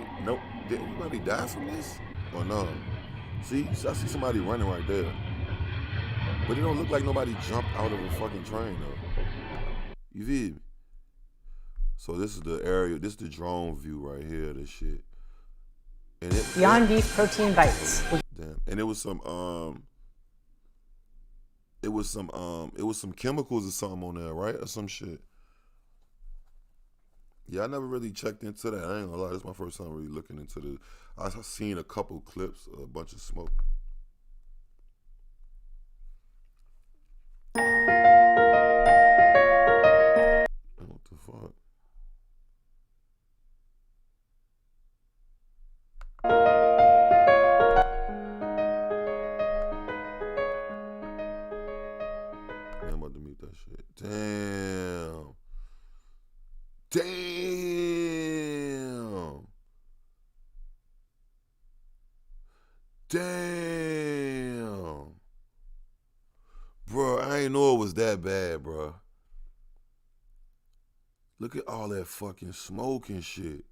die from this? Or no? See, I see somebody running right there. But it don't look like nobody jumped out of a fucking train though. You feel me? So this is the area, this is the drone view right here, this shit. And Beyond Beef Protein Bites. Damn. And it was some chemicals or something on there, right? Or some shit. Yeah, I never really checked into that. I ain't gonna lie, this is my first time really looking into the. I've seen a couple clips, a bunch of smoke. What the fuck? Man, I'm about to mute that shit. Damn. Damn. Bro, I ain't know it was that bad, bro. Look at all that fucking smoke and shit.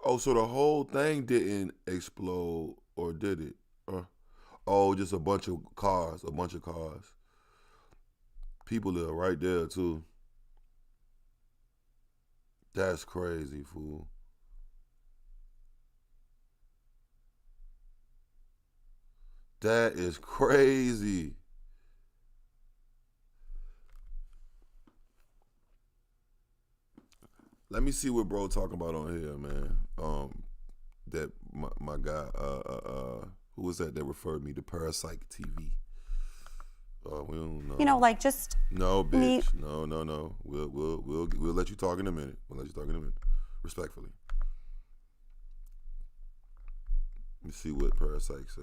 Oh, so the whole thing didn't explode, or did it? Oh, just a bunch of cars. People are right there, too. That's crazy, fool. That is crazy. Let me see what bro talking about on here, man. That my guy, who was that referred me to Parasite TV? We don't know. You know, like just no, bitch. No. We'll let you talk in a minute. Respectfully. Let me see what Parasite say.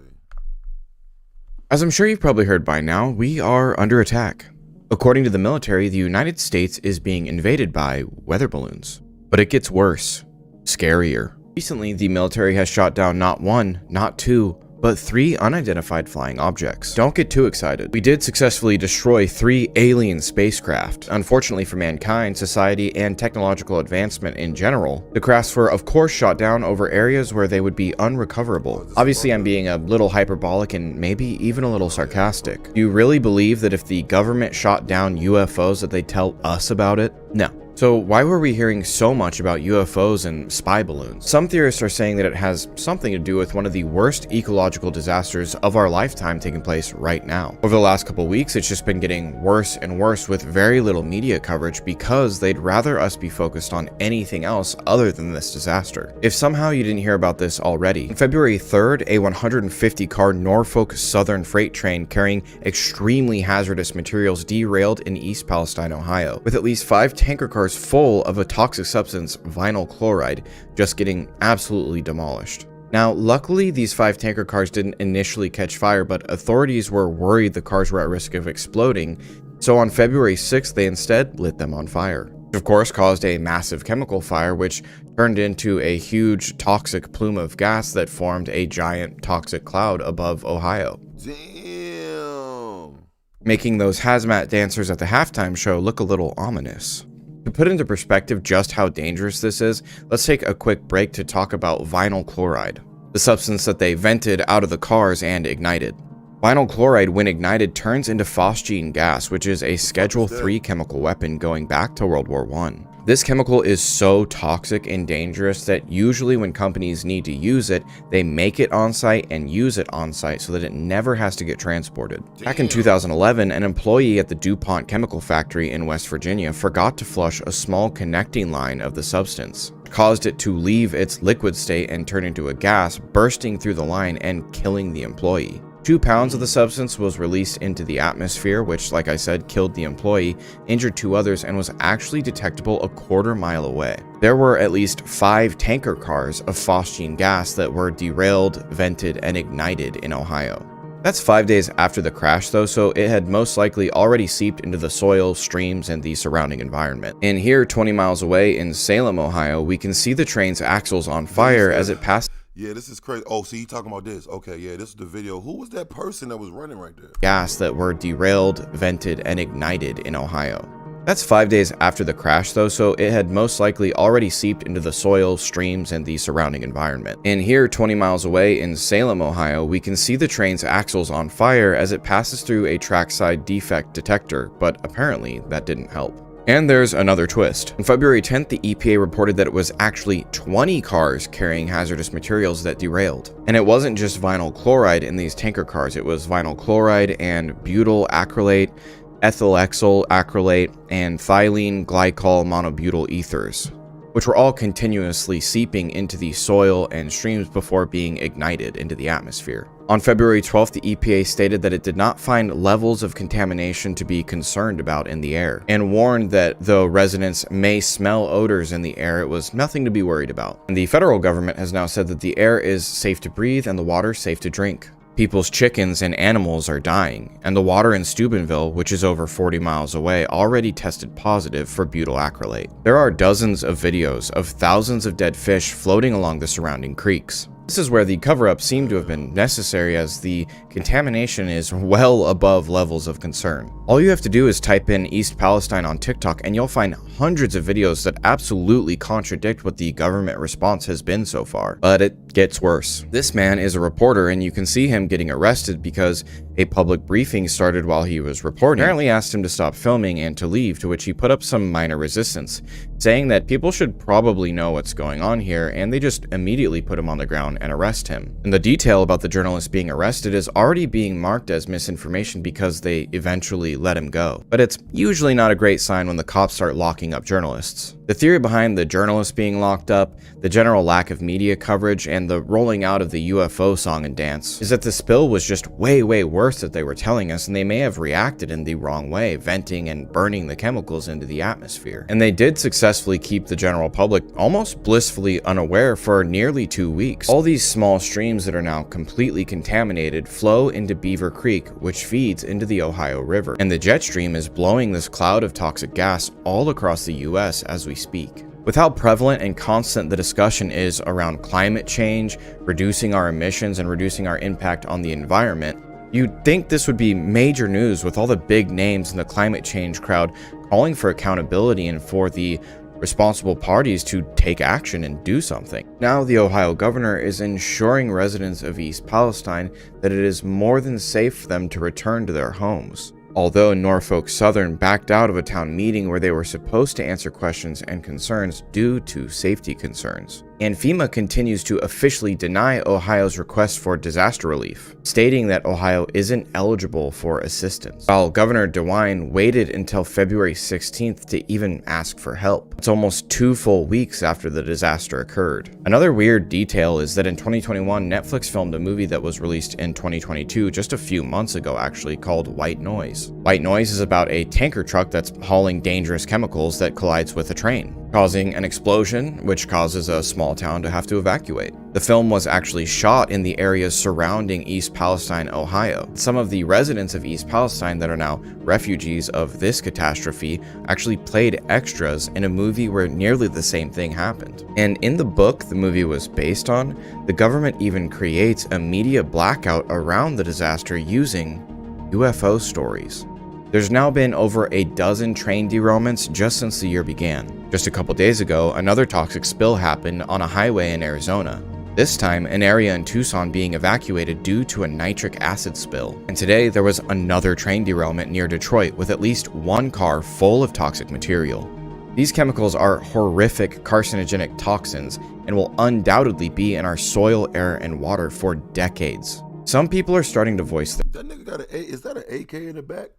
As I'm sure you've probably heard by now, we are under attack. According to the military, the United States is being invaded by weather balloons. But it gets worse, scarier. Recently, the military has shot down not one, not two, but 3 unidentified flying objects. Don't get too excited. We did successfully destroy 3 alien spacecraft. Unfortunately for mankind, society, and technological advancement in general, the crafts were of course shot down over areas where they would be unrecoverable. Obviously, I'm being a little hyperbolic and maybe even a little sarcastic. Do you really believe that if the government shot down UFOs that they'd tell us about it? No. So why were we hearing so much about UFOs and spy balloons? Some theorists are saying that it has something to do with one of the worst ecological disasters of our lifetime taking place right now. Over the last couple weeks, it's just been getting worse and worse with very little media coverage because they'd rather us be focused on anything else other than this disaster. If somehow you didn't hear about this already, on February 3rd, a 150-car Norfolk Southern freight train carrying extremely hazardous materials derailed in East Palestine, Ohio, with at least 5 tanker cars full of a toxic substance, vinyl chloride, just getting absolutely demolished. Now, luckily, these 5 tanker cars didn't initially catch fire, but authorities were worried the cars were at risk of exploding, so on February 6th, they instead lit them on fire. It, of course, caused a massive chemical fire, which turned into a huge toxic plume of gas that formed a giant toxic cloud above Ohio. Damn. Making those hazmat dancers at the halftime show look a little ominous. To put into perspective just how dangerous this is, let's take a quick break to talk about vinyl chloride, the substance that they vented out of the cars and ignited. Vinyl chloride, when ignited, turns into phosgene gas, which is a Schedule III chemical weapon going back to World War I. This chemical is so toxic and dangerous that usually when companies need to use it, they make it on-site and use it on-site so that it never has to get transported. Back in 2011, an employee at the DuPont chemical factory in West Virginia forgot to flush a small connecting line of the substance. It caused it to leave its liquid state and turn into a gas, bursting through the line and killing the employee. 2 pounds of the substance was released into the atmosphere, which, like I said, killed the employee, injured 2 others, and was actually detectable a quarter mile away. There were at least 5 tanker cars of phosgene gas that were derailed, vented, and ignited in Ohio. That's 5 days after the crash though, so it had most likely already seeped into the soil, streams, and the surrounding environment. And here, 20 miles away in Salem, Ohio, we can see the train's axles on fire as it passed. Yeah, this is crazy. Oh, see, you talking about this. Okay, yeah, this is the video. Who was that person that was running right there? Gas that were derailed, vented, and ignited in Ohio. That's 5 days after the crash though, so it had most likely already seeped into the soil, streams, and the surrounding environment. And here, 20 miles away in Salem, Ohio, we can see the train's axles on fire as it passes through a trackside defect detector, but apparently that didn't help. And there's another twist. On February 10th, the EPA reported that it was actually 20 cars carrying hazardous materials that derailed. And it wasn't just vinyl chloride in these tanker cars, it was vinyl chloride and butyl acrylate, ethylexyl acrylate, and thylene glycol monobutyl ethers, which were all continuously seeping into the soil and streams before being ignited into the atmosphere. On February 12th, the EPA stated that it did not find levels of contamination to be concerned about in the air, and warned that though residents may smell odors in the air, it was nothing to be worried about. And the federal government has now said that the air is safe to breathe and the water safe to drink. People's chickens and animals are dying, and the water in Steubenville, which is over 40 miles away, already tested positive for butyl acrylate. There are dozens of videos of thousands of dead fish floating along the surrounding creeks. This is where the cover-up seemed to have been necessary, as the contamination is well above levels of concern. All you have to do is type in East Palestine on TikTok and you'll find hundreds of videos that absolutely contradict what the government response has been so far. But it gets worse. This man is a reporter and you can see him getting arrested because a public briefing started while he was reporting. Apparently asked him to stop filming and to leave, to which he put up some minor resistance, saying that people should probably know what's going on here, and they just immediately put him on the ground and arrest him. And the detail about the journalist being arrested is already being marked as misinformation because they eventually let him go. But it's usually not a great sign when the cops start locking up journalists. The theory behind the journalist being locked up, the general lack of media coverage, and the rolling out of the UFO song and dance is that the spill was just way worse worst that they were telling us, and they may have reacted in the wrong way, venting and burning the chemicals into the atmosphere. And they did successfully keep the general public almost blissfully unaware for nearly 2 weeks. All these small streams that are now completely contaminated flow into Beaver Creek, which feeds into the Ohio River. And the jet stream is blowing this cloud of toxic gas all across the US as we speak. With how prevalent and constant the discussion is around climate change, reducing our emissions, and reducing our impact on the environment, you'd think this would be major news, with all the big names in the climate change crowd calling for accountability and for the responsible parties to take action and do something. Now the Ohio governor is ensuring residents of East Palestine that it is more than safe for them to return to their homes. Although Norfolk Southern backed out of a town meeting where they were supposed to answer questions and concerns due to safety concerns. And FEMA continues to officially deny Ohio's request for disaster relief, stating that Ohio isn't eligible for assistance, while Governor DeWine waited until February 16th to even ask for help. It's almost 2 full weeks after the disaster occurred. Another weird detail is that in 2021, Netflix filmed a movie that was released in 2022, just a few months ago actually, called White Noise. White Noise is about a tanker truck that's hauling dangerous chemicals that collides with a train, causing an explosion, which causes a small town to have to evacuate. The film was actually shot in the areas surrounding East Palestine, Ohio. Some of the residents of East Palestine that are now refugees of this catastrophe actually played extras in a movie where nearly the same thing happened. And in the book the movie was based on, the government even creates a media blackout around the disaster using UFO stories. There's now been over a dozen train derailments just since the year began. Just a couple days ago, another toxic spill happened on a highway in Arizona. This time, an area in Tucson being evacuated due to a nitric acid spill. And today, there was another train derailment near Detroit with at least 1 car full of toxic material. These chemicals are horrific carcinogenic toxins and will undoubtedly be in our soil, air, and water for decades. Some people are starting to voice that nigga got is that an AK in the back?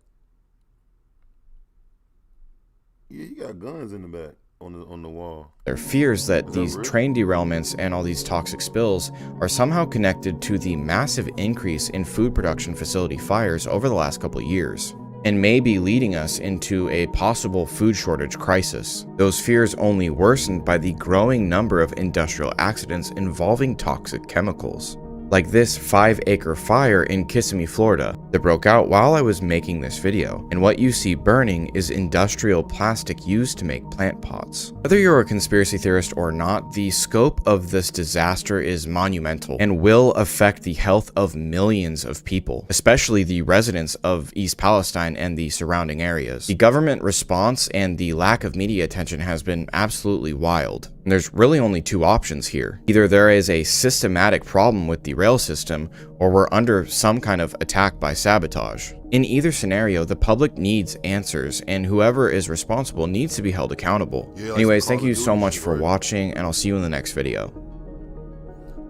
Yeah, he got guns in the back on the wall. Their fears that these train derailments and all these toxic spills are somehow connected to the massive increase in food production facility fires over the last couple of years, and may be leading us into a possible food shortage crisis. Those fears only worsened by the growing number of industrial accidents involving toxic chemicals, like this 5-acre fire in Kissimmee, Florida, that broke out while I was making this video. And what you see burning is industrial plastic used to make plant pots. Whether you're a conspiracy theorist or not, the scope of this disaster is monumental and will affect the health of millions of people, especially the residents of East Palestine and the surrounding areas. The government response and the lack of media attention has been absolutely wild. And there's really only 2 options here. Either there is a systematic problem with the rail system, or we're under some kind of attack by sabotage. In either scenario, the public needs answers, and whoever is responsible needs to be held accountable. Yeah, anyways, thank you so much for watching, and I'll see you in the next video.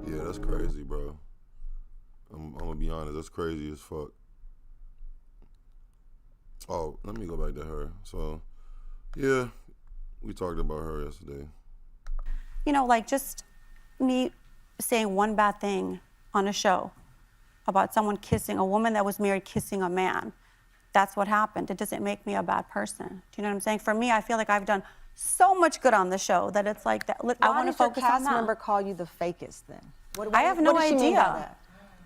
Yeah, that's crazy, bro. I'm gonna be honest, that's crazy as fuck. Oh, let me go back to her. So, yeah, we talked about her yesterday. You know, like just me saying one bad thing on a show about someone kissing, a woman that was married kissing a man. That's what happened. It doesn't make me a bad person. Do you know what I'm saying? For me, I feel like I've done so much good on the show that it's like that. I want to focus on that. Why did your cast member call you the fakest then? I have no idea.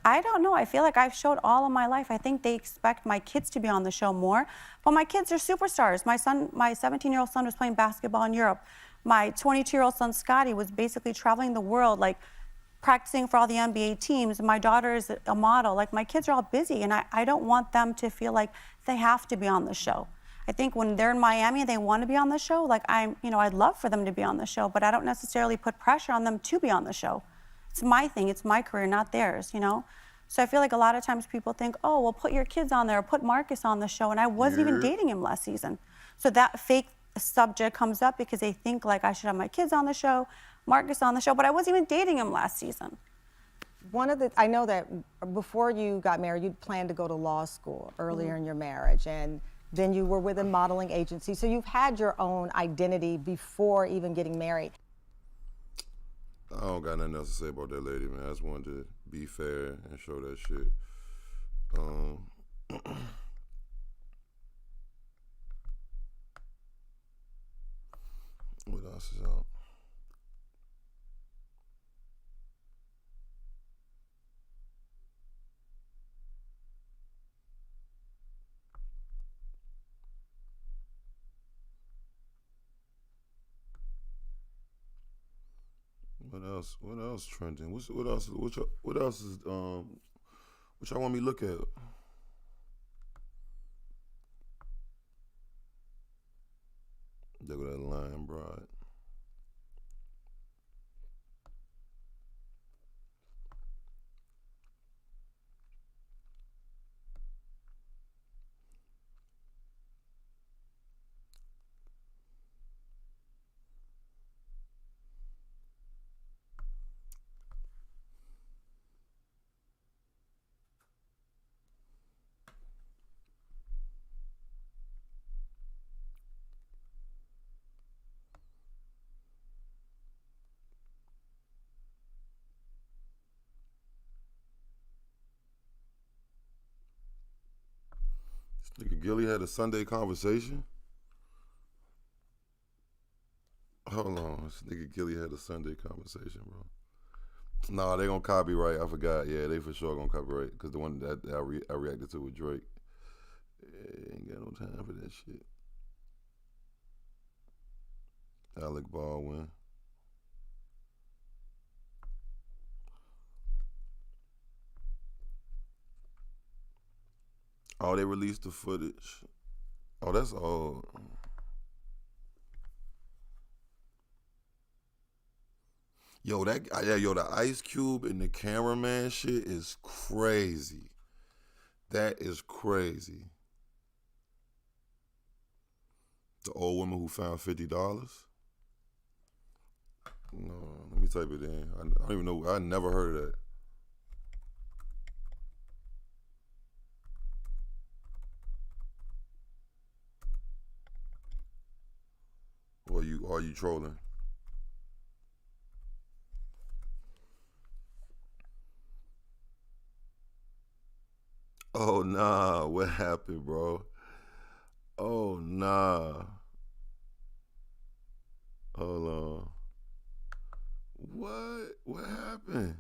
I don't know. I feel like I've showed all of my life. I think they expect my kids to be on the show more, but my kids are superstars. My 17-year-old son was playing basketball in Europe. My 22-year-old son, Scotty, was basically traveling the world, like practicing for all the NBA teams. My daughter is a model. Like, my kids are all busy, and I don't want them to feel like they have to be on the show. I think when they're in Miami and they want to be on the show, like I'd love for them to be on the show, but I don't necessarily put pressure on them to be on the show. It's my thing, it's my career, not theirs, you know? So I feel like a lot of times people think, oh, well, put your kids on there, or put Marcus on the show, and I wasn't even dating him last season. So that fake subject comes up because they think like I should have my kids on the show, Marcus on the show, but I wasn't even dating him last season. I know that before you got married, you planned to go to law school earlier in your marriage, and then you were with a modeling agency. So you've had your own identity before even getting married. I don't got nothing else to say about that lady, man. I just wanted to be fair and show that shit. What else is out? What else trending? What else is what y'all want me to look at? Look at that line, bride. This nigga Gilly had a Sunday conversation. Hold on, this nigga Gilly had a Sunday conversation, bro. Nah, they gonna copyright. I forgot. Yeah, they for sure gonna copyright because the one that I reacted to with Drake. Yeah, ain't got no time for that shit. Alec Baldwin. Oh, they released the footage. Oh, that's old. Yo, the Ice Cube and the cameraman shit is crazy. That is crazy. The old woman who found $50. No, let me type it in. I don't even know. I never heard of that. Or are you trolling? Oh nah, what happened, bro? Oh nah. Hold on. What happened?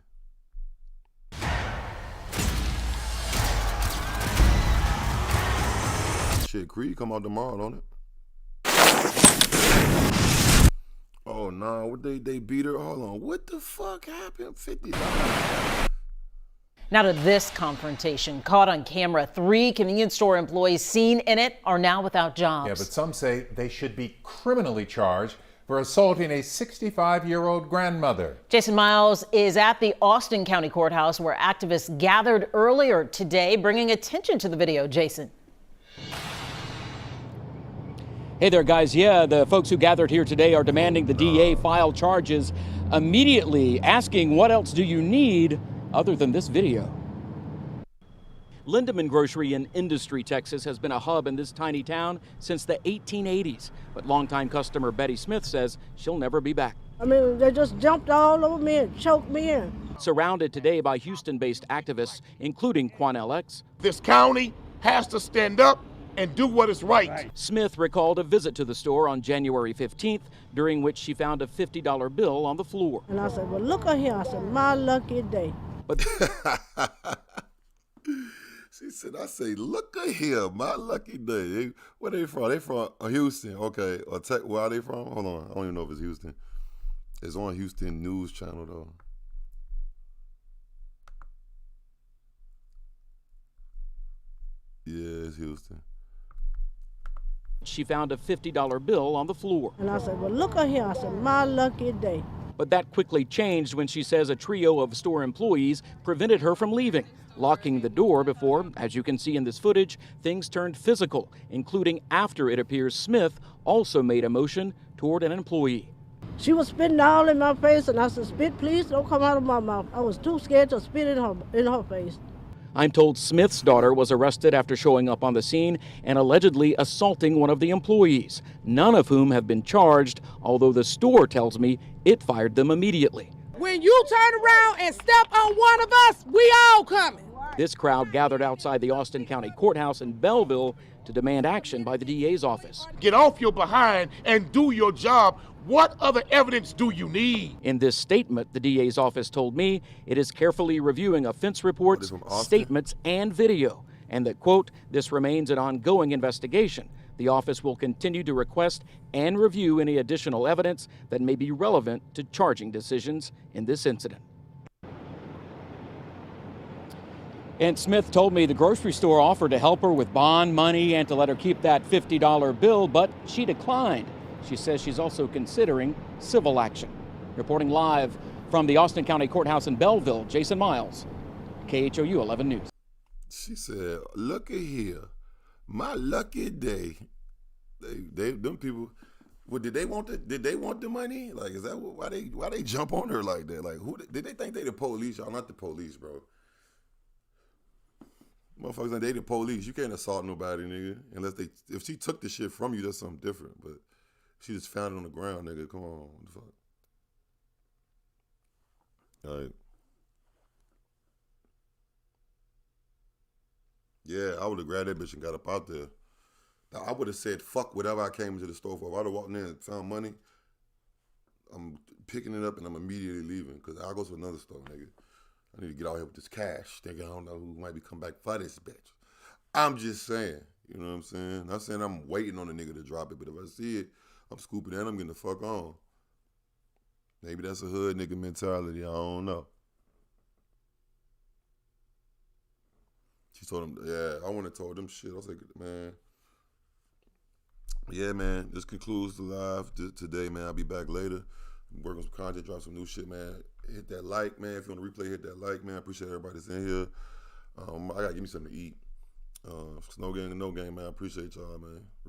Shit, Creed come out tomorrow, don't it? Oh nah, what they beat her? Hold on, what the fuck happened? $50. Now to this confrontation, caught on camera. 3 convenience store employees seen in it are now without jobs. Yeah, but some say they should be criminally charged for assaulting a 65-year-old grandmother. Jason Miles is at the Austin County Courthouse where activists gathered earlier today, bringing attention to the video. Jason. Hey there, guys. Yeah, the folks who gathered here today are demanding the DA file charges immediately, asking what else do you need other than this video. Lindemann Grocery in Industry, Texas has been a hub in this tiny town since the 1880s. But longtime customer Betty Smith says she'll never be back. I mean, they just jumped all over me and choked me in. Surrounded today by Houston-based activists, including Quanell X. This county has to stand up and do what is right. Smith recalled a visit to the store on January 15th, during which she found a $50 bill on the floor. And I said, well, look at here. I said, my lucky day. But she said, I say, look at here, my lucky day. Where they from? They from Houston, okay. Or where are they from? Hold on, I don't even know if it's Houston. It's on Houston News Channel, though. Yeah, it's Houston. She found a $50 bill on the floor. And I said, well, look at here. I said, my lucky day. But that quickly changed when she says a trio of store employees prevented her from leaving, locking the door before, as you can see in this footage, things turned physical, including after it appears Smith also made a motion toward an employee. She was spitting all in my face, and I said, spit, please, don't come out of my mouth. I was too scared to spit in her face. I'm told Smith's daughter was arrested after showing up on the scene and allegedly assaulting one of the employees, none of whom have been charged, although the store tells me it fired them immediately. When you turn around and step on one of us, we all coming. This crowd gathered outside the Austin County Courthouse in Belleville to demand action by the DA's office. Get off your behind and do your job. What other evidence do you need? In this statement, the DA's office told me it is carefully reviewing offense reports, statements, and video, and that, quote, this remains an ongoing investigation. The office will continue to request and review any additional evidence that may be relevant to charging decisions in this incident. And Smith told me the grocery store offered to help her with bond money and to let her keep that $50 bill, but she declined. She says she's also considering civil action. Reporting live from the Austin County Courthouse in Belleville, Jason Miles, KHOU 11 News. She said, look at here, my lucky day. Them people, well, did they want the money? Like, is that why they jump on her like that? Like, who did they think they the police? Y'all not the police, bro. Motherfuckers, they the police. You can't assault nobody, nigga. Unless if she took the shit from you, that's something different. But she just found it on the ground, nigga. Come on, what the fuck? All right. Yeah, I would have grabbed that bitch and got up out there. I would have said, fuck whatever I came into the store for. If I would have walked in there and found money, I'm picking it up and I'm immediately leaving because I'll go to another store, nigga. I need to get out here with this cash. Thinking I don't know who might be come back for this bitch. I'm just saying, you know what I'm saying? Not saying I'm waiting on the nigga to drop it, but if I see it, I'm scooping it and I'm getting the fuck on. Maybe that's a hood nigga mentality. I don't know. She told him, yeah, I wouldn't have told them shit. I was like, man. Yeah, man, this concludes the live today, man. I'll be back later. I'm working on some content, drop some new shit, man. Hit that like, man. If you want to replay, hit that like, man. I appreciate everybody that's in here. I got to give me something to eat. No game, man. I appreciate y'all, man.